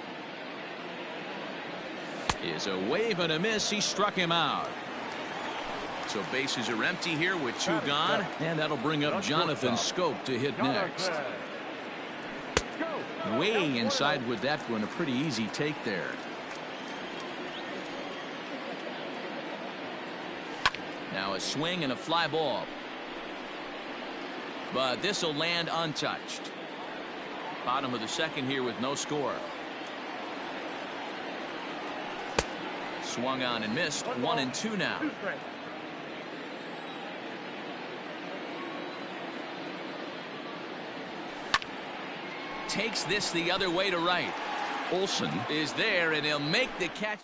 [SPEAKER 1] is a wave and a miss. He struck him out. So bases are empty here with 2 gone, and that'll bring up Jonathan Scope to hit next. Way inside with that one, a pretty easy take there. Now a swing and a fly ball. But this will land untouched. Bottom of the second here with no score. Swung on and missed. 1-2 now. Takes this the other way to right. Olson is there, and he'll make the catch.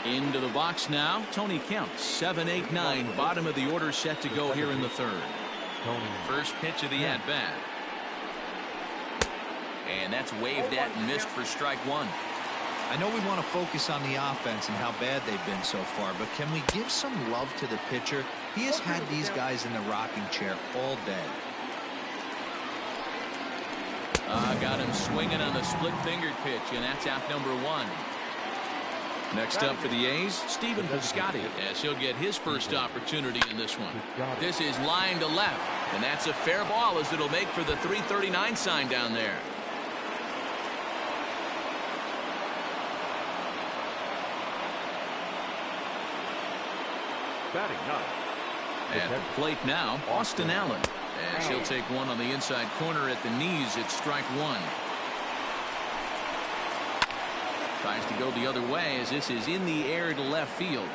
[SPEAKER 1] Into the box now, Tony Kemp. 7-8-9, bottom of the order set to go here in the 3rd. First pitch of the at-bat. And that's waved at and missed for strike 1.
[SPEAKER 3] I know we want to focus on the offense and how bad they've been so far, but can we give some love to the pitcher? He has had these guys in the rocking chair all day.
[SPEAKER 1] Got him swinging on the split-fingered pitch, and that's out number 1. Next up for the A's, Stephen Piscotty, as he'll get his first opportunity in this one. This is line to left, and that's a fair ball as it'll make for the 339 sign down there.
[SPEAKER 5] Batting 9,
[SPEAKER 1] At the plate now, Austin Allen. As he'll take one on the inside corner at the knees. It's strike one. Tries to go the other way as this is in the air to left field.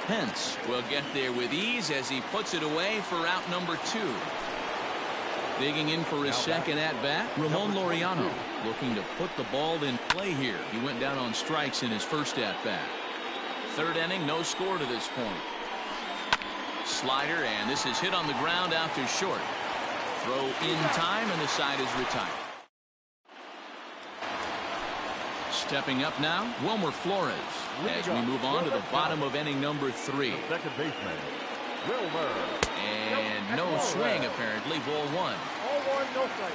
[SPEAKER 1] Pence will get there with ease as he puts it away for out number 2. Digging in for his second at bat, Ramon Laureano looking to put the ball in play here. He went down on strikes in his first at bat. Third inning, no score to this point. Slider, and this is hit on the ground out to short. Throw in time, and the side is retired. Stepping up now, Wilmer Flores, as we move on to the bottom of inning number 3.
[SPEAKER 5] Second baseman, Wilmer.
[SPEAKER 1] And no swing, apparently. Ball 1.
[SPEAKER 6] Ball 1, no strike.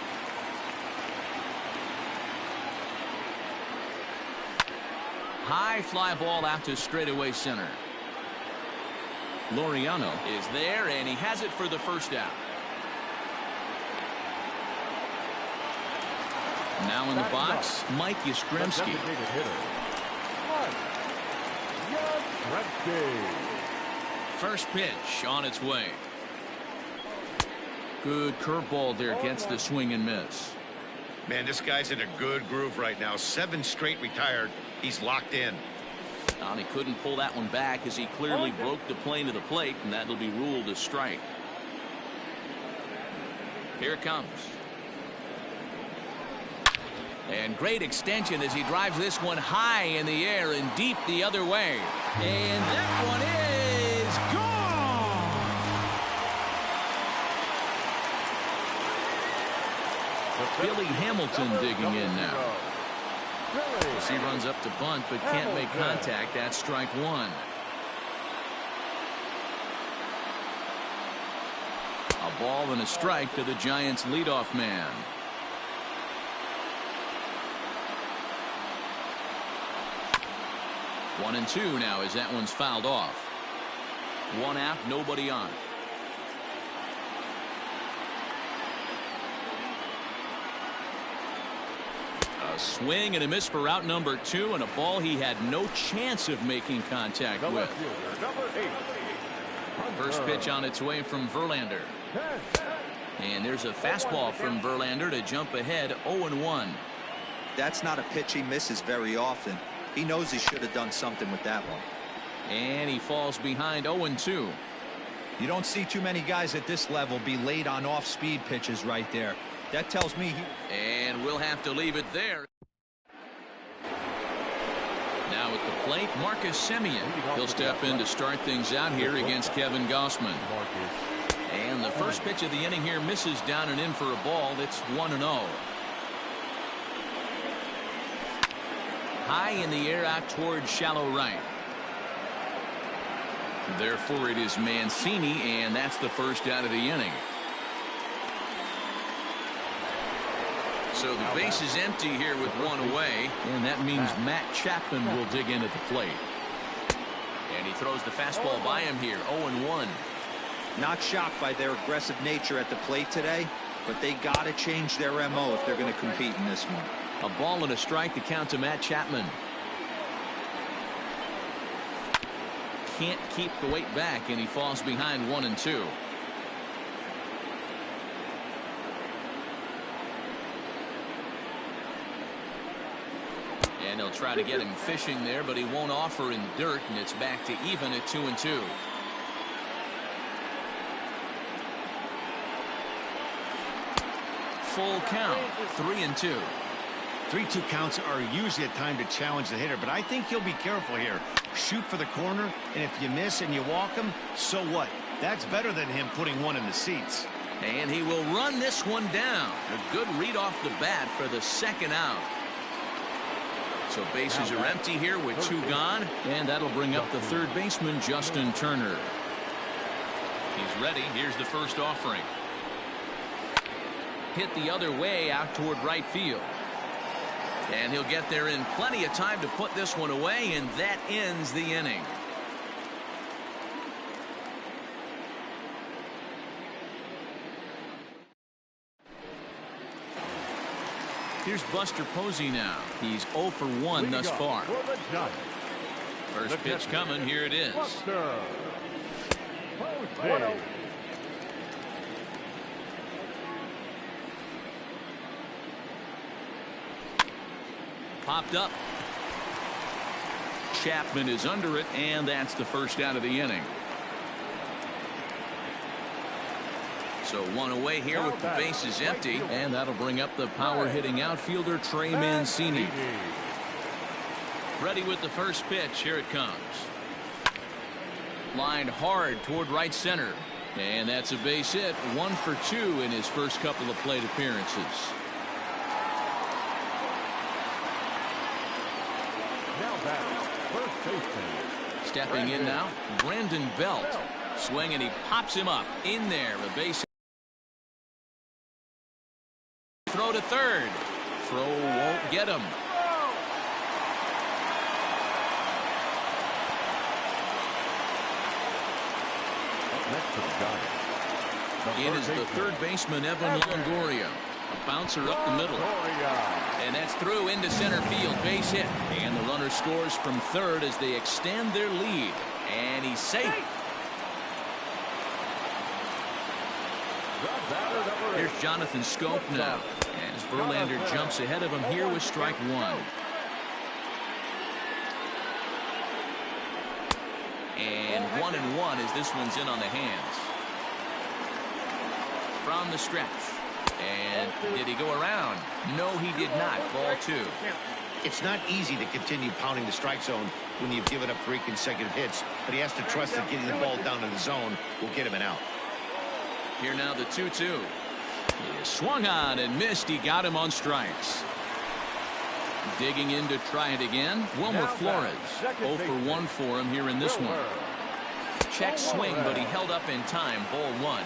[SPEAKER 1] High fly ball out to straightaway center. Laureano is there, and he has it for the first out. Now in the box, Mike Yastrzemski. First pitch on its way. Good curveball there, gets the swing and miss.
[SPEAKER 4] Man, this guy's in a good groove right now. 7 straight retired. He's locked in.
[SPEAKER 1] And he couldn't pull that one back as he clearly broke the plane to the plate, and that'll be ruled a strike. Here it comes. And great extension as he drives this one high in the air and deep the other way. And that one is gone. Billy Hamilton digging in now. As he runs up to bunt but can't make contact. That's strike 1. A ball and a strike to the Giants leadoff man. One and 2 now as that one's fouled off. 1 out, nobody on. A swing and a miss for out number 2, and a ball he had no chance of making contact with. First pitch on its way from Verlander. And there's a fastball from Verlander to jump ahead 0-1.
[SPEAKER 3] That's not a pitch he misses very often. He knows he should have done something with that one.
[SPEAKER 1] And he falls behind 0-2.
[SPEAKER 3] You don't see too many guys at this level be late on off-speed pitches right there. That tells me
[SPEAKER 1] and we'll have to leave it there. Now at the plate, Marcus Semien. He'll step in to start things out here against Kevin Gausman. And the first pitch of the inning here misses down and in for a ball. It's 1-0. High in the air out towards shallow right. Therefore it is Mancini, and that's the first out of the inning. So the base is empty here with 1 away, and that means Matt Chapman will dig in at the plate. And he throws the fastball by him here. 0-1.
[SPEAKER 3] Not shocked by their aggressive nature at the plate today, but they got to change their MO if they're going to compete in this one.
[SPEAKER 1] A ball and a strike to count to Matt Chapman. Can't keep the weight back, and he falls behind 1-2. And they'll try to get him fishing there, but he won't offer in the dirt, and it's back to even at 2-2. Full count, 3-2.
[SPEAKER 4] 3-2 counts are usually a time to challenge the hitter, but I think he'll be careful here. Shoot for the corner, and if you miss and you walk him, so what? That's better than him putting one in the seats.
[SPEAKER 1] And he will run this one down. A good read off the bat for the second out. So bases are empty here with 2 gone, and that'll bring up the third baseman, Justin Turner. He's ready. Here's the first offering. Hit the other way out toward right field. And he'll get there in plenty of time to put this one away, and that ends the inning. Here's Buster Posey now. He's 0 for 1 thus far. First pitch coming. Here it is.
[SPEAKER 5] Posey.
[SPEAKER 1] Popped up. Chapman is under it, and that's the first out of the inning. So one away here with the bases empty, and that'll bring up the power-hitting outfielder Trey Mancini. Ready with the first pitch. Here it comes. Lined hard toward right center, and that's a base hit. 1 for 2 in his first couple of plate appearances.
[SPEAKER 5] Now back, first baseman.
[SPEAKER 1] Stepping in now, Brandon Belt. Swing, and he pops him up. In there, a base. Throw to third. Throw won't get him.
[SPEAKER 5] Up next to the Giants.
[SPEAKER 1] It is the third baseman, Evan Longoria. A bouncer up the middle. And that's through into center field. Base hit. And the runner scores from third as they extend their lead. And he's safe. Here's Jonathan Scope now, as Verlander jumps ahead of him here with strike 1. And 1-1 as this one's in on the hands. From the stretch. And did he go around? No, he did not. Ball 2.
[SPEAKER 4] It's not easy to continue pounding the strike zone when you've given up 3 consecutive hits, but he has to trust that getting the ball down in the zone will get him an out.
[SPEAKER 1] Here now the 2-2. He swung on and missed. He got him on strikes. Digging in to try it again. Wilmer Flores. 0 for 1 for him here in this one. Check swing, but he held up in time. Ball 1.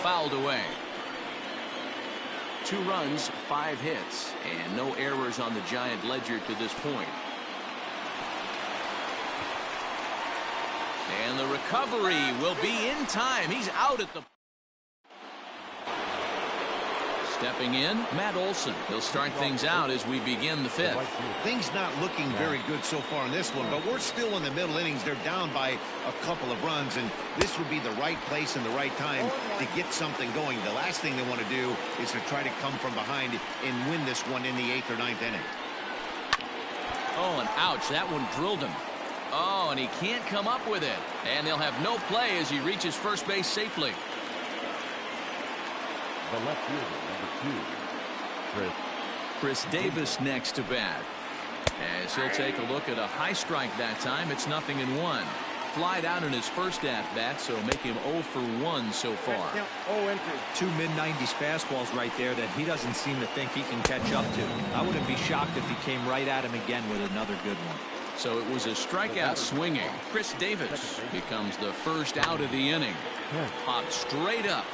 [SPEAKER 1] Fouled away. 2 runs, 5 hits, and no errors on the Giant ledger to this point. And the recovery will be in time. He's out at the... Stepping in, Matt Olson. He'll start things out as we begin the 5th.
[SPEAKER 4] Things not looking very good so far in this one, but we're still in the middle innings. They're down by a couple of runs, and this would be the right place and the right time to get something going. The last thing they want to do is to try to come from behind and win this one in the 8th or 9th inning.
[SPEAKER 1] Oh, and ouch, that one drilled him. Oh, and he can't come up with it. And they'll have no play as he reaches first base safely.
[SPEAKER 5] The left fielder, number 2,
[SPEAKER 1] Chris Davis next to bat. As he'll take a look at a high strike that time. It's 0-1. Flied out in his first at-bat, so make him 0 for 1 so far.
[SPEAKER 3] 2 mid-90s fastballs right there that he doesn't seem to think he can catch up to. I wouldn't be shocked if he came right at him again with another good one.
[SPEAKER 1] So it was a strikeout swinging. Chris Davis becomes the first out of the inning. Popped straight up.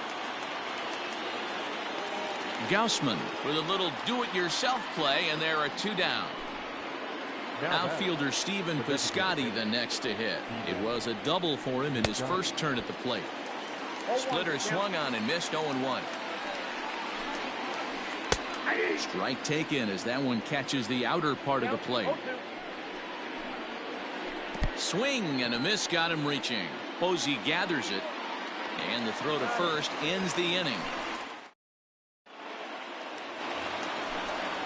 [SPEAKER 1] Gaussman with a little do-it-yourself play, and there are 2 down. Outfielder Stephen Piscotty the next to hit. It was a double for him in his first turn at the plate. Splitter swung on and missed. 0-1. Strike taken as that one catches the outer part of the plate. Swing and a miss got him reaching. Posey gathers it, and the throw to first ends the inning.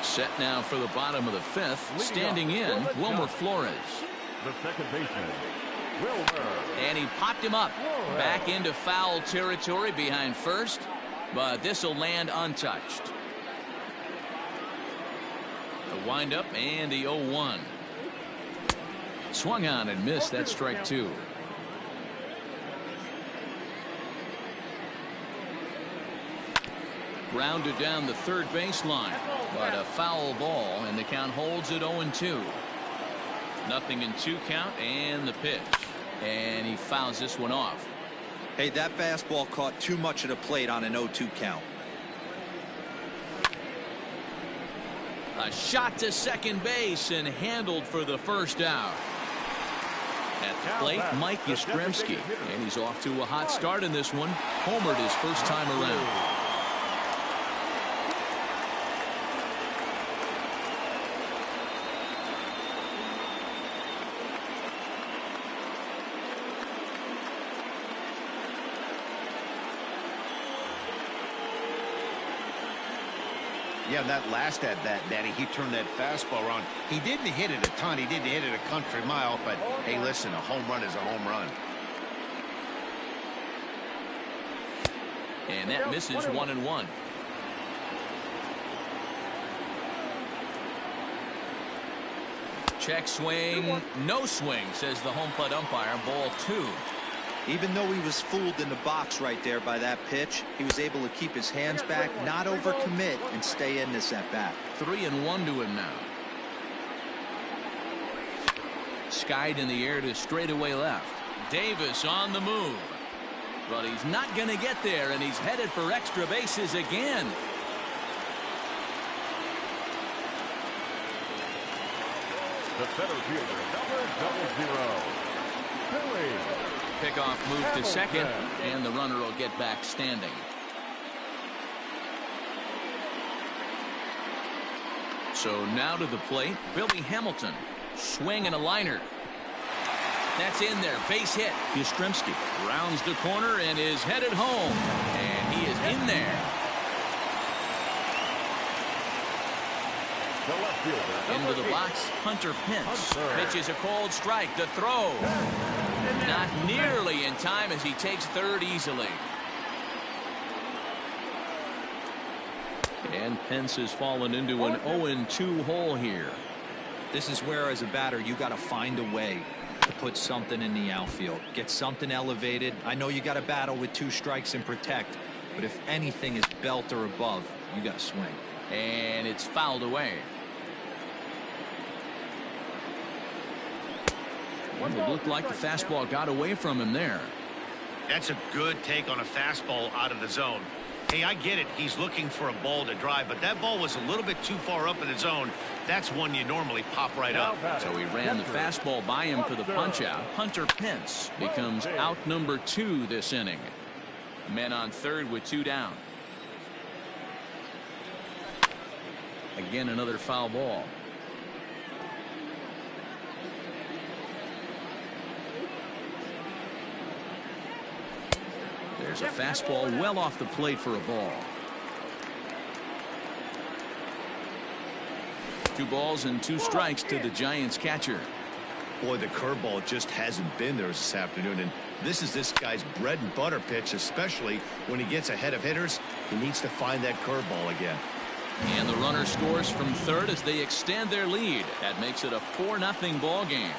[SPEAKER 1] Set now for the bottom of the 5th. Standing in, Wilmer Flores.
[SPEAKER 5] the second baseman, Wilmer.
[SPEAKER 1] And he popped him up. Back into foul territory behind first, but this will land untouched. The windup and the 0-1. Swung on and missed. That's strike 2. Grounded down the third baseline, but a foul ball, and the count holds at 0-2. 0-2 count, and the pitch, and he fouls this one off.
[SPEAKER 3] Hey, that fastball caught too much of the plate on an 0-2 count.
[SPEAKER 1] A shot to second base and handled for the first out. At the plate, Mike Yastrzemski, and he's off to a hot start in this one. Homered his first time around.
[SPEAKER 4] Yeah, that last at bat, Danny, he turned that fastball around. He didn't hit it a ton. He didn't hit it a country mile, but hey, listen, a home run is a home run.
[SPEAKER 1] And that misses 1-1. Check swing, no swing, says the home plate umpire. Ball 2.
[SPEAKER 3] Even though he was fooled in the box right there by that pitch, he was able to keep his hands back, not overcommit, and stay in this at bat.
[SPEAKER 1] 3-1 to him now. Skied in the air to straightaway left. Davis on the move. But he's not going to get there, and he's headed for extra bases again.
[SPEAKER 5] The center fielder, number 00, Billy.
[SPEAKER 1] Pickoff move to second, and the runner will get back standing. So now to the plate, Billy Hamilton. Swing and a liner. That's in there. Base hit. Yastrzemski rounds the corner and is headed home. And he is in there.
[SPEAKER 5] The left fielder,
[SPEAKER 1] Into the box, Hunter Pence. Pitches a cold strike. The throw. Not nearly in time as he takes third easily. And Pence has fallen into an 0-2 hole here.
[SPEAKER 3] This is where, as a batter, you got to find a way to put something in the outfield. Get something elevated. I know you got to battle with 2 strikes and protect, but if anything is belt or above, you got to swing.
[SPEAKER 1] And it's fouled away. Well, it looked like the fastball got away from him there.
[SPEAKER 4] That's a good take on a fastball out of the zone. Hey, I get it. He's looking for a ball to drive, but that ball was a little bit too far up in the zone. That's one you normally pop right up.
[SPEAKER 1] So he ran the fastball by him for the punch out. Hunter Pence becomes out number 2 this inning. Men on third with 2 down. Again, another foul ball. There's a fastball well off the plate for a ball. 2 balls and 2 strikes to the Giants catcher.
[SPEAKER 4] Boy, the curveball just hasn't been there this afternoon, and this is this guy's bread and butter pitch, especially when he gets ahead of hitters. He needs to find that curveball again.
[SPEAKER 1] And the runner scores from third as they extend their lead. That makes it a 4-0 ball game.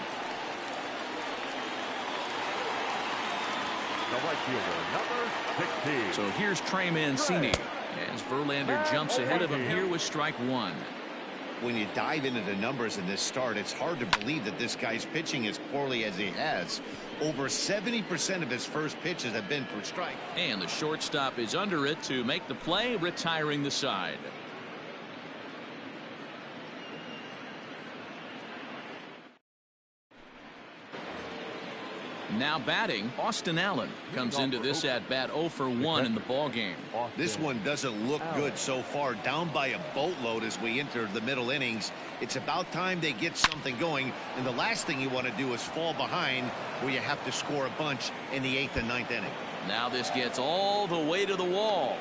[SPEAKER 5] The right fielder, number 16.
[SPEAKER 1] So here's Trey Mancini as Verlander jumps ahead of him here with strike 1.
[SPEAKER 4] When you dive into the numbers in this start, it's hard to believe that this guy's pitching as poorly as he has. Over 70% of his first pitches have been for strike.
[SPEAKER 1] And the shortstop is under it to make the play, retiring the side. Now batting, Austin Allen comes into this at bat 0 for 1 in the ball game.
[SPEAKER 4] This one doesn't look good so far. Down by a boatload as we enter the middle innings. It's about time they get something going, and the last thing you want to do is fall behind where you have to score a bunch in the 8th and 9th inning.
[SPEAKER 1] Now this gets all the way to the wall.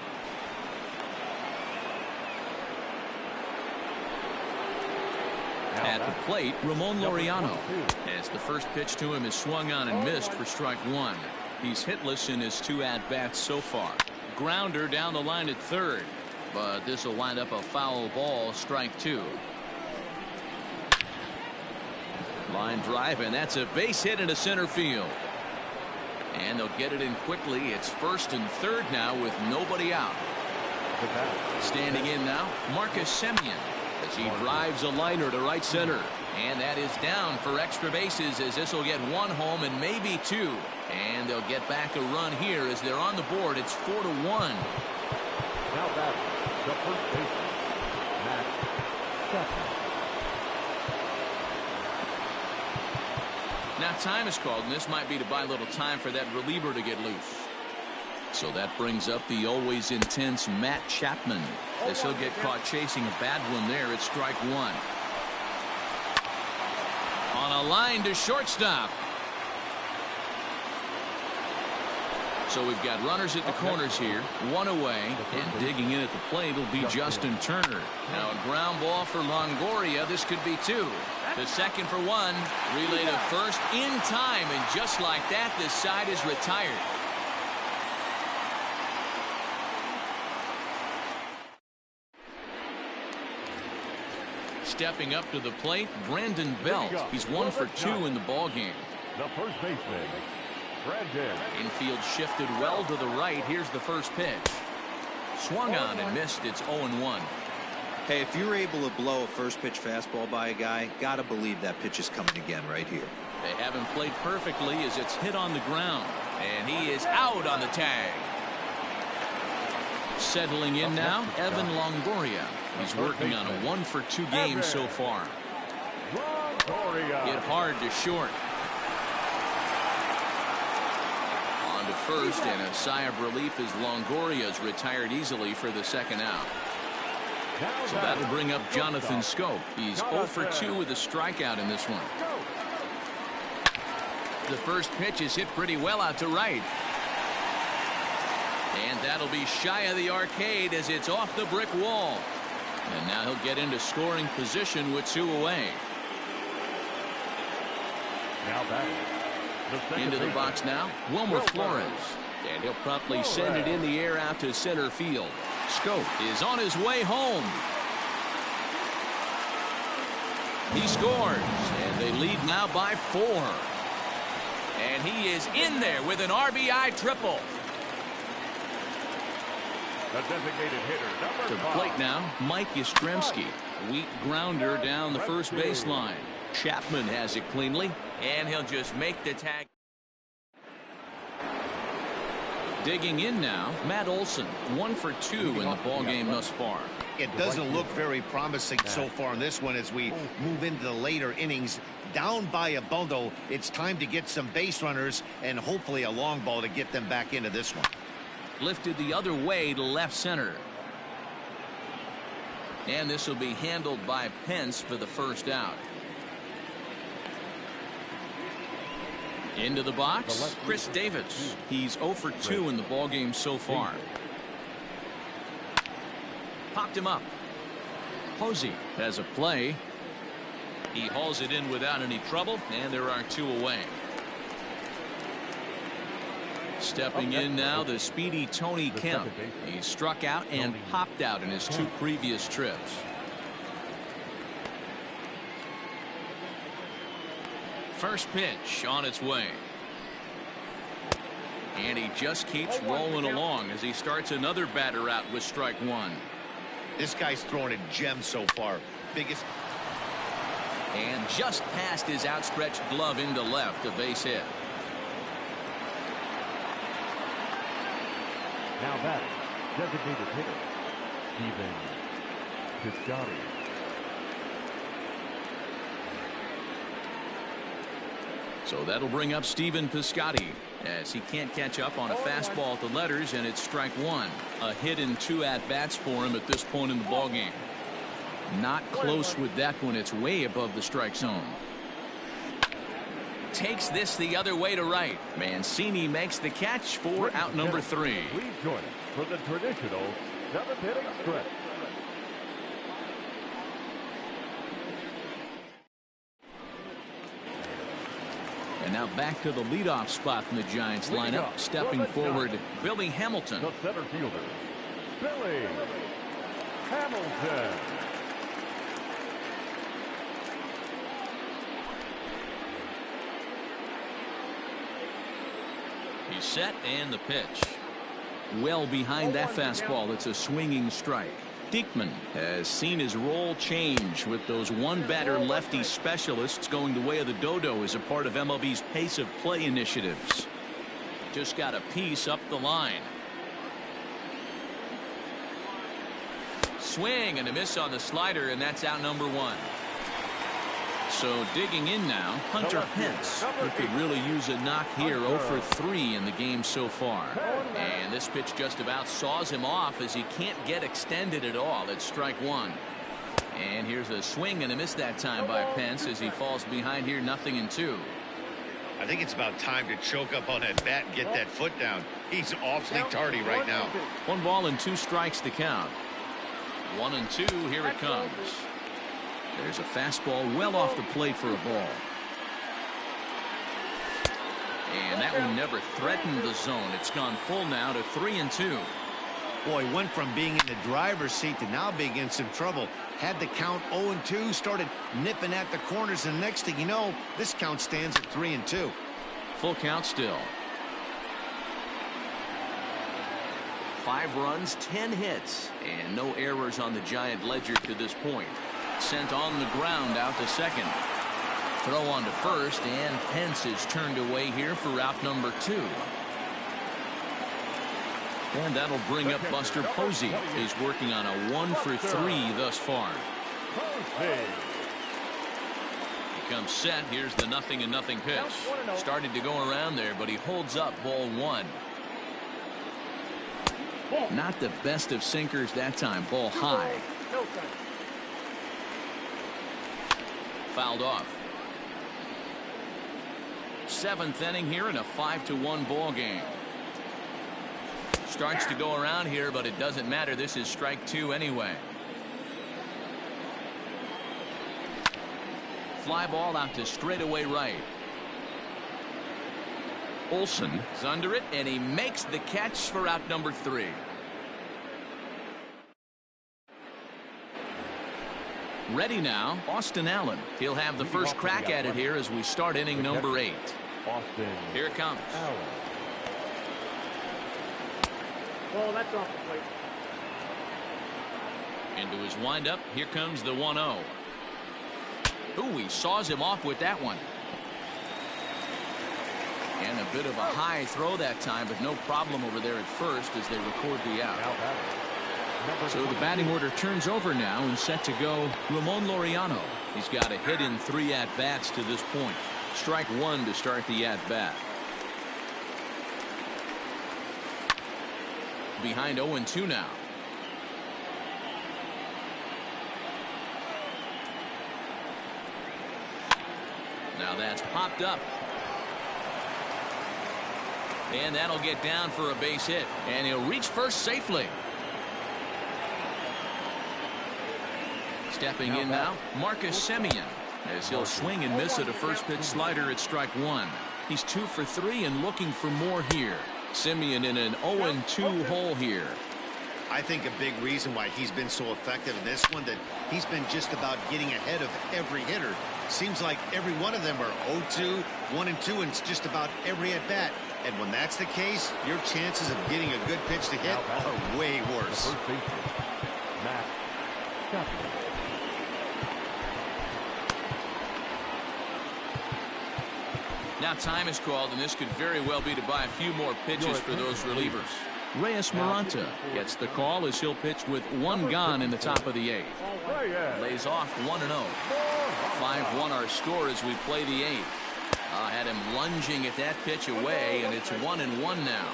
[SPEAKER 1] At the plate, Ramon Laureano, as the first pitch to him is swung on and missed for strike 1. He's hitless in his 2 at-bats so far. Grounder down the line at third, but this will wind up a foul ball, strike 2. Line drive, and that's a base hit into center field. And they'll get it in quickly. It's first and third now with nobody out. Standing in now, Marcus Semien, as he drives a liner to right center. And that is down for extra bases, as this will get 1 home and maybe 2. And they'll get back a run here as they're on the board. It's 4-1.
[SPEAKER 5] Now batting, the first baseman, Matt Chapman.
[SPEAKER 1] Now time is called, and this might be to buy a little time for that reliever to get loose. So that brings up the always intense Matt Chapman, as he'll get caught chasing a bad one there at strike 1. On a line to shortstop. So we've got runners at the corners here, one away, and digging in at the plate will be Justin Turner. Now a ground ball for Longoria. This could be two. The second for one. Relay to first in time, and just like that, this side is retired. Stepping up to the plate, Brandon Belt. He's 1 for 2 in the ballgame.
[SPEAKER 5] The first baseman, Brandon.
[SPEAKER 1] Infield shifted well to the right. Here's the first pitch. Swung on and missed. It's 0-1.
[SPEAKER 3] Hey, if you're able to blow a first pitch fastball by a guy, gotta believe that pitch is coming again right here.
[SPEAKER 1] They haven't played perfectly as it's hit on the ground. And he is out on the tag. Settling in now, Evan Longoria. He's working on a 1 for 2 game so far. Hit hard to short. On to first, and a sigh of relief as Longoria's retired easily for the second out. So that'll bring up Jonathan Schoop. He's 0 for 2 with a strikeout in this one. The first pitch is hit pretty well out to right. And that'll be shy of the arcade as it's off the brick wall. And now he'll get into scoring position with 2 away.
[SPEAKER 5] Now back.
[SPEAKER 1] Into the box now, Wilmer Flores. And he'll promptly send it in the air out to center field. Schoop is on his way home. He scores, and they lead now by 4. And he is in there with an RBI triple.
[SPEAKER 5] The designated hitter, number
[SPEAKER 1] To the
[SPEAKER 5] 5.
[SPEAKER 1] plate now, Mike Yastrzemski. Weak grounder down the first baseline. Chapman has it cleanly, and he'll just make the tag. Digging in now, Matt Olson, 1 for 2 in the ballgame thus far.
[SPEAKER 4] It doesn't look very promising so far in this one as we move into the later innings. Down by a bundle, it's time to get some base runners and hopefully a long ball to get them back into this one.
[SPEAKER 1] Lifted the other way to left center. And this will be handled by Pence for the first out. Into the box, Chris Davis. He's 0 for 2 in the ballgame so far. Popped him up. Posey has a play. He hauls it in without any trouble, and there are 2 away. Stepping in now, the speedy Tony Kemp. He struck out and popped out in his 2 previous trips. First pitch on its way. And he just keeps rolling along as he starts another batter out with strike 1.
[SPEAKER 4] This guy's throwing a gem so far. Biggest.
[SPEAKER 1] And just past his outstretched glove into left, a base hit.
[SPEAKER 5] Now back, designated hitter, Steven Piscotty.
[SPEAKER 1] So that'll bring up Steven Piscotty as he can't catch up on a fastball at the letters, and it's strike 1. A hit in 2 at-bats for him at this point in the ballgame. Not close with that one. It's way above the strike zone. Takes this the other way to right. Mancini makes the catch for out number 3.
[SPEAKER 5] Please join us for the traditional 7th inning stretch.
[SPEAKER 1] And now back to the leadoff spot in the Giants lineup. Stepping forward, Billy Hamilton.
[SPEAKER 5] The center fielder, Billy Hamilton.
[SPEAKER 1] He's set, and the pitch. Well behind that fastball. It's a swinging strike. Diekman has seen his role change with those one-batter lefty specialists going the way of the dodo as a part of MLB's pace of play initiatives. Just got a piece up the line. Swing and a miss on the slider, and that's out number 1. So digging in now, Hunter Pence, who could really use a knock here. 0 for 3 in the game so far. And this pitch just about saws him off as he can't get extended at all. It's strike 1. And here's a swing and a miss that time by Pence as he falls behind here, 0-2.
[SPEAKER 4] I think it's about time to choke up on that bat and get that foot down. He's awfully tardy right now.
[SPEAKER 1] 1 ball and 2 strikes to count. 1 and 2. Here it comes. There's a fastball well off the plate for a ball. And that one never threatened the zone. It's gone full now to 3 and 2.
[SPEAKER 4] Boy, went from being in the driver's seat to now being in some trouble. Had the count 0 and 2, started nipping at the corners, and next thing you know, this count stands at 3 and 2.
[SPEAKER 1] Full count still. 5 runs, 10 hits, and no errors on the Giant ledger to this point. Sent on the ground out to second. Throw on to first, and Pence is turned away here for out number 2. And that'll bring up Buster Posey. He's working on a 1 for 3 thus far. He comes set. Here's the 0-0 pitch. Started to go around there, but he holds up ball 1. Not the best of sinkers that time. Ball high. Fouled off. 7th inning here in a 5-1 ball game. Starts to go around here, but it doesn't matter. This is strike 2 anyway. Fly ball out to straightaway right. Olsen is under it, and he makes the catch for out number 3. Ready now, Austin Allen. He'll have the first crack at it here as we start inning number 8. Here it comes.
[SPEAKER 6] Well, that's off the plate.
[SPEAKER 1] Into his windup. Here comes the 1-0. Ooh, he saws him off with that one. And a bit of a high throw that time, but no problem over there at first as they record the out. So the batting order turns over now and set to go Ramon Laureano. He's got a hit in 3 at-bats to this point. Strike 1 to start the at-bat. Behind 0-2 now. Now that's popped up. And that'll get down for a base hit. And he'll reach first safely. Stepping in now, Marcus Semien, as he'll swing and miss at a first pitch slider at strike 1. He's 2 for 3 and looking for more here. Semien in an 0-2 hole here.
[SPEAKER 4] I think a big reason why he's been so effective in this one, that he's been just about getting ahead of every hitter. Seems like every one of them are 0-2, 1-2, and it's just about every at bat. And when that's the case, your chances of getting a good pitch to hit are way worse.
[SPEAKER 1] Now time is called, and this could very well be to buy a few more pitches for those relievers. Reyes Maranta gets the call as he'll pitch with 1 gone in the top of the 8th. Lays off 1-0. 5-1 our score as we play the 8th. Had him lunging at that pitch away, and it's 1-1 now.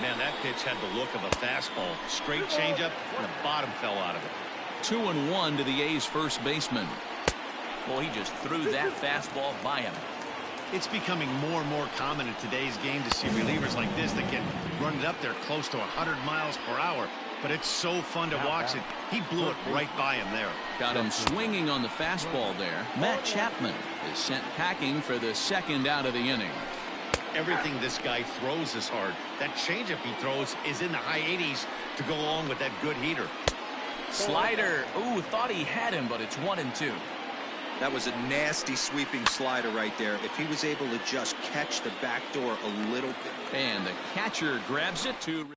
[SPEAKER 4] Man, that pitch had the look of a fastball. Straight changeup, and the bottom fell out of it.
[SPEAKER 1] 2-1 to the A's first baseman. Well, he just threw that fastball by him.
[SPEAKER 4] It's becoming more and more common in today's game to see relievers like this that can run it up there close to 100 miles per hour. But it's so fun to watch it. He blew it right by him there.
[SPEAKER 1] Got him swinging on the fastball there. Matt Chapman is sent packing for the 2nd out of the inning.
[SPEAKER 4] Everything this guy throws is hard. That changeup he throws is in the high 80s to go along with that good heater.
[SPEAKER 1] Slider. Ooh, thought he had him, but it's 1-2.
[SPEAKER 3] That was a nasty sweeping slider right there. If he was able to just catch the back door a little bit.
[SPEAKER 1] And the catcher grabs it to.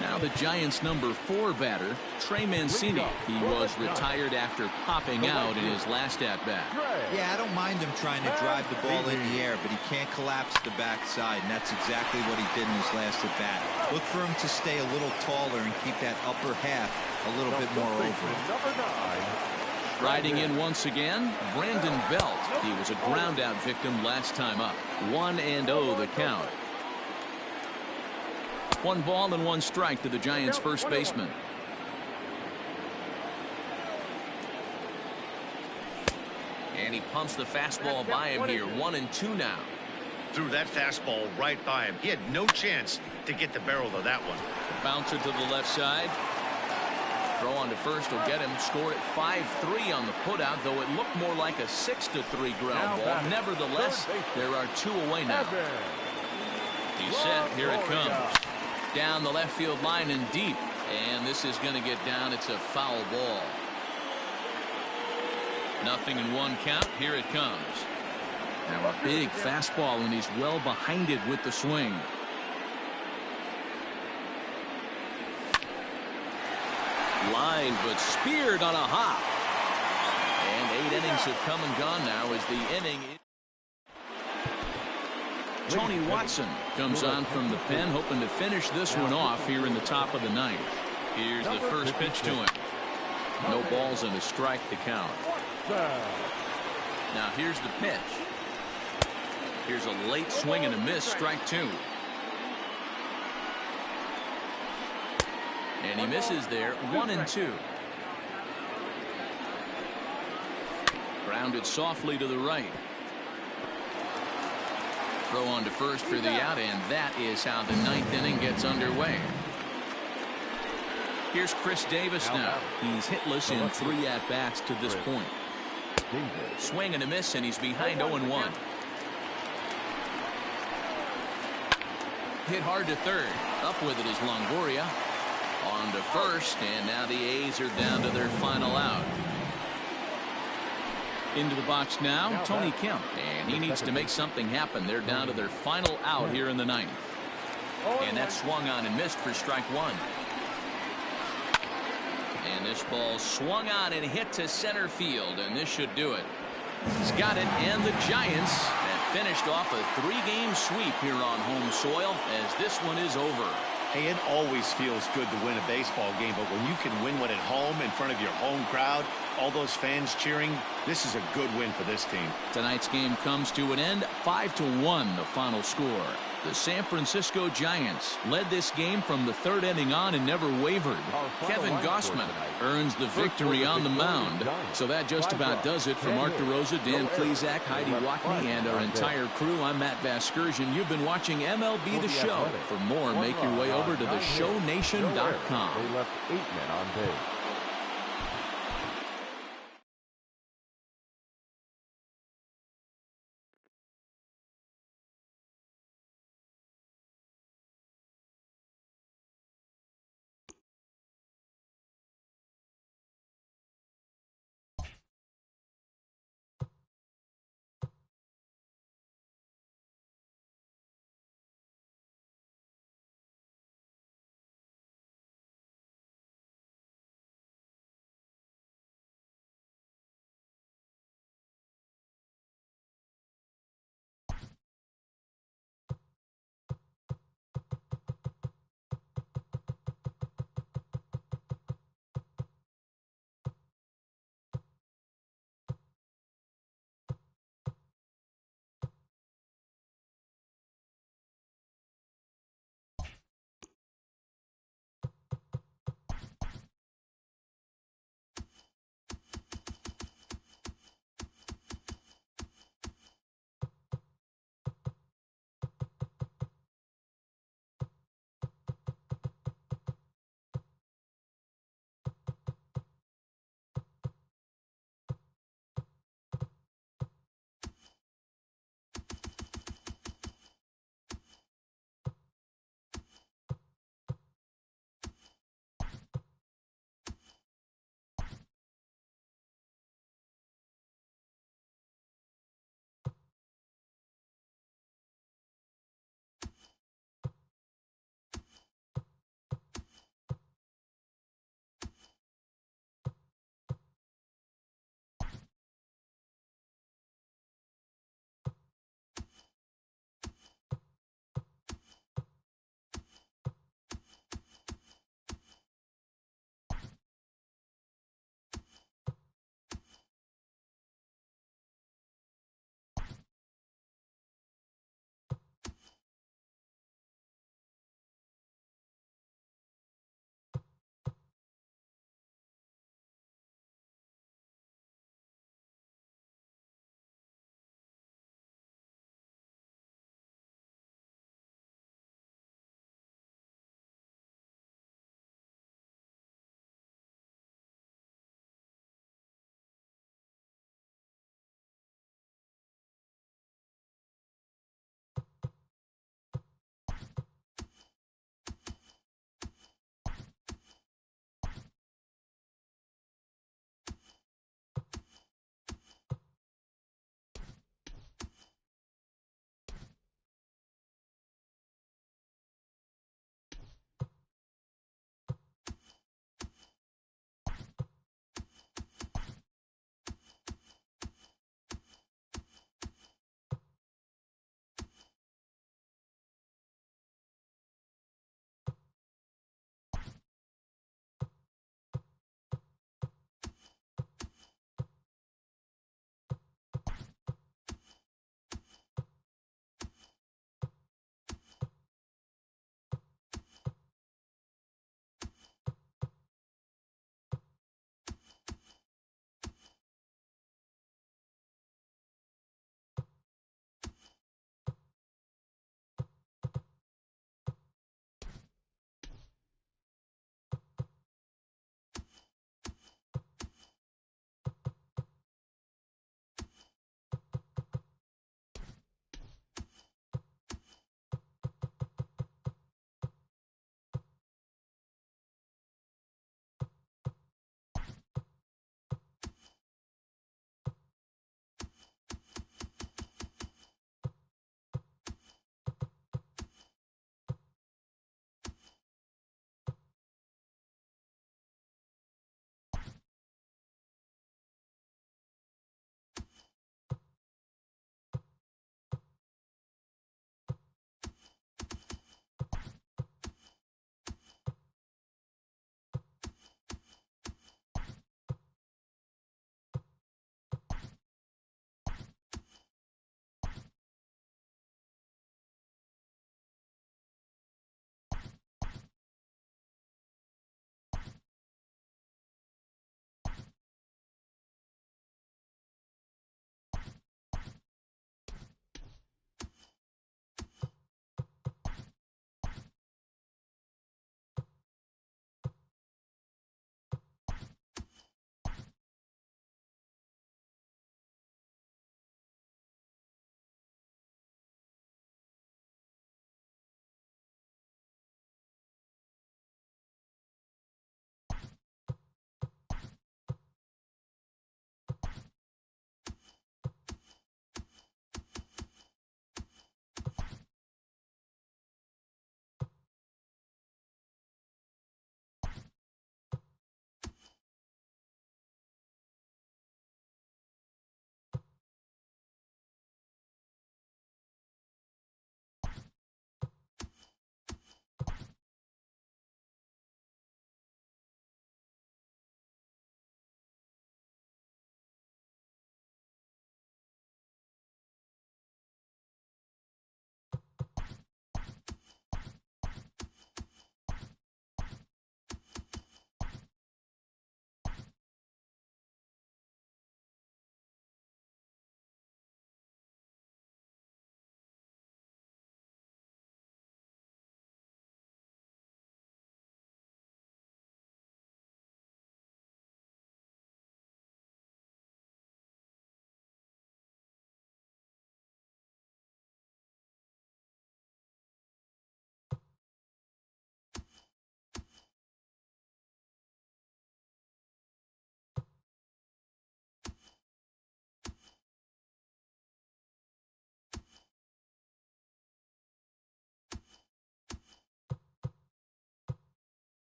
[SPEAKER 1] Now the Giants' number 4 batter, Trey Mancini. He was retired after popping out in his last at-bat.
[SPEAKER 3] Yeah, I don't mind him trying to drive the ball in the air, but he can't collapse the backside, and that's exactly what he did in his last at-bat. Look for him to stay a little taller and keep that upper half a little bit more over.
[SPEAKER 1] Riding in once again, Brandon Belt. He was a ground-out victim last time up. 1-0 the count. 1 ball and 1 strike to the Giants' first baseman. And he pumps the fastball by him here. 1-2 now.
[SPEAKER 4] Threw that fastball right by him. He had no chance to get the barrel of that one.
[SPEAKER 1] Bouncer to the left side. Throw on to first will get him. Scored at 5-3 on the putout, though it looked more like a 6-3 ground ball. Nevertheless, there are 2 away now. He's set. Here it comes. Down the left field line and deep. And this is going to get down. It's a foul ball. 0-1 count. Here it comes. Now a big fastball, and he's well behind it with the swing. Line, but speared on a hop. And 8 innings have come and gone now as the inning. Tony Watson comes on from the pen, hoping to finish this one off here in the top of the 9th. Here's the first pitch to him. No balls and a strike to count. Now here's the pitch. Here's a late swing and a miss, strike 2. And he misses there. 1-2. Grounded softly to the right. Throw on to first for the out, and that is how the 9th inning gets underway. Here's Chris Davis now. He's hitless in 3 at-bats to this point. Swing and a miss, and he's behind 0-1. Hit hard to third. Up with it is Longoria. On to first, and now the A's are down to their final out. Into the box now, Tony Kemp, and he needs to make something happen. They're down to their final out here in the 9th. And that swung on and missed for strike 1. And this ball swung on and hit to center field, and this should do it. He's got it, and the Giants have finished off a 3-game sweep here on home soil as this one is over.
[SPEAKER 4] Hey, it always feels good to win a baseball game, but when you can win one at home in front of your home crowd, all those fans cheering, this is a good win for this team.
[SPEAKER 1] Tonight's game comes to an end, 5-1 the final score. The San Francisco Giants led this game from the 3rd inning on and never wavered. Kevin Gossman earns the victory on the mound. So that just about does it for Mark DeRosa, Dan Klezak, Heidi Wackney, and our entire crew. I'm Matt Vasgersian. You've been watching MLB The Show. For more, make your way over to theshownation.com.
[SPEAKER 5] They left 8 men on base.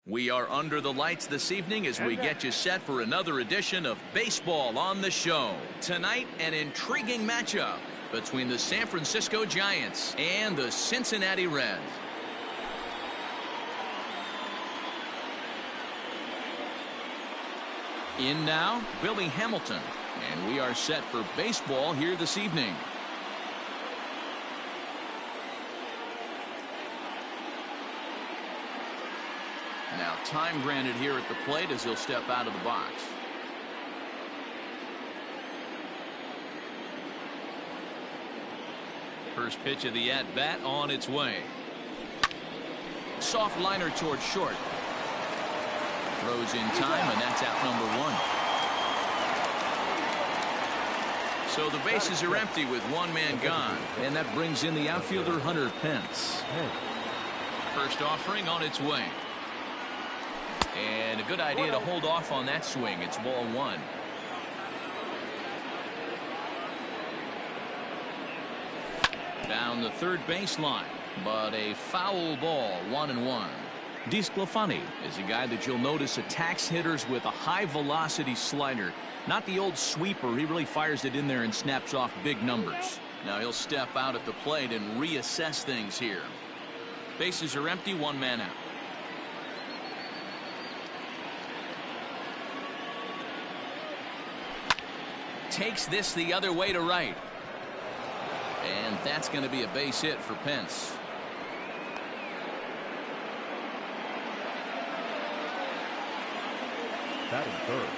[SPEAKER 1] We are under the lights this evening as we get you set for another edition of Baseball on the Show. Tonight, an intriguing matchup between the San Francisco Giants and the Cincinnati Reds. In now, Billy Hamilton, and we are set for baseball here this evening. Now time granted here at the plate as he'll step out of the box. First pitch of the at-bat on its way. Soft liner towards short. Throws in time, and that's out number one. So the bases are empty with one man gone, and that brings in the outfielder Hunter Pence. First offering on its way. And a good idea to hold off on that swing. It's ball one. Down the third baseline, but a foul ball, 1-1. DeSclafani is a guy that you'll notice attacks hitters with a high velocity slider. Not the old sweeper. He really fires it in there and snaps off big numbers. Now he'll step out at the plate and reassess things here. Bases are empty, one man out. Takes this the other way to right. And that's going to be a base hit for Pence.
[SPEAKER 5] Batting third,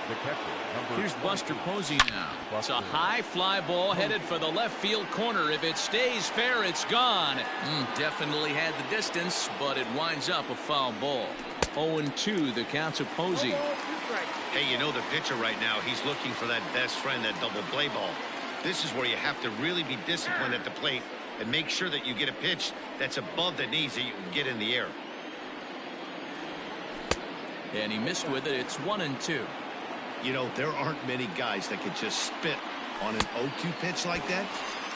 [SPEAKER 5] the catcher,
[SPEAKER 1] Here's Buster Posey now. It's a high fly ball headed for the left field corner. If it stays fair, it's gone. Definitely had the distance, but it winds up a foul ball. 0-2 the count of Posey.
[SPEAKER 4] Hey, you know the pitcher right now, he's looking for that best friend, that double play ball. This is where you have to really be disciplined at the plate and make sure that you get a pitch that's above the knees that you can get in the air.
[SPEAKER 1] And he missed with it. It's 1-2.
[SPEAKER 7] You know, there aren't many guys that could just spit on an 0-2 pitch like that.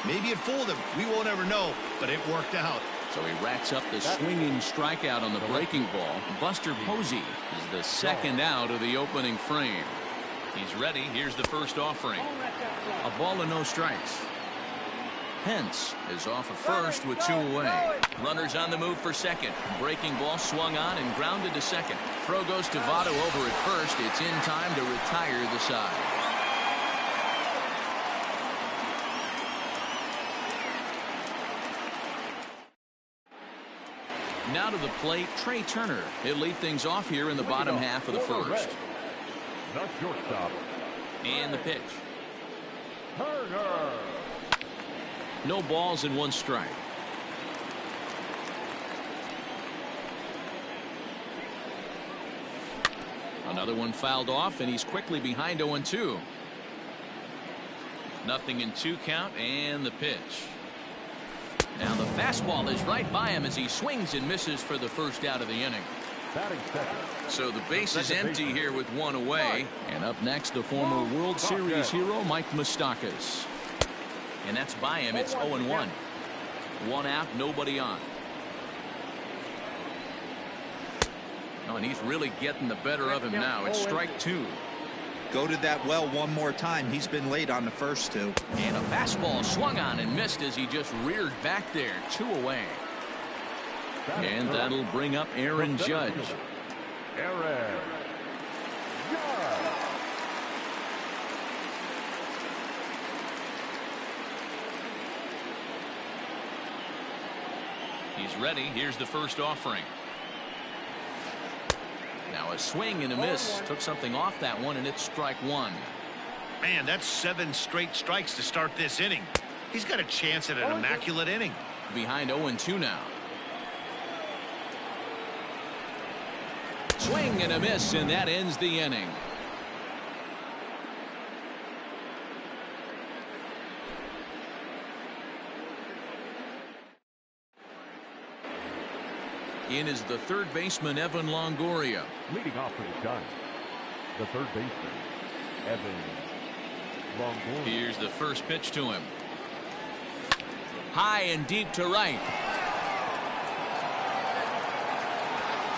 [SPEAKER 7] Maybe it fooled him. We won't ever know, but it worked out.
[SPEAKER 1] So he racks up the swinging strikeout on the breaking ball. Buster Posey is the second out of the opening frame. He's ready. Here's the first offering. A ball and no strikes. Pence is off of first with two away. Runners on the move for second. Breaking ball swung on and grounded to second. Throw goes to Votto over at first. It's in time to retire the side. Now to the plate, Trey Turner. He'll lead things off here in the bottom half of the first.
[SPEAKER 5] not shortstop.
[SPEAKER 1] And the pitch.
[SPEAKER 5] Turner.
[SPEAKER 1] No balls and one strike. Another one fouled off, and he's quickly behind 0-2. Nothing in two count, and the pitch. Now the fastball is right by him as he swings and misses for the first out of the inning.
[SPEAKER 5] Batting second.
[SPEAKER 1] So the base is empty here with one away. And up next, the former World Series hero, Mike Moustakas. And that's by him. It's 0-1. One out, nobody on. Oh, and he's really getting the better of him now. It's strike two.
[SPEAKER 3] Goaded that well one more time. He's been late on the first two.
[SPEAKER 1] And a fastball swung on and missed as he just reared back there. Two away. And that'll bring up Aaron Judge.
[SPEAKER 5] Aaron Judge.
[SPEAKER 1] He's ready. Here's the first offering. Now a swing and a miss. Took something off that one, and it's strike one.
[SPEAKER 4] Man, that's 7 straight strikes to start this inning. He's got a chance at an immaculate inning.
[SPEAKER 1] Behind 0-2 now. Swing and a miss, and that ends the inning. In is the third baseman, Evan Longoria.
[SPEAKER 5] Leading off for the Giants, the third baseman, Evan Longoria.
[SPEAKER 1] Here's the first pitch to him. High and deep to right.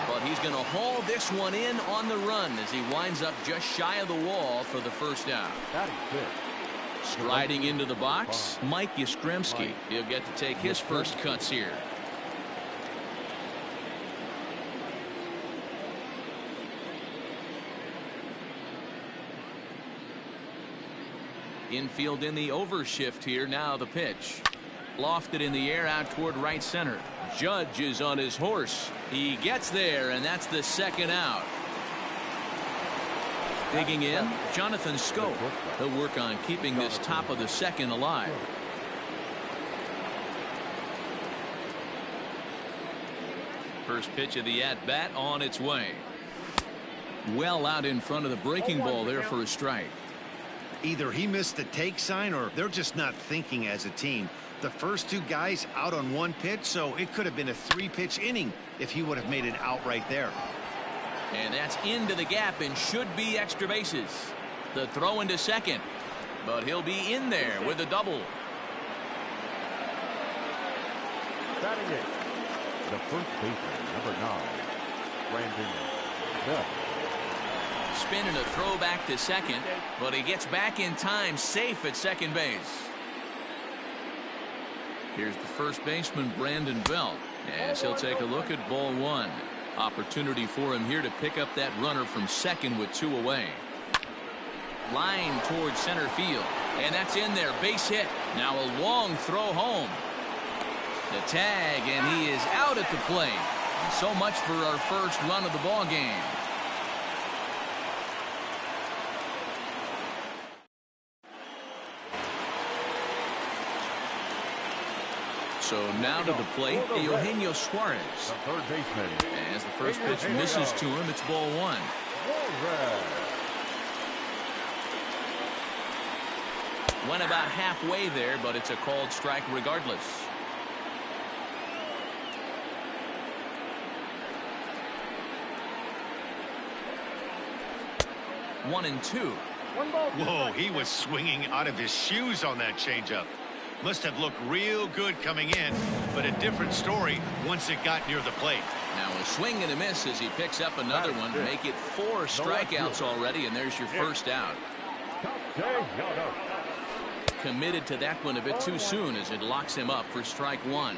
[SPEAKER 1] But he's going to haul this one in on the run as he winds up just shy of the wall for the first down.
[SPEAKER 5] Batting fifth.
[SPEAKER 1] Striding into the box, Mike Yastrzemski. He'll get to take his first cuts here. Infield in the overshift here. Now the pitch. Lofted in the air out toward right center. Judge is on his horse. He gets there, and that's the second out. Digging in, Jonathan Scope. He'll work on keeping this top of the second alive. First pitch of the at-bat on its way. Well out in front of the breaking ball there for a strike.
[SPEAKER 4] Either he missed the take sign or they're just not thinking as a team. The first two guys out on one pitch, so it could have been a three-pitch inning if he would have made it out right there.
[SPEAKER 1] And that's into the gap and should be extra bases. The throw into second, but he'll be in there with a double.
[SPEAKER 5] Batting eighth. The first baseman, number 9, Brandon Bell.
[SPEAKER 1] Spin and a throw back to second, but he gets back in time, safe at second base. Here's the first baseman, Brandon Belt, as he'll take a look at ball one. Opportunity for him here to pick up that runner from second with 2 away. Line towards center field, and that's in there, base hit. Now a long throw home. The tag, and he is out at the plate. So much for our first run of the ball game. So now to the plate, Eugenio Suarez.
[SPEAKER 5] The third baseman.
[SPEAKER 1] As the first pitch misses to him, it's ball one. Went about halfway there, but it's a called strike regardless. One and two.
[SPEAKER 4] Whoa, he was swinging out of his shoes on that changeup. Must have looked real good coming in, but a different story once it got near the plate.
[SPEAKER 1] Now a swing and a miss as he picks up another one. Make it 4 strikeouts already, and there's your first out. Committed to that one a bit too soon as it locks him up for strike one.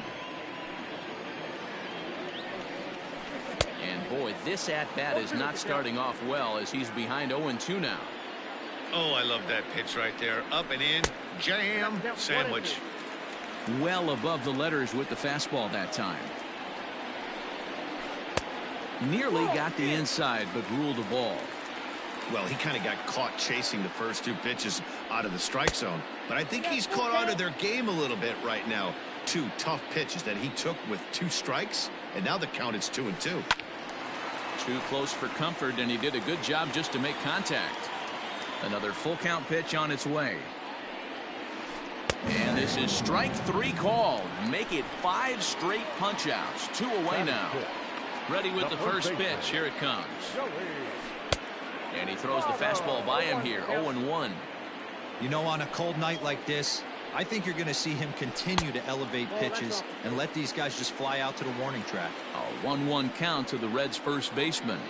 [SPEAKER 1] And boy, this at-bat is not starting off well as he's behind 0-2 now.
[SPEAKER 4] Oh, I love that pitch right there. Up and in, jam, sandwich.
[SPEAKER 1] Well above the letters with the fastball that time. Nearly got the inside, but ruled the ball.
[SPEAKER 4] Well, he kind of got caught chasing the first 2 pitches out of the strike zone. But I think he's caught on to their game a little bit right now. 2 tough pitches that he took with 2 strikes, and now the count is 2-2.
[SPEAKER 1] Too close for comfort, and he did a good job just to make contact. Another full count pitch on its way. And this is strike 3 called. Make it 5 straight punch outs. 2 away now. Ready with the first pitch. Here it comes. And he throws the fastball by him here. 0-1.
[SPEAKER 3] You know, on a cold night like this, I think you're going to see him continue to elevate pitches and let these guys just fly out to the warning track.
[SPEAKER 1] A 1-1 count to the Reds' first baseman.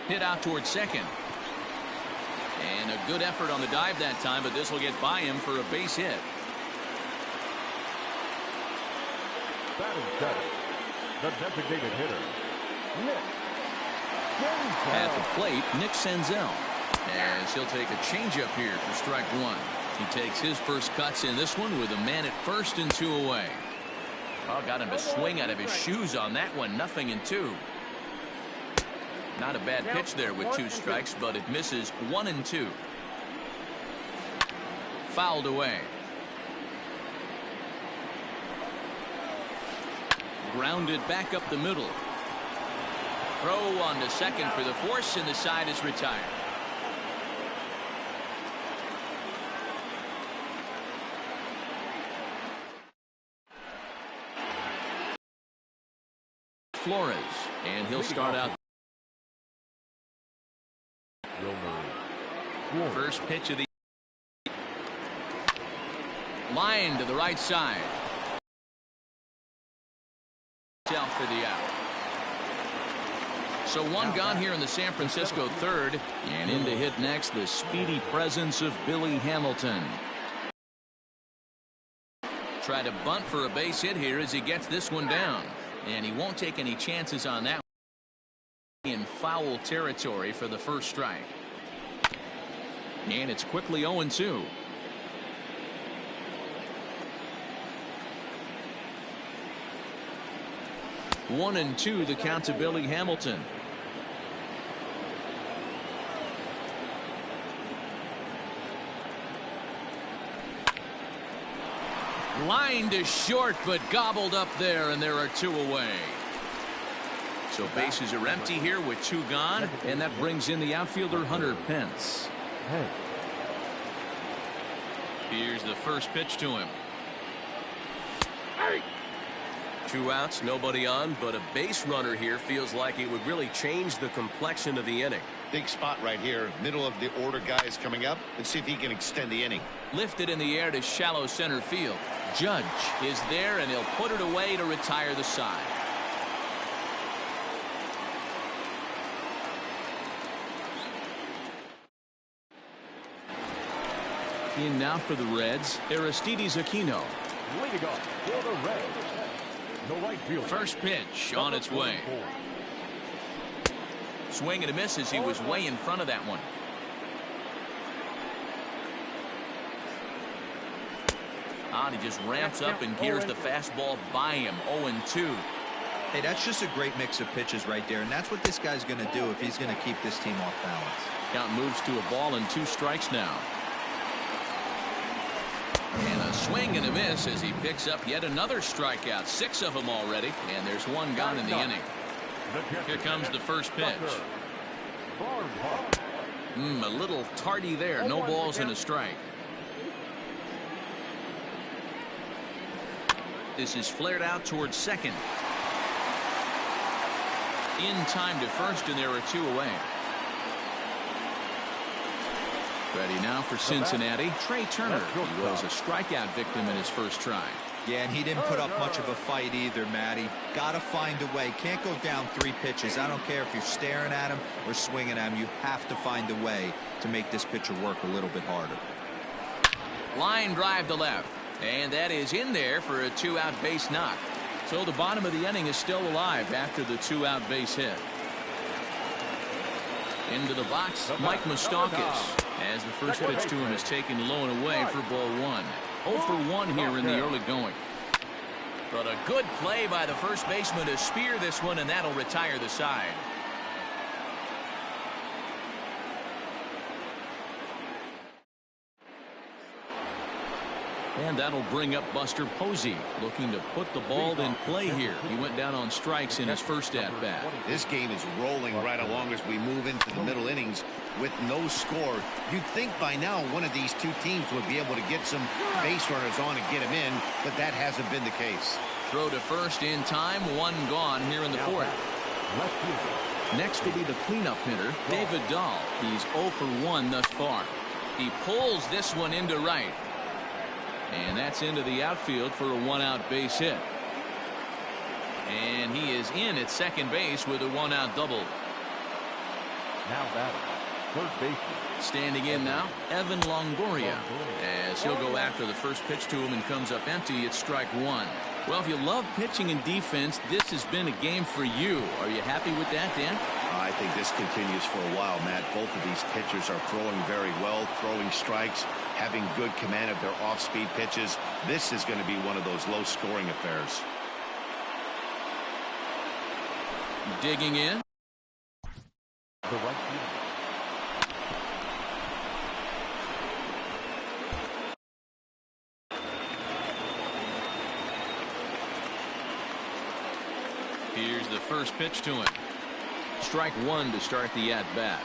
[SPEAKER 1] Hit out towards second. And a good effort on the dive that time, but this will get by him for a base hit.
[SPEAKER 5] Batting seventh. The designated hitter, Nick.
[SPEAKER 1] At the plate, Nick Senzel. As he'll take a changeup here for strike 1. He takes his first cuts in this one with a man at first and 2 away. Oh, got him to swing out of his shoes on that one. 0-2. Not a bad pitch there with 2 strikes, but it misses 1-2. Fouled away. Grounded back up the middle. Throw on to second for the force, and the side is retired. Flores, and he'll start out. First pitch of the line to the right side. For the out. So one gone here in the San Francisco third. And in to hit next, the speedy presence of Billy Hamilton. Try to bunt for a base hit here as he gets this one down. And he won't take any chances on that one. In foul territory for the first strike. And it's quickly 0-2. One and two, the count to Billy Hamilton. Line to short, but gobbled up there, and there are two away. So bases are empty here with two gone, and that brings in the outfielder Hunter Pence. Here's the first pitch to him.
[SPEAKER 2] Two outs, nobody on, but a base runner here feels like it would really change the complexion of the inning.
[SPEAKER 4] Big spot right here. Middle of the order guys coming up. Let's see if he can extend the inning.
[SPEAKER 1] Lifted in the air to shallow center field. Judge is there, and he'll put it away to retire the side. In now for the Reds, Aristides Aquino.
[SPEAKER 5] Leading off for the Reds, the right fielder.
[SPEAKER 1] First pitch on its way. Swing and a miss as he was way in front of that one. He just ramps up and gears the fastball by him. 0-2.
[SPEAKER 3] Hey, that's just a great mix of pitches right there, and that's what this guy's going to do if he's going to keep this team off balance.
[SPEAKER 1] Count moves to a ball and 2 strikes now. And a swing and a miss as he picks up yet another strikeout. 6 of them already, and there's one gone in the inning. Here comes the first pitch. A little tardy there. No balls and a strike. This is flared out towards second. In time to first, and there are 2 away. Ready now for Cincinnati, Trey Turner. He was a strikeout victim in his first try.
[SPEAKER 3] Yeah, and he didn't put up much of a fight either, Matty. Got to find a way. Can't go down 3 pitches. I don't care if you're staring at him or swinging at him. You have to find a way to make this pitcher work a little bit harder.
[SPEAKER 1] Line drive to left. And that is in there for a 2-out base knock. So the bottom of the inning is still alive after the 2-out base hit. Into the box, Mike Moustakas, as the first pitch to him is taken low and away for ball 1. 0 for 1 here in the early going. But a good play by the first baseman to spear this one, and that'll retire the side. And that'll bring up Buster Posey, looking to put the ball in play here. He went down on strikes in his first at-bat.
[SPEAKER 4] This game is rolling right along as we move into the middle innings with no score. You'd think by now one of these 2 teams would be able to get some base runners on and get them in, but that hasn't been the case.
[SPEAKER 1] Throw to first in time, 1 gone here in the 4th. Next will be the cleanup hitter, David Dahl. He's 0 for 1 thus far. He pulls this one into right. And that's into the outfield for a 1-out base hit. And he is in at second base with a 1-out double.
[SPEAKER 5] Now batting, third baseman.
[SPEAKER 1] Standing in now, Evan Longoria, as he'll go after the first pitch to him and comes up empty. It's strike 1. Well, if you love pitching and defense, this has been a game for you. Are you happy with that, Dan?
[SPEAKER 4] I think this continues for a while, Matt. Both of these pitchers are throwing very well, throwing strikes, having good command of their off-speed pitches. This is going to be one of those low-scoring affairs.
[SPEAKER 1] Digging in.
[SPEAKER 5] The right fielder.
[SPEAKER 1] Here's the first pitch to him. Strike 1 to start the at-bat.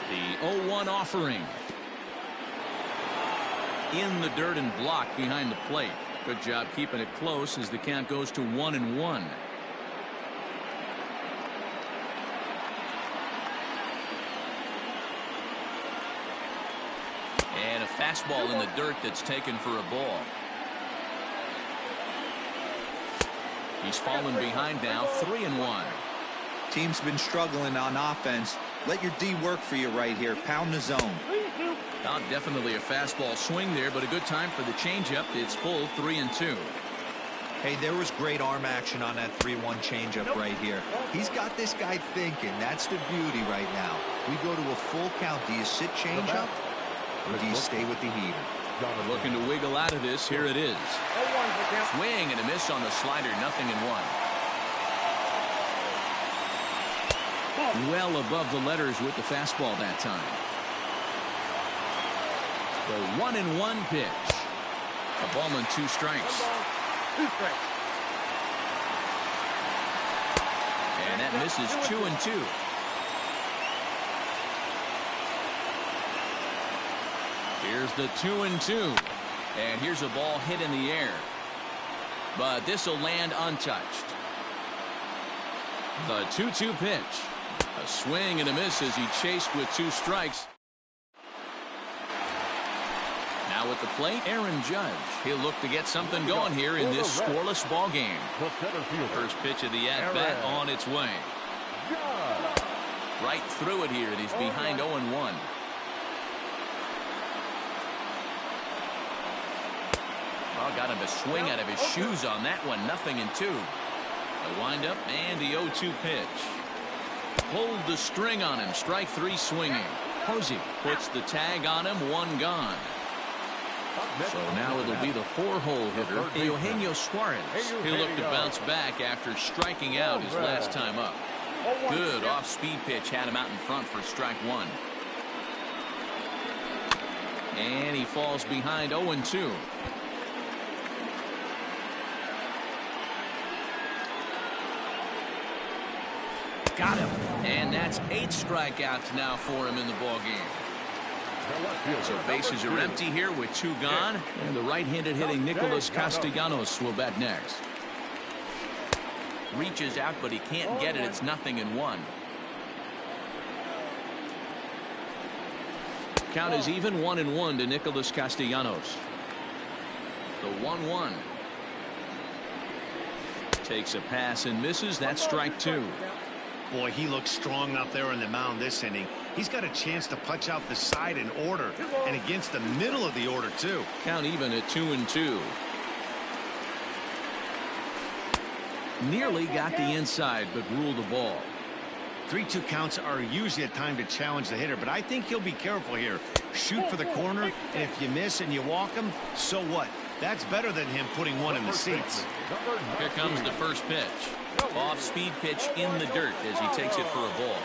[SPEAKER 1] The 0-1 offering. In the dirt and blocked behind the plate. Good job keeping it close as the count goes to 1-1. And a fastball in the dirt that's taken for a ball. He's fallen behind now, 3-1.
[SPEAKER 3] Team's been struggling on offense. Let your D work for you right here. Pound the zone.
[SPEAKER 1] Not definitely a fastball swing there, but a good time for the changeup. It's full, 3-2.
[SPEAKER 3] Hey, there was great arm action on that 3-1 changeup right here. He's got this guy thinking. That's the beauty right now. We go to a full count. Do you sit changeup or do you stay with the heater?
[SPEAKER 1] Looking to wiggle out of this. Here it is. Swing and a miss on the slider. 0-1. Well above the letters with the fastball that time. The 1-1 pitch. A ball and 2 strikes. And that misses 2-2. Here's the 2-2. And here's a ball hit in the air. But this will land untouched. The 2-2 pitch. A swing and a miss as he chased with 2 strikes. Now at the plate, Aaron Judge. He'll look to get something going here in this scoreless ball game. First pitch of the at-bat on its way. Right through it here, and he's behind 0-1. Oh, got him to swing out of his shoes on that one. 0-2. The windup and the 0-2 pitch. Pulled the string on him. Strike 3 swinging. Posey puts the tag on him. 1 gone. So now it'll be the 4-hole hitter, Eugenio Suarez. He'll look to bounce back after striking out his last time up. Good off-speed pitch had him out in front for strike 1. And he falls behind 0-2. Got him. And that's 8 strikeouts now for him in the ball game. So bases are empty here with 2 gone. And the right-handed hitting Nicholas Castellanos will bat next. Reaches out, but he can't get it. It's 0-1. Count is even, 1-1 to Nicholas Castellanos. The 1-1. Takes a pass and misses. That's strike 2.
[SPEAKER 7] Boy, he looks strong out there on the mound this inning. He's got a chance to punch out the side in order, and against the middle of the order, too.
[SPEAKER 1] Count even at 2-2. Nearly got the inside, but ruled the ball.
[SPEAKER 7] 3-2 counts are usually a time to challenge the hitter, but I think he'll be careful here. Shoot for the corner, and if you miss and you walk him, so what? That's better than him putting one in the seats.
[SPEAKER 1] Here comes the first pitch. Off-speed pitch in the dirt as he takes it for a ball.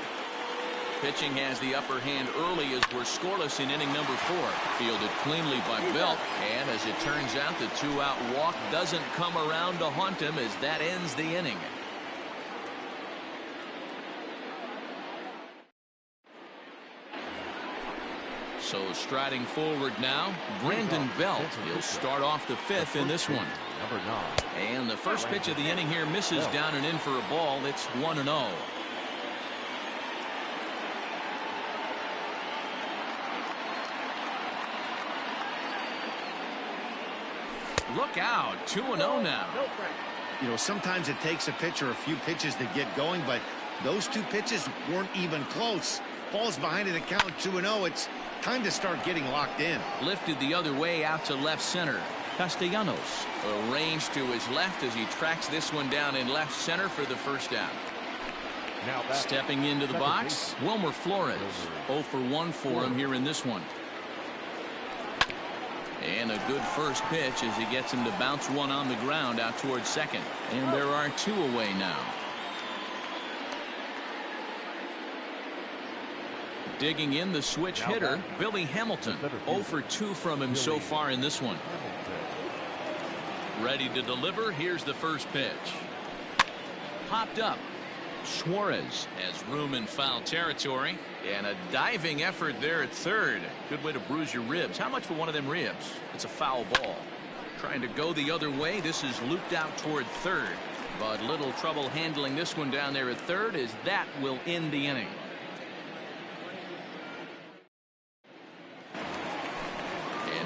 [SPEAKER 1] Pitching has the upper hand early as we're scoreless in inning number 4. Fielded cleanly by Belt, and as it turns out, the 2-out walk doesn't come around to haunt him as that ends the inning. So striding forward now, Brandon Belt. He'll start off the 5th in this one. And the first pitch of the inning here misses down and in for a ball. It's 1-0. Look out, 2-0 now.
[SPEAKER 7] You know, sometimes it takes a pitcher a few pitches to get going, but those 2 pitches weren't even close. Falls behind in the count, 2-0. It's time to start getting locked in.
[SPEAKER 1] Lifted the other way out to left center. Castellanos arranged to his left as he tracks this one down in left center for the first out. Stepping into the box, Wilmer Flores. 0 for 1 for him here in this one. And a good first pitch as he gets him to bounce one on the ground out towards second. And there are 2 away now. Digging in the switch hitter, Billy Hamilton. 0 for 2 from him so far in this one. Ready to deliver. Here's the first pitch. Popped up. Suarez has room in foul territory. And a diving effort there at third. Good way to bruise your ribs. How much for one of them ribs? It's a foul ball. Trying to go the other way. This is looped out toward third. But little trouble handling this one down there at third as that will end the inning.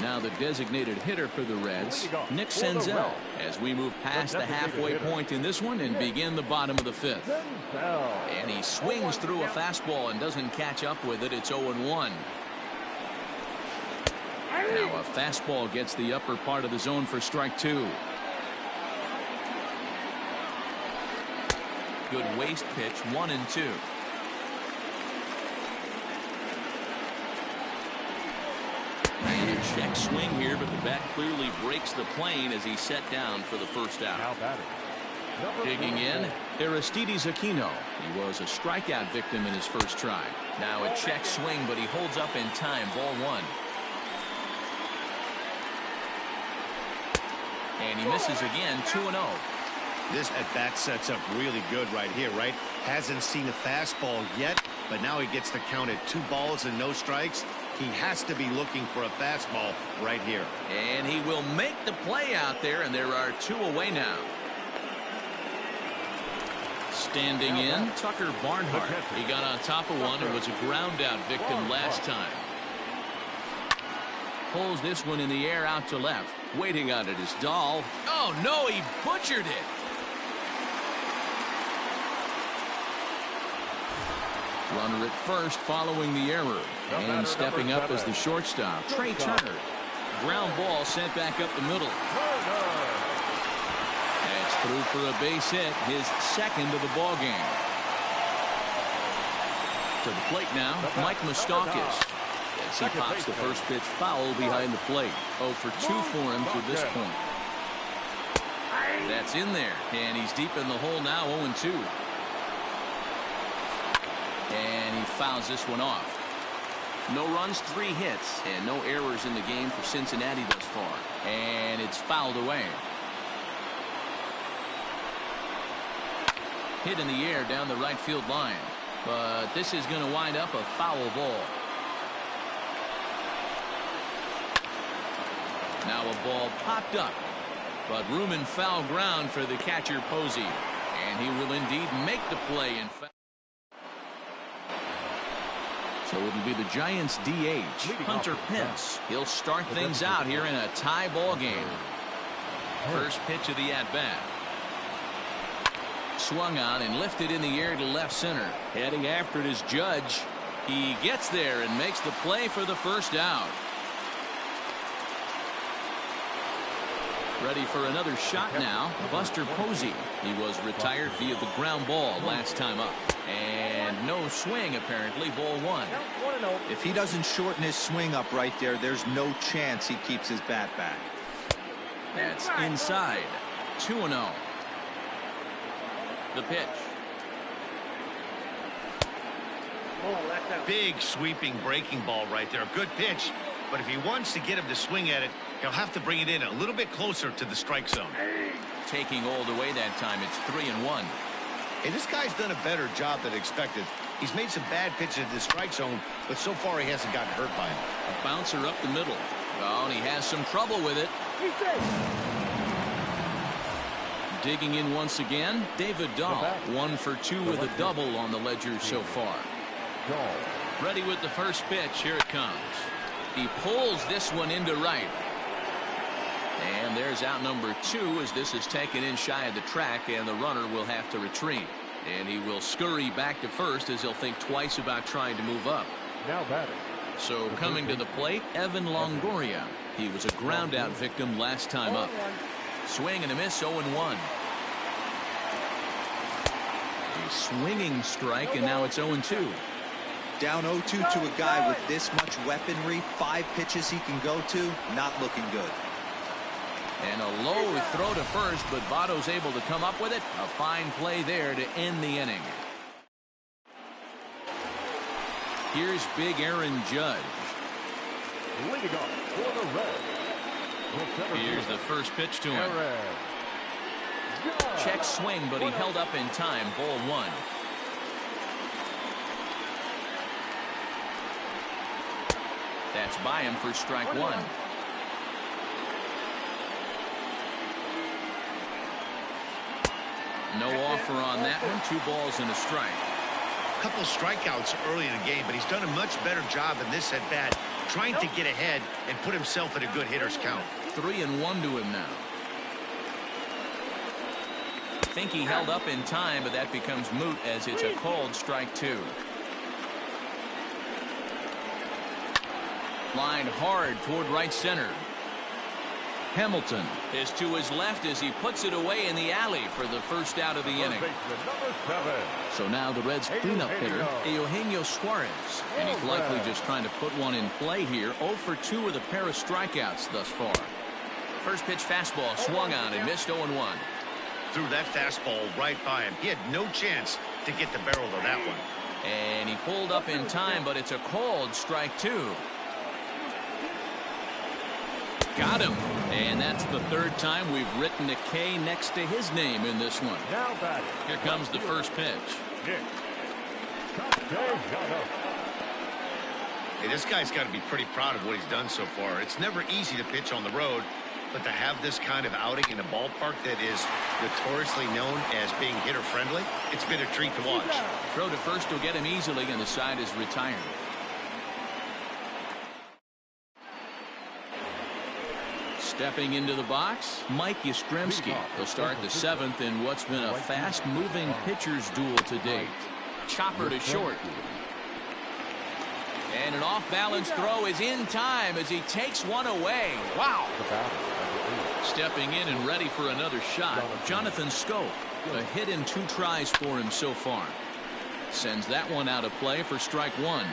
[SPEAKER 1] Now the designated hitter for the Reds, Nick Senzel, as we move past the halfway point in this one and begin the bottom of the fifth. And he swings through a fastball and doesn't catch up with it. It's 0-1. Now a fastball gets the upper part of the zone for strike 2. Good waist pitch, 1-2. And a check swing here, but the bat clearly breaks the plane as he's set down for the first out. Digging in, Aristides Aquino. He was a strikeout victim in his first try. Now a check swing, but he holds up in time. Ball 1. And he misses again. 2-0.
[SPEAKER 7] This at bat sets up really good right here, right? Hasn't seen a fastball yet, but now he gets the count at 2 balls and no strikes. He has to be looking for a fastball right here.
[SPEAKER 1] And he will make the play out there, and there are 2 away now. Standing in, Tucker Barnhart. He got on top of one and was a ground out victim last time. Pulls this one in the air out to left. Waiting on it is Dahl. Oh no, he butchered it. Runner at first following the error. And stepping up as the shortstop, Trey Turner. Ground ball sent back up the middle. That's through for a base hit, his second of the ball game. To the plate now, Mike Moustakas. As he pops the first pitch foul behind the plate. 0 for 2 for him to this point. That's in there, and he's deep in the hole now. 0-2. And he fouls this one off. No runs, 3 hits, and no errors in the game for Cincinnati thus far. And it's fouled away. Hit in the air down the right field line. But this is going to wind up a foul ball. Now a ball popped up, but room and foul ground for the catcher Posey. And he will indeed make the play in fact. So it'll be the Giants DH, Hunter Pence. He'll start things out here in a tie ball game. First pitch of the at-bat. Swung on and lifted in the air to left center. Heading after it is Judge. He gets there and makes the play for the first out. Ready for another shot now, Buster Posey. He was retired via the ground ball last time up. And no swing, apparently. Ball 1.
[SPEAKER 3] If he doesn't shorten his swing up right there, there's no chance he keeps his bat back.
[SPEAKER 1] That's inside. 2-0. The pitch.
[SPEAKER 7] Big sweeping breaking ball right there. Good pitch. But if he wants to get him to swing at it, he'll have to bring it in a little bit closer to the strike zone.
[SPEAKER 1] Taking all the way that time. It's 3-1.
[SPEAKER 7] Hey, this guy's done a better job than expected. He's made some bad pitches in the strike zone, but so far he hasn't gotten hurt by him.
[SPEAKER 1] A bouncer up the middle. Oh, and he has some trouble with it. Digging in once again, David Dahl. 1 for 2 with a double on the ledger so far. Ready with the first pitch. Here it comes. He pulls this one into right. And there's out number 2 as this is taken in shy of the track, and the runner will have to retreat. And he will scurry back to first as he'll think twice about trying to move up.
[SPEAKER 5] Now batting.
[SPEAKER 1] So coming to the plate, Evan Longoria. He was a ground out victim last time up. Swing and a miss, 0-1. A swinging strike, and now it's 0-2.
[SPEAKER 3] Down 0-2 to a guy with this much weaponry, 5 pitches he can go to, not looking good.
[SPEAKER 1] And a low throw to first, but Votto's able to come up with it. A fine play there to end the inning. Here's big Aaron Judge.
[SPEAKER 5] Leading off for the Reds.
[SPEAKER 1] Here's the first pitch to him. Check swing, but he held up in time. Ball 1. That's by him for strike 1. No offer on that one. 2 balls and a strike.
[SPEAKER 7] A couple strikeouts early in the game, but he's done a much better job in this at bat, trying to get ahead and put himself in a good hitter's count.
[SPEAKER 1] 3-1 to him now. I think he held up in time, but that becomes moot as it's a called strike 2. Line hard toward right center. Hamilton is to his left as he puts it away in the alley for the first out of the inning. So now the Reds cleanup hitter, Eugenio Suarez. And he's likely just trying to put one in play here. 0 for 2 with a pair of strikeouts thus far. First pitch fastball swung on and missed 0-1.
[SPEAKER 7] Threw that fastball right by him. He had no chance to get the barrel of that one.
[SPEAKER 1] And he pulled up in time, but it's a called strike 2. Got him. And that's the third time we've written a K next to his name in this one.
[SPEAKER 5] Now batting.
[SPEAKER 1] Here comes the first pitch.
[SPEAKER 7] Hey, this guy's got to be pretty proud of what he's done so far. It's never easy to pitch on the road, but to have this kind of outing in a ballpark that is notoriously known as being hitter-friendly, it's been a treat to watch.
[SPEAKER 1] Throw to first will get him easily, and the side is retired. Stepping into the box, Mike Yastrzemski. He'll start the 7th in what's been a fast-moving pitcher's duel to date. Chopper to short. And an off-balance throw is in time as he takes one away. Wow. Stepping in and ready for another shot, Jonathan Schoop. A hit in 2 tries for him so far. Sends that one out of play for strike 1.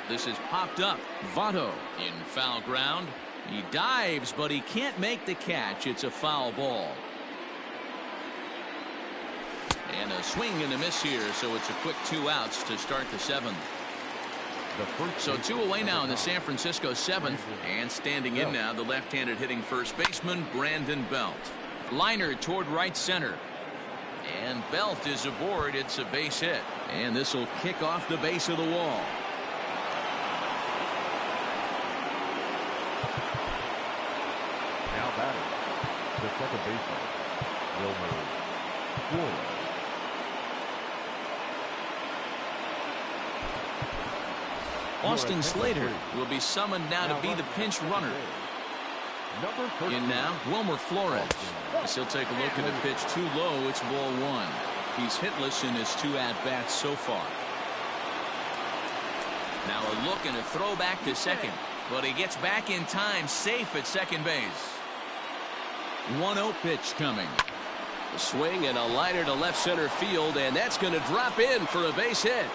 [SPEAKER 1] This is popped up. Votto in foul ground. He dives, but he can't make the catch. It's a foul ball. And a swing and a miss here, so it's a quick 2 outs to start the 7th. So 2 away now in the San Francisco 7th. And standing in now, the left-handed hitting first baseman, Brandon Belt. Liner toward right center. And Belt is aboard. It's a base hit. And this will kick off the base of the wall.
[SPEAKER 5] Now batting, the second baseman, Wilmer Flores.
[SPEAKER 1] Austin Slater will be summoned now to be the pinch runner. In now, Wilmer Flores. As he'll take a look at the pitch too low. It's ball 1. He's hitless in his 2 at-bats so far. Now a look and a throw back to second. But he gets back in time, safe at second base. 1-0 pitch coming. A swing and a liner to left center field, and that's going to drop in for a base hit.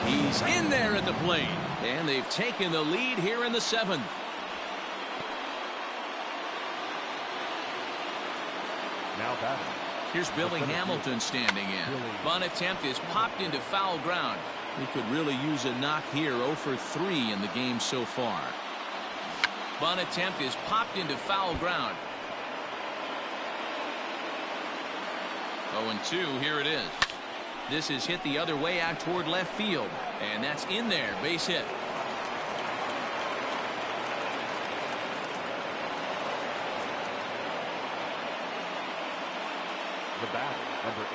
[SPEAKER 1] He's in there at the plate, and they've taken the lead here in the 7th.
[SPEAKER 5] Now batting.
[SPEAKER 1] Here's Billy Hamilton standing in. Bunt attempt is popped into foul ground. He could really use a knock here. 0 for 3 in the game so far. Bunt attempt is popped into foul ground. 0-2, here it is. This is hit the other way out toward left field. And that's in there, base hit.
[SPEAKER 5] The batter, number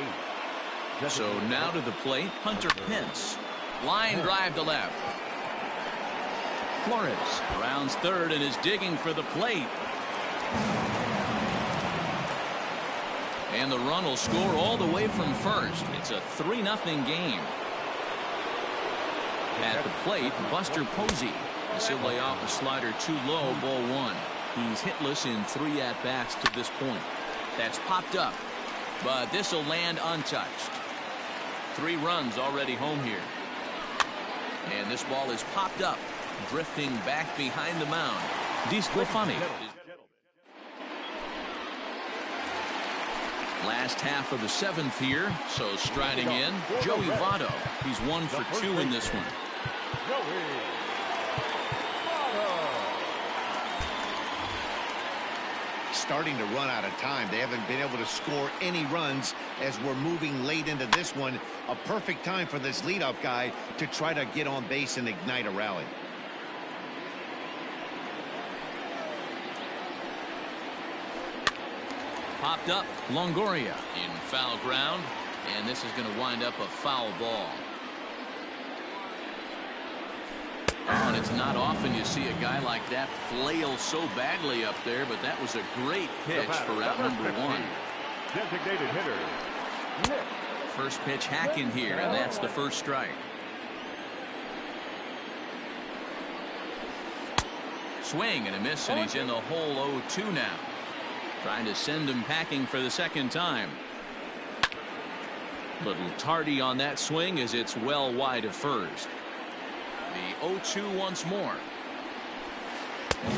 [SPEAKER 5] 8.
[SPEAKER 1] So now to the plate, Hunter Pence. Line drive to left. Flores rounds third and is digging for the plate. And the run will score all the way from first. It's a 3-0 game. At the plate, Buster Posey. He'll lay off a slider too low, ball 1. He's hitless in 3 at-bats to this point. That's popped up, but this will land untouched. 3 runs already home here. And this ball is popped up, drifting back behind the mound. DeSclafani. Last half of the 7th here, so striding in, Joey Votto. He's 1 for 2 in this one.
[SPEAKER 7] Starting to run out of time. They haven't been able to score any runs as we're moving late into this one. A perfect time for this leadoff guy to try to get on base and ignite a rally.
[SPEAKER 1] Popped up. Longoria in foul ground. And this is going to wind up a foul ball. Oh, and it's not often you see a guy like that flail so badly up there, but that was a great pitch for out number 1.
[SPEAKER 5] Designated hitter, Nick.
[SPEAKER 1] First pitch hacking here, and that's the first strike. Swing and a miss, and he's in the hole 0-2 now. Trying to send him packing for the second time. Little tardy on that swing as it's well wide of first. The 0-2 once more.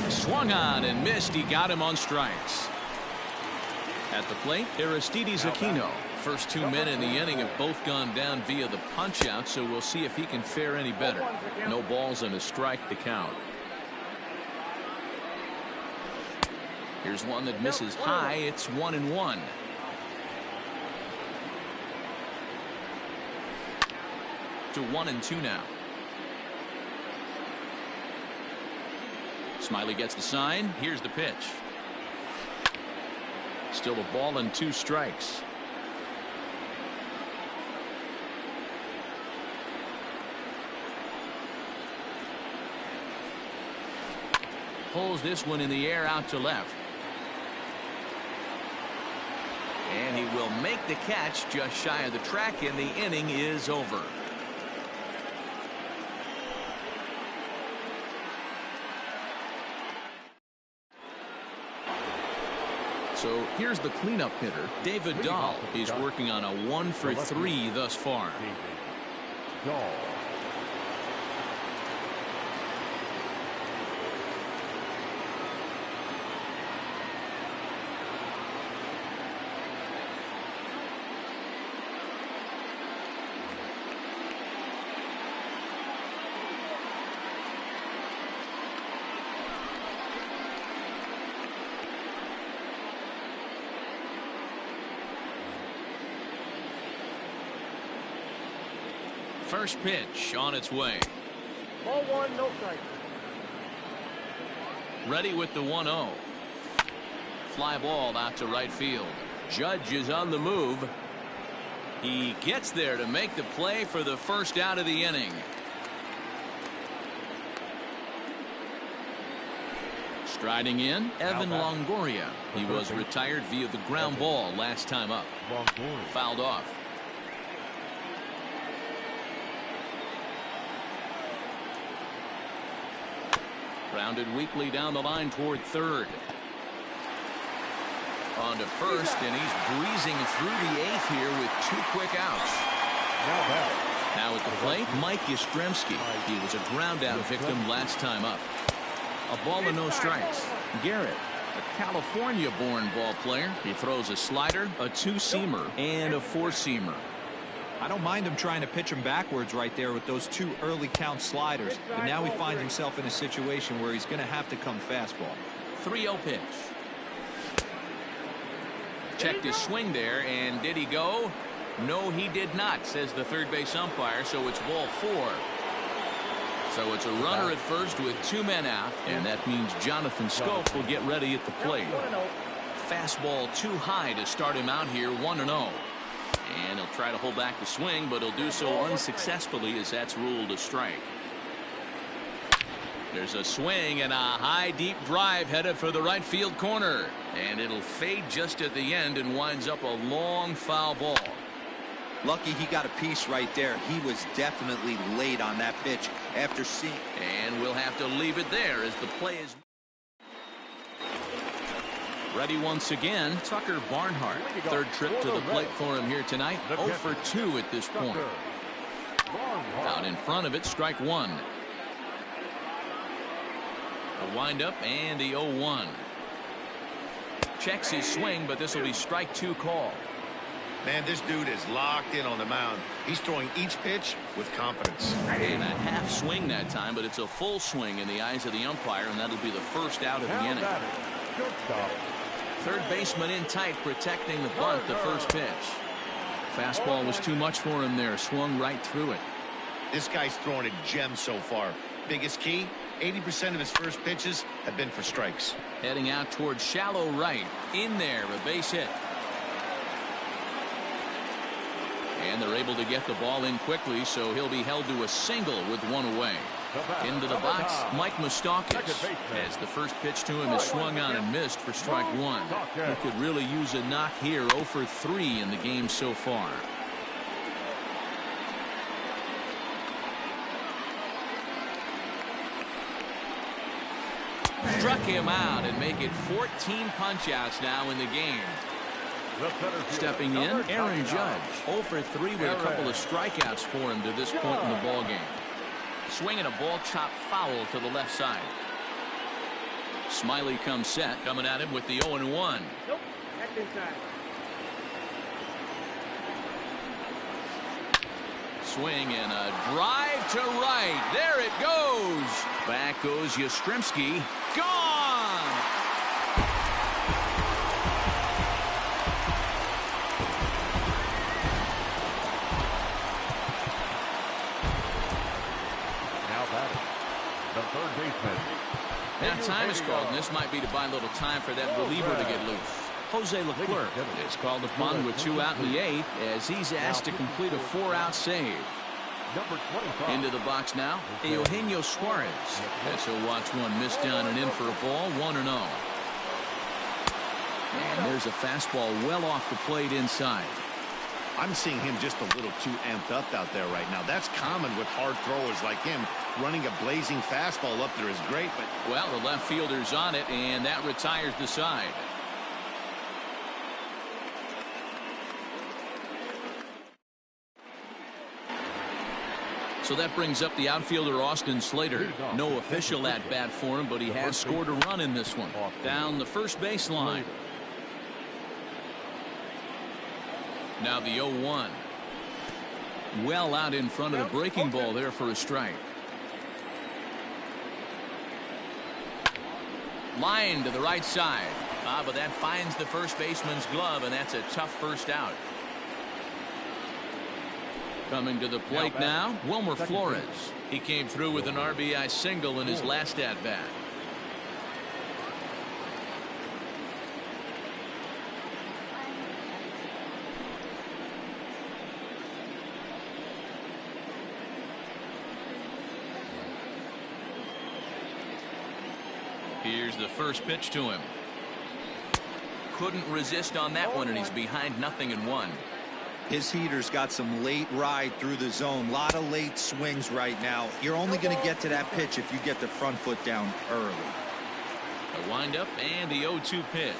[SPEAKER 1] Swung on and missed. He got him on strikes. At the plate, Aristides Aquino. First 2 men in the inning have both gone down via the punch out, so we'll see if he can fare any better. No balls and a strike to count. Here's one that misses high. It's 1-1. To 1-2 now. Smiley gets the sign. Here's the pitch. Still a ball and 2 strikes. Pulls this one in the air out to left. And he will make the catch just shy of the track, and the inning is over. So here's the cleanup hitter, David Dahl. He's working on a 1-for-3 thus far.
[SPEAKER 5] Dahl.
[SPEAKER 1] First pitch on its way.
[SPEAKER 6] Ball 1, no strike.
[SPEAKER 1] Ready with the 1-0. Fly ball out to right field. Judge is on the move. He gets there to make the play for the first out of the inning. Striding in, Evan Longoria. He was retired via the ground ball last time up. Fouled off. Grounded weakly down the line toward third. On to first, and he's breezing through the 8th here with 2 quick outs. Now at the plate, Mike Yastrzemski. He was a ground out victim last time up. A ball and no strikes. Garrett, a California-born ball player. He throws a slider, a 2-seamer, and a 4-seamer.
[SPEAKER 3] I don't mind him trying to pitch him backwards right there with those 2 early count sliders, but now he finds himself in a situation where he's going to have to come fastball.
[SPEAKER 1] 3-0 pitch. Checked his swing there, and did he go? No, he did not, says the third base umpire, so it's ball 4. So it's a runner at first with 2 men out, and that means Jonathan Schoop will get ready at the plate. Fastball too high to start him out here, 1-0. And he'll try to hold back the swing, but he'll do so unsuccessfully as that's ruled a strike. There's a swing and a high deep drive headed for the right field corner, and it'll fade just at the end and winds up a long foul ball.
[SPEAKER 3] Lucky he got a piece right there. He was definitely late on that pitch after seeing.
[SPEAKER 1] And we'll have to leave it there as the play is ready once again. Tucker Barnhart, third trip to the plate for him here tonight. 0 for 2 at this point. Out in front of it, strike 1. A windup and the 0-1. Checks his swing, but this will be strike 2 call.
[SPEAKER 4] Man, this dude is locked in on the mound. He's throwing each pitch with confidence.
[SPEAKER 1] And a half swing that time, but it's a full swing in the eyes of the umpire, and that'll be the first out of the inning. Third baseman in tight, protecting the bunt, the first pitch. Fastball was too much for him there. Swung right through it.
[SPEAKER 4] This guy's throwing a gem so far.
[SPEAKER 7] biggest key. 80% of his first pitches have been for strikes.
[SPEAKER 1] Heading out towards shallow right. In there, a base hit. And they're able to get the ball in quickly, so he'll be held to a single with one away. Into the box, Mike Moustakas, as the first pitch to him is swung on and missed for strike one. He could really use a knock here. 0 for 3 in the game so far. Struck him out and make it 14 punch-outs now in the game. Stepping in, Aaron Judge. 0 for 3 with a couple of strikeouts for him to this point in the ballgame. Swinging a ball chopped foul to the left side. Smiley comes set, coming at him with the 0-1.
[SPEAKER 6] Nope, that's inside.
[SPEAKER 1] Swing and a drive to right. There it goes. Back goes Yastrzemski. Gone.
[SPEAKER 5] Now batting, the third baseman.
[SPEAKER 1] Now time is called, and this might be to buy a little time for that reliever to get loose. Jose Leclerc is called upon with 2 out in the 8th as he's asked to complete a 4-out save.
[SPEAKER 5] Number 25.
[SPEAKER 1] Into the box now, Eugenio Suarez. As he'll watch one miss down and in for a ball, 1-0. And there's a fastball well off the plate inside.
[SPEAKER 7] I'm seeing him just a little too amped up out there right now. That's common with hard throwers like him. Running a blazing fastball up there is great, but...
[SPEAKER 1] Well, the left fielder's on it, and that retires the side. So that brings up the outfielder Austin Slater. No official at bat for him, but he has scored a run in this one. Down the first baseline. Now the 0-1. Well out in front of the breaking ball there for a strike. Line to the right side. But that finds the first baseman's glove, and that's a tough first out. Coming to the plate now, Wilmer Flores. He came through with an RBI single in his last at-bat. Here's the first pitch to him. Couldn't resist on that one, and he's behind 0-1.
[SPEAKER 3] His heater's got some late ride through the zone. A lot of late swings right now. You're only going to get to that pitch if you get the front foot down early.
[SPEAKER 1] A windup and the 0-2 pitch.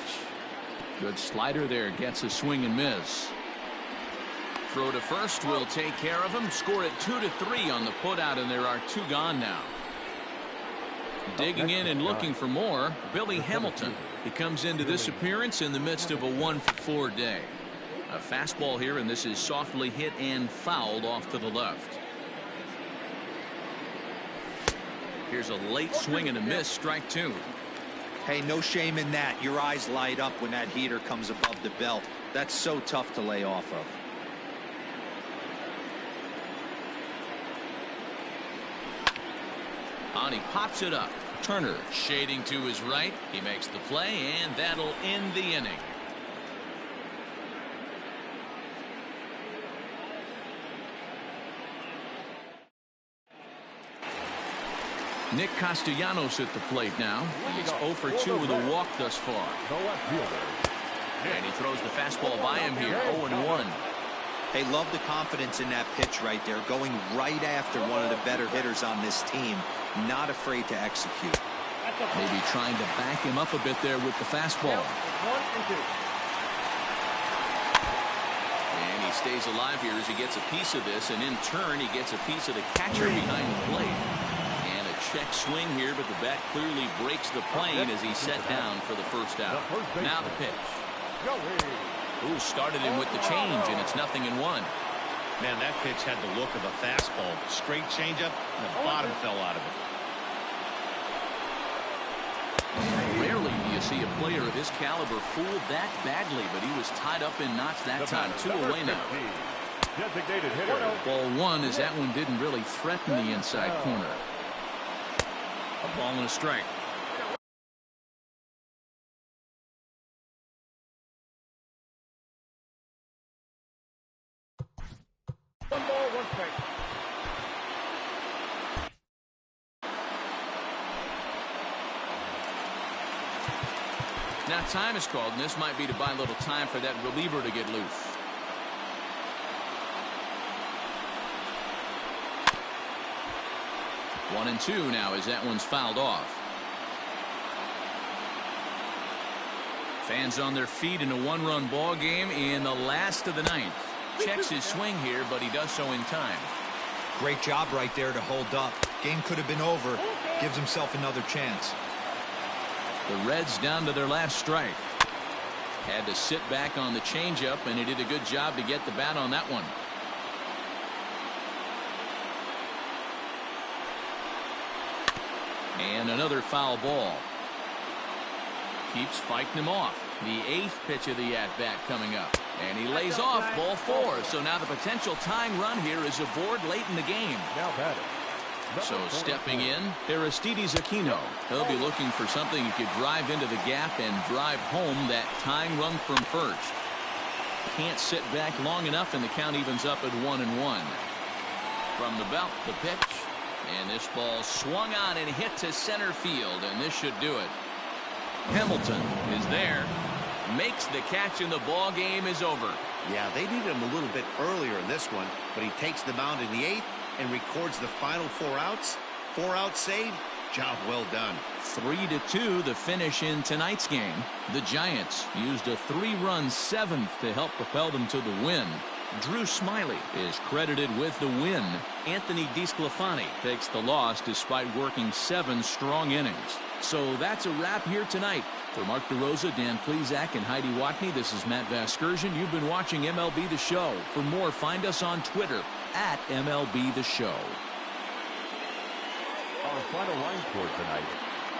[SPEAKER 1] Good slider there. Gets a swing and miss. Throw to first will take care of him. Score it 2-3 on the putout, and there are 2 gone now. Digging in and looking for more, Billy Hamilton. He comes into this appearance in the midst of a 1-for-4 day. A fastball here, and this is softly hit and fouled off to the left. Here's a late swing and a miss, strike 2.
[SPEAKER 3] Hey, no shame in that. Your eyes light up when that heater comes above the belt. That's so tough to lay off of.
[SPEAKER 1] And he pops it up. Turner shading to his right. He makes the play, and that'll end the inning. Nick Castellanos at the plate now. He's 0 for 2 with a walk thus far. And he throws the fastball by him here. 0-1.
[SPEAKER 3] Hey, love the confidence in that pitch right there. Going right after one of the better hitters on this team. Not afraid to execute.
[SPEAKER 1] Maybe trying to back him up a bit there with the fastball.
[SPEAKER 6] 1 and 2.
[SPEAKER 1] And he stays alive here as he gets a piece of this, and in turn he gets a piece of the catcher behind the plate. And a check swing here, but the bat clearly breaks the plane as he's set down for the first out. Now the pitch. Ooh, started him with the change, and it's 0-1.
[SPEAKER 7] Man, that pitch had the look of a fastball. Straight changeup, and the bottom fell out of it.
[SPEAKER 1] Rarely do you see a player of his caliber fooled that badly, but he was tied up in knots that time. 2 away now.
[SPEAKER 5] Designated hitter.
[SPEAKER 1] Ball 1 as that one didn't really threaten the inside corner. A ball and a strike.
[SPEAKER 6] One ball, one strike.
[SPEAKER 1] Now time is called, and this might be to buy a little time for that reliever to get loose. One and two now as that one's fouled off. Fans on their feet in a one-run ball game in the last of the ninth. Checks his swing here, but he does so in time.
[SPEAKER 3] Great job right there to hold up. Game could have been over. Gives himself another chance.
[SPEAKER 1] The Reds down to their last strike. Had to sit back on the changeup, and he did a good job to get the bat on that one. And another foul ball. Keeps fighting him off. The eighth pitch of the at-bat coming up. And he lays off ball four. So now the potential tying run here is aboard late in the game.
[SPEAKER 5] Now batting.
[SPEAKER 1] So stepping in, Aristides Aquino. He'll be looking for something he could drive into the gap and drive home that tying run from first. Can't sit back long enough, and the count evens up at 1-1. From the belt, the pitch. And this ball swung on and hit to center field, and this should do it. Hamilton is there. Makes the catch, and the ball game is over.
[SPEAKER 4] Yeah, they needed him a little bit earlier in this one, but he takes the mound in the eighth and records the final 4 outs. 4 outs saved. Job well done.
[SPEAKER 1] 3-2 the finish in tonight's game. The Giants used a 3-run seventh to help propel them to the win. Drew Smiley is credited with the win. Anthony DeSclafani takes the loss despite working 7 strong innings. So that's a wrap here tonight. For Mark DeRosa, Dan Plesac, and Heidi Watney, this is Matt Vasgersian. You've been watching MLB The Show. For more, find us on Twitter at MLB The Show.
[SPEAKER 5] Our final line score tonight.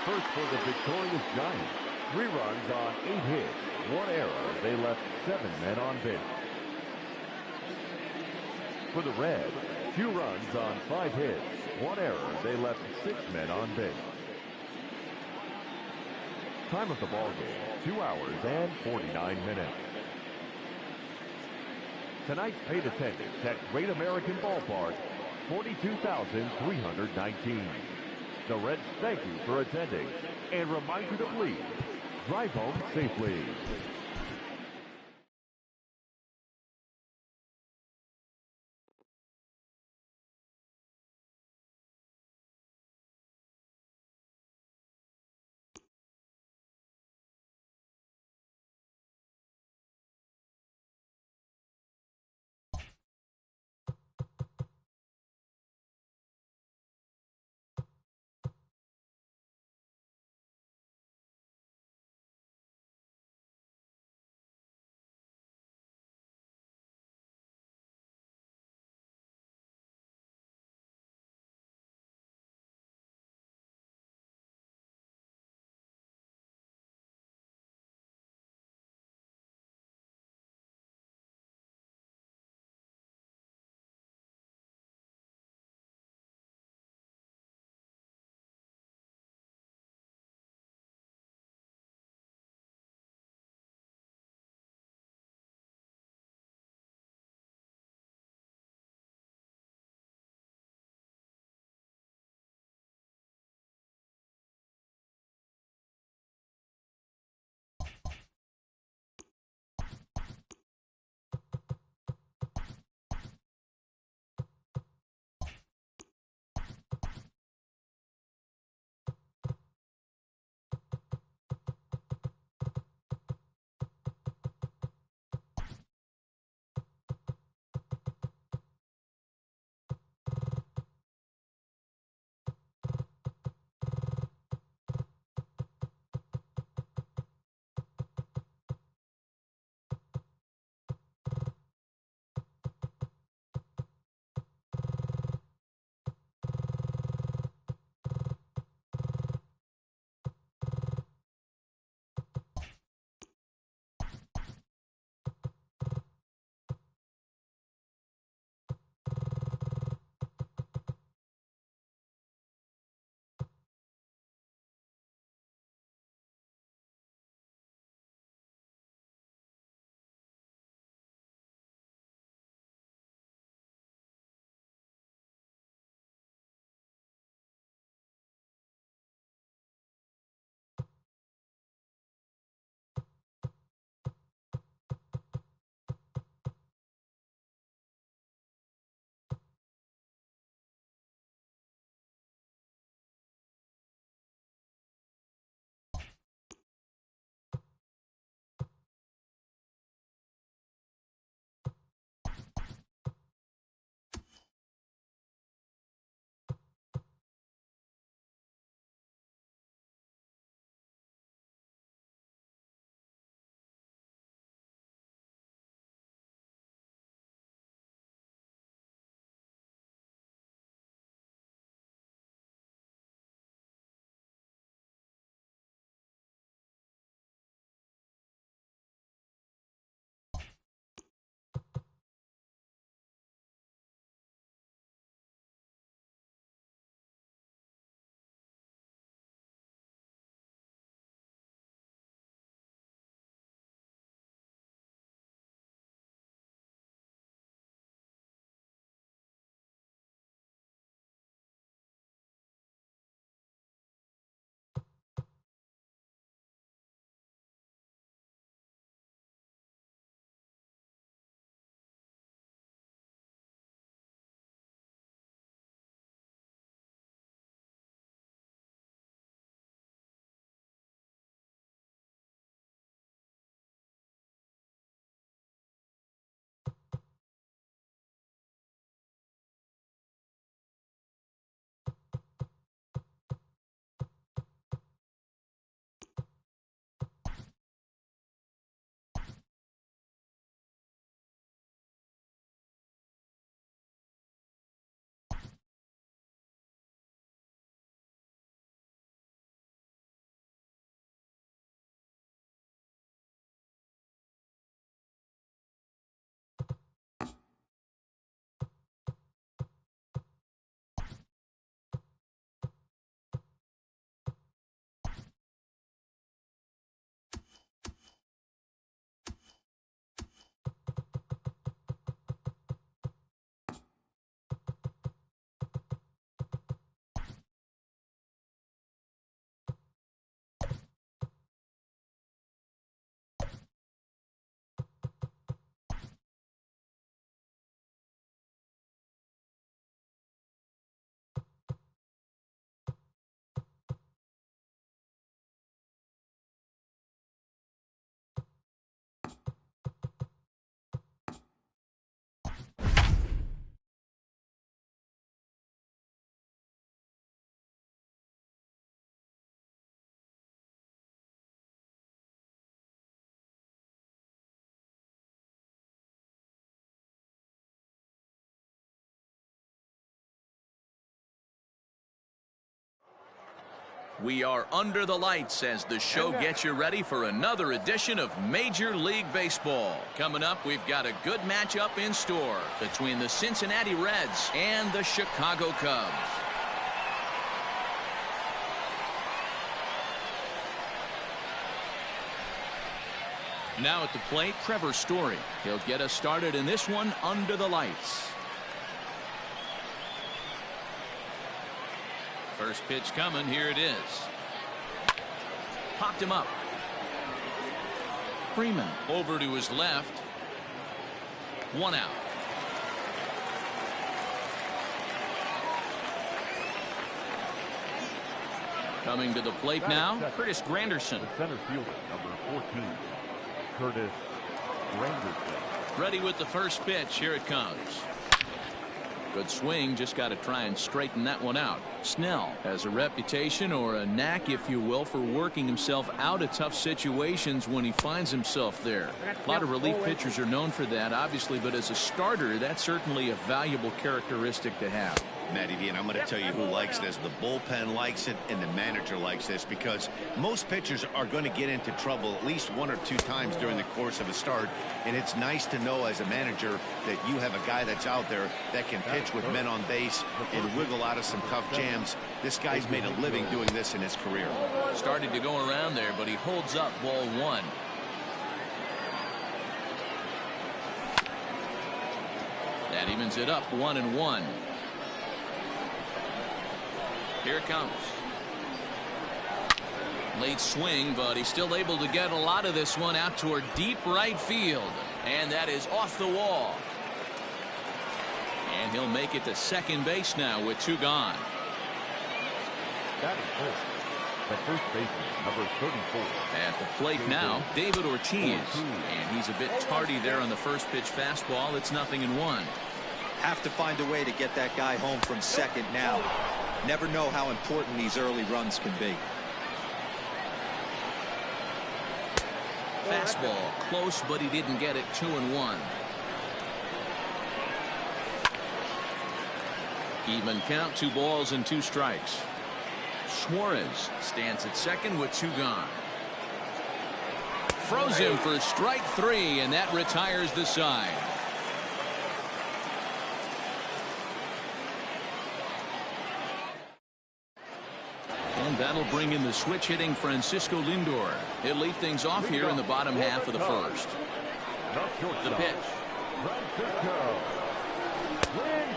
[SPEAKER 5] First for the victorious Giants. 3 runs on 8 hits. 1 error. They left 7 men on base. For the Reds, 2 runs on 5 hits. 1 error. They left 6 men on base. Time of the ball game, 2 hours and 49 minutes. Tonight's paid attendance at Great American Ballpark, 42,319. The Reds thank you for attending and remind you to please drive home safely.
[SPEAKER 1] We are under the lights as the show gets you ready for another edition of Major League Baseball. Coming up, we've got a good matchup in store between the Cincinnati Reds and the Chicago Cubs. Now at the plate, Trevor Story. He'll get us started in this one under the lights. First pitch coming. Here it is. Popped him up. Freeman over to his left. One out. Coming to the plate now, Curtis Granderson.
[SPEAKER 5] The center fielder, number 14, Curtis Granderson.
[SPEAKER 1] Ready with the first pitch. Here it comes. Good swing, just got to try and straighten that one out. Snell has a reputation, or a knack if you will, for working himself out of tough situations when he finds himself there. A lot of relief pitchers are known for that, obviously, but as a starter, that's certainly a valuable characteristic to have.
[SPEAKER 7] Matty V, and I'm going to tell you who likes this. The bullpen likes it, and the manager likes this, because most pitchers are going to get into trouble at least one or two times during the course of a start, and it's nice to know as a manager that you have a guy that's out there that can pitch with men on base and wiggle out of some tough jams. This guy's made a living doing this in his career.
[SPEAKER 1] Started to go around there, but he holds up. Ball one. That evens it up, 1-1. Here it comes. Late swing, but he's still able to get a lot of this one out toward deep right field. And that is off the wall. And he'll make it to second base now with two gone.
[SPEAKER 5] That is first. The first baseman, number 34.
[SPEAKER 1] At the plate now, David Ortiz. And he's a bit tardy there on the first pitch fastball. It's 0-1.
[SPEAKER 3] Have to find a way to get that guy home from second now. Never know how important these early runs can be.
[SPEAKER 1] Fastball close, but he didn't get it. 2-1. Even count, 2 balls and 2 strikes. Suarez stands at second with 2 gone. Froze him for strike 3, and that retires the side. And that'll bring in the switch hitting Francisco Lindor. He'll lead things off here in the bottom half of the first. The pitch.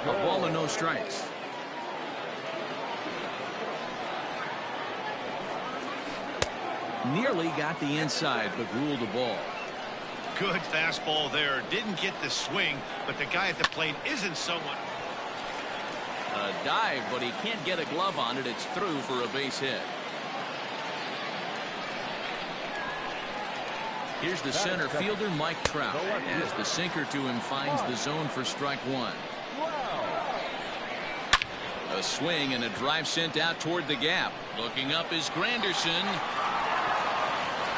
[SPEAKER 1] A ball and no strikes. Nearly got the inside, but ruled the ball.
[SPEAKER 7] Good fastball there. Didn't get the swing, but the guy at the plate isn't someone.
[SPEAKER 1] A dive, but he can't get a glove on it. It's through for a base hit. Here's the center fielder, Mike Trout, as the sinker to him finds the zone for strike 1. A swing and a drive sent out toward the gap. Looking up is Granderson.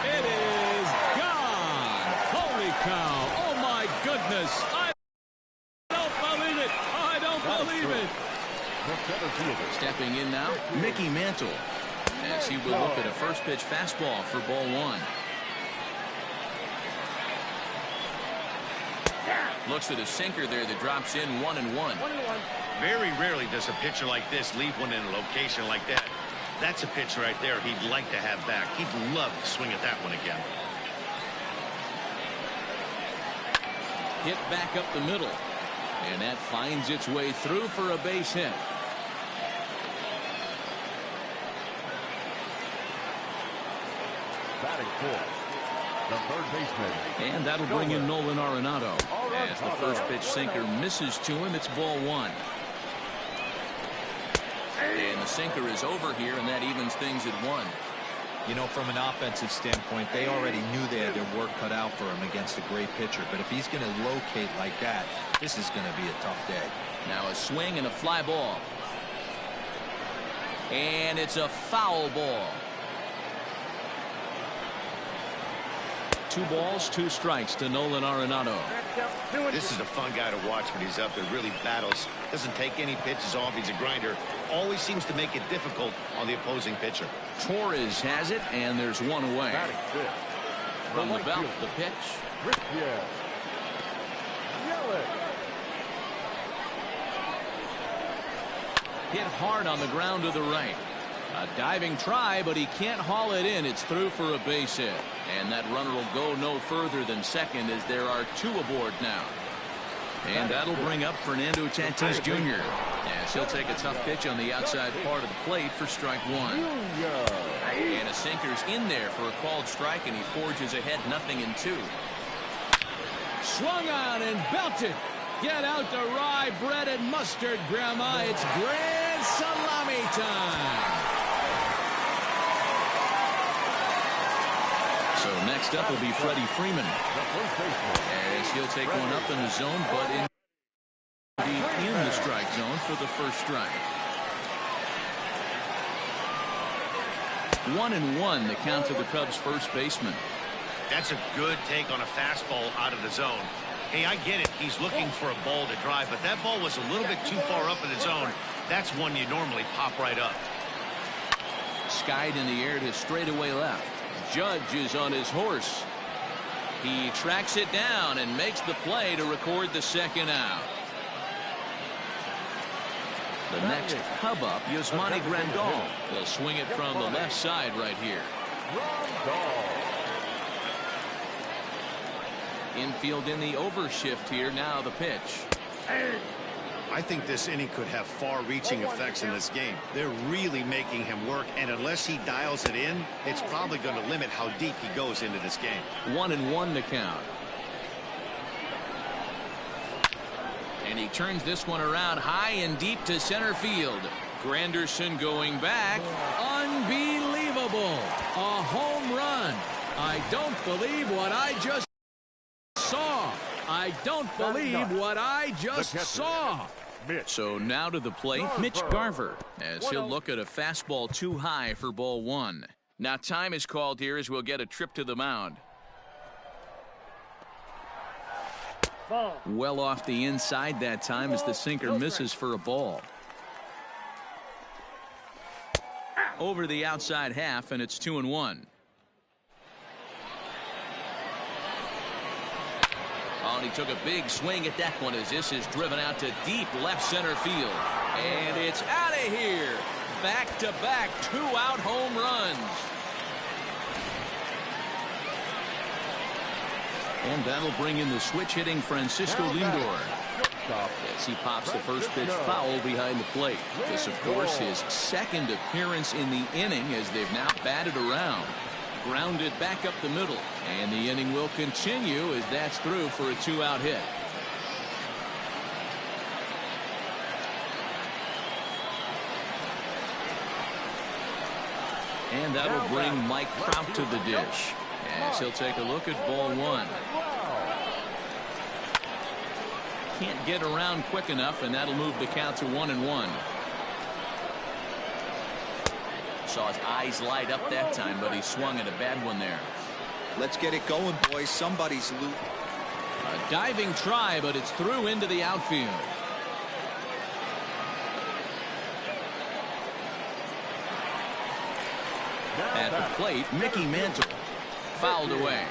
[SPEAKER 1] It is gone. Holy cow. Oh, my goodness. I don't believe it. I don't believe it. Stepping in now, Mickey Mantle, as he will look at a first pitch fastball for ball 1. Looks at a sinker there that drops in 1-1.
[SPEAKER 7] Very rarely does a pitcher like this leave one in a location like that. That's a pitch right there he'd like to have back. He'd love to swing at that one again.
[SPEAKER 1] Hit back up the middle, and that finds its way through for a base hit.
[SPEAKER 5] Batting fourth, the third baseman.
[SPEAKER 1] And that'll bring in Nolan Arenado. As the first pitch sinker misses to him, it's ball 1. And the sinker is over here, and that evens things at 1.
[SPEAKER 3] You know, from an offensive standpoint, they already knew they had their work cut out for him against a great pitcher. But if he's going to locate like that, this is going to be a tough day.
[SPEAKER 1] Now a swing and a fly ball. And it's a foul ball. 2 balls, 2 strikes to Nolan Arenado.
[SPEAKER 7] This is a fun guy to watch when he's up there. Really battles. Doesn't take any pitches off. He's a grinder. Always seems to make it difficult on the opposing pitcher.
[SPEAKER 1] Torres has it, and there's 1 away. From the belt, the pitch. Hit hard on the ground to the right. A diving try, but he can't haul it in. It's through for a base hit. And that runner will go no further than second as there are 2 aboard now. And that'll bring up Fernando Tatis Jr. As he'll take a tough pitch on the outside part of the plate for strike 1. And a sinker's in there for a called strike, and he forges ahead 0-2.
[SPEAKER 8] Swung on and belted. Get out the rye bread and mustard, Grandma. It's grand salami time.
[SPEAKER 1] So next up will be Freddie Freeman. As he'll take one up in the zone, but in the strike zone for the first strike. 1-1 the count to the Cubs first baseman.
[SPEAKER 7] That's a good take on a fastball out of the zone. Hey, I get it. He's looking for a ball to drive, but that ball was a little bit too far up in the zone. That's one you normally pop right up.
[SPEAKER 1] Skied in the air to straightaway left. Judge is on his horse. He tracks it down and makes the play to record the second out. The next Cub up, Yasmani Grandal. They'll swing it from the left side right here. Infield in the overshift here. Now the pitch.
[SPEAKER 7] I think this inning could have far-reaching effects in this game. They're really making him work, and unless he dials it in, it's probably going to limit how deep he goes into this game.
[SPEAKER 1] 1-1 to count. And he turns this one around high and deep to center field. Granderson going back.
[SPEAKER 8] Unbelievable. A home run. I don't believe what I just saw. I don't believe what I just saw.
[SPEAKER 1] So now to the plate, Mitch Garver, as he'll look at a fastball too high for ball 1. Now time is called here as we'll get a trip to the mound. Well off the inside that time as the sinker misses for a ball. Over the outside half, and it's 2-1. Oh, and he took a big swing at that one as this is driven out to deep left center field. And it's out of here. Back-to-back 2-out home runs. And that'll bring in the switch-hitting Francisco Lindor. As he pops the first pitch foul behind the plate. This, of course, his second appearance in the inning as they've now batted around. Grounded back up the middle, and the inning will continue as that's through for a 2-out hit. And that'll bring Mike Trout to the dish as he'll take a look at ball 1. Can't get around quick enough, and that'll move the count to 1-1. Saw his eyes light up that time, but he swung at a bad one there.
[SPEAKER 3] Let's get it going, boys. Somebody's loose.
[SPEAKER 1] A diving try, but it's through into the outfield. At the plate, Mickey Mantle. Fouled away.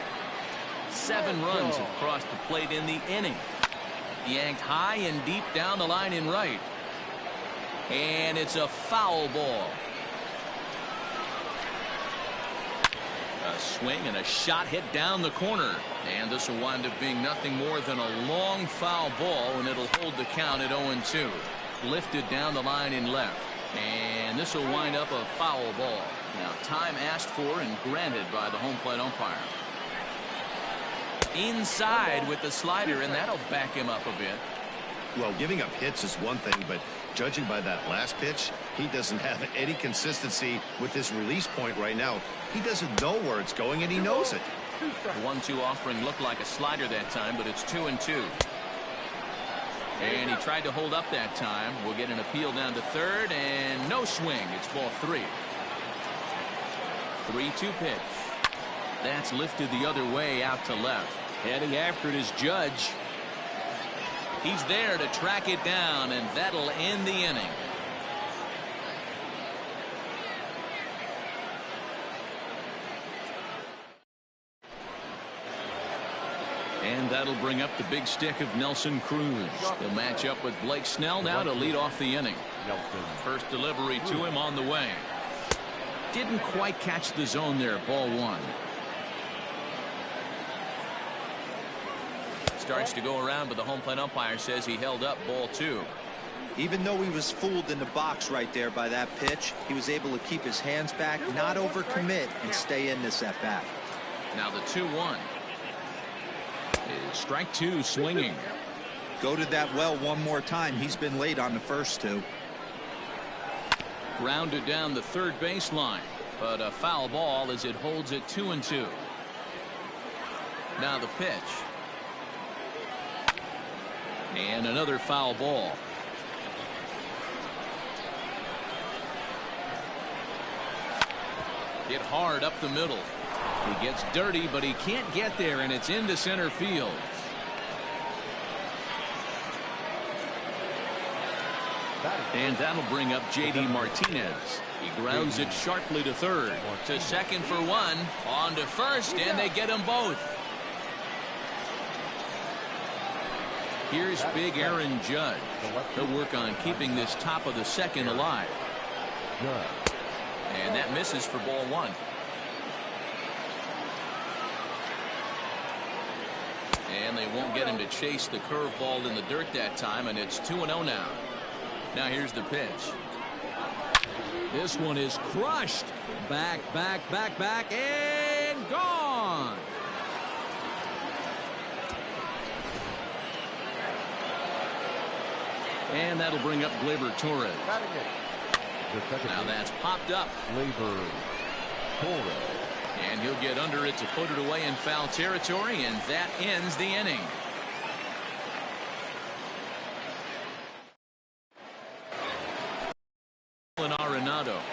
[SPEAKER 1] 7 runs have crossed the plate in the inning. Yanked high and deep down the line in right. And it's a foul ball. A swing and a shot hit down the corner. And this will wind up being nothing more than a long foul ball, and it'll hold the count at 0-2. Lifted down the line in left. And this will wind up a foul ball. Now time asked for and granted by the home plate umpire. Inside with the slider, and that'll back him up a bit.
[SPEAKER 7] Well, giving up hits is one thing, but judging by that last pitch, he doesn't have any consistency with his release point right now. He doesn't know where it's going, and he knows it.
[SPEAKER 1] 1-2 offering looked like a slider that time, but it's 2-2. And he tried to hold up that time. We'll get an appeal down to third, and no swing. It's ball 3. 3-2 pitch. That's lifted the other way out to left. Heading after it is Judge. He's there to track it down, and that'll end the inning. And that'll bring up the big stick of Nelson Cruz. He'll match up with Blake Snell now to lead off the inning. First delivery to him on the way. Didn't quite catch the zone there. Ball one. Starts to go around, but the home plate umpire says he held up. Ball two.
[SPEAKER 3] Even though he was fooled in the box right there by that pitch, he was able to keep his hands back, not overcommit, and stay in this at bat.
[SPEAKER 1] Now the 2-1. Strike two, swinging.
[SPEAKER 3] Go to that well one more time. He's been late on the first two.
[SPEAKER 1] Grounded down the third baseline, but a foul ball as it holds it 2-2. Now the pitch. And another foul ball. Hit hard up the middle. He gets dirty, but he can't get there, and it's into center field. And that'll bring up J.D. Martinez. He grounds it sharply to third. To second for one. On to first, and they get them both. Here's big Aaron Judge. He'll work on keeping this top of the second alive. And that misses for ball one. And they won't get him to chase the curveball in the dirt that time, and it's 2-0 now. Now here's the pitch.
[SPEAKER 8] This one is crushed. Back, and gone.
[SPEAKER 1] And that'll bring up Gleyber Torres. Now that's popped up.
[SPEAKER 5] Gleyber Torres.
[SPEAKER 1] And he'll get under it to put it away in foul territory, and that ends the inning.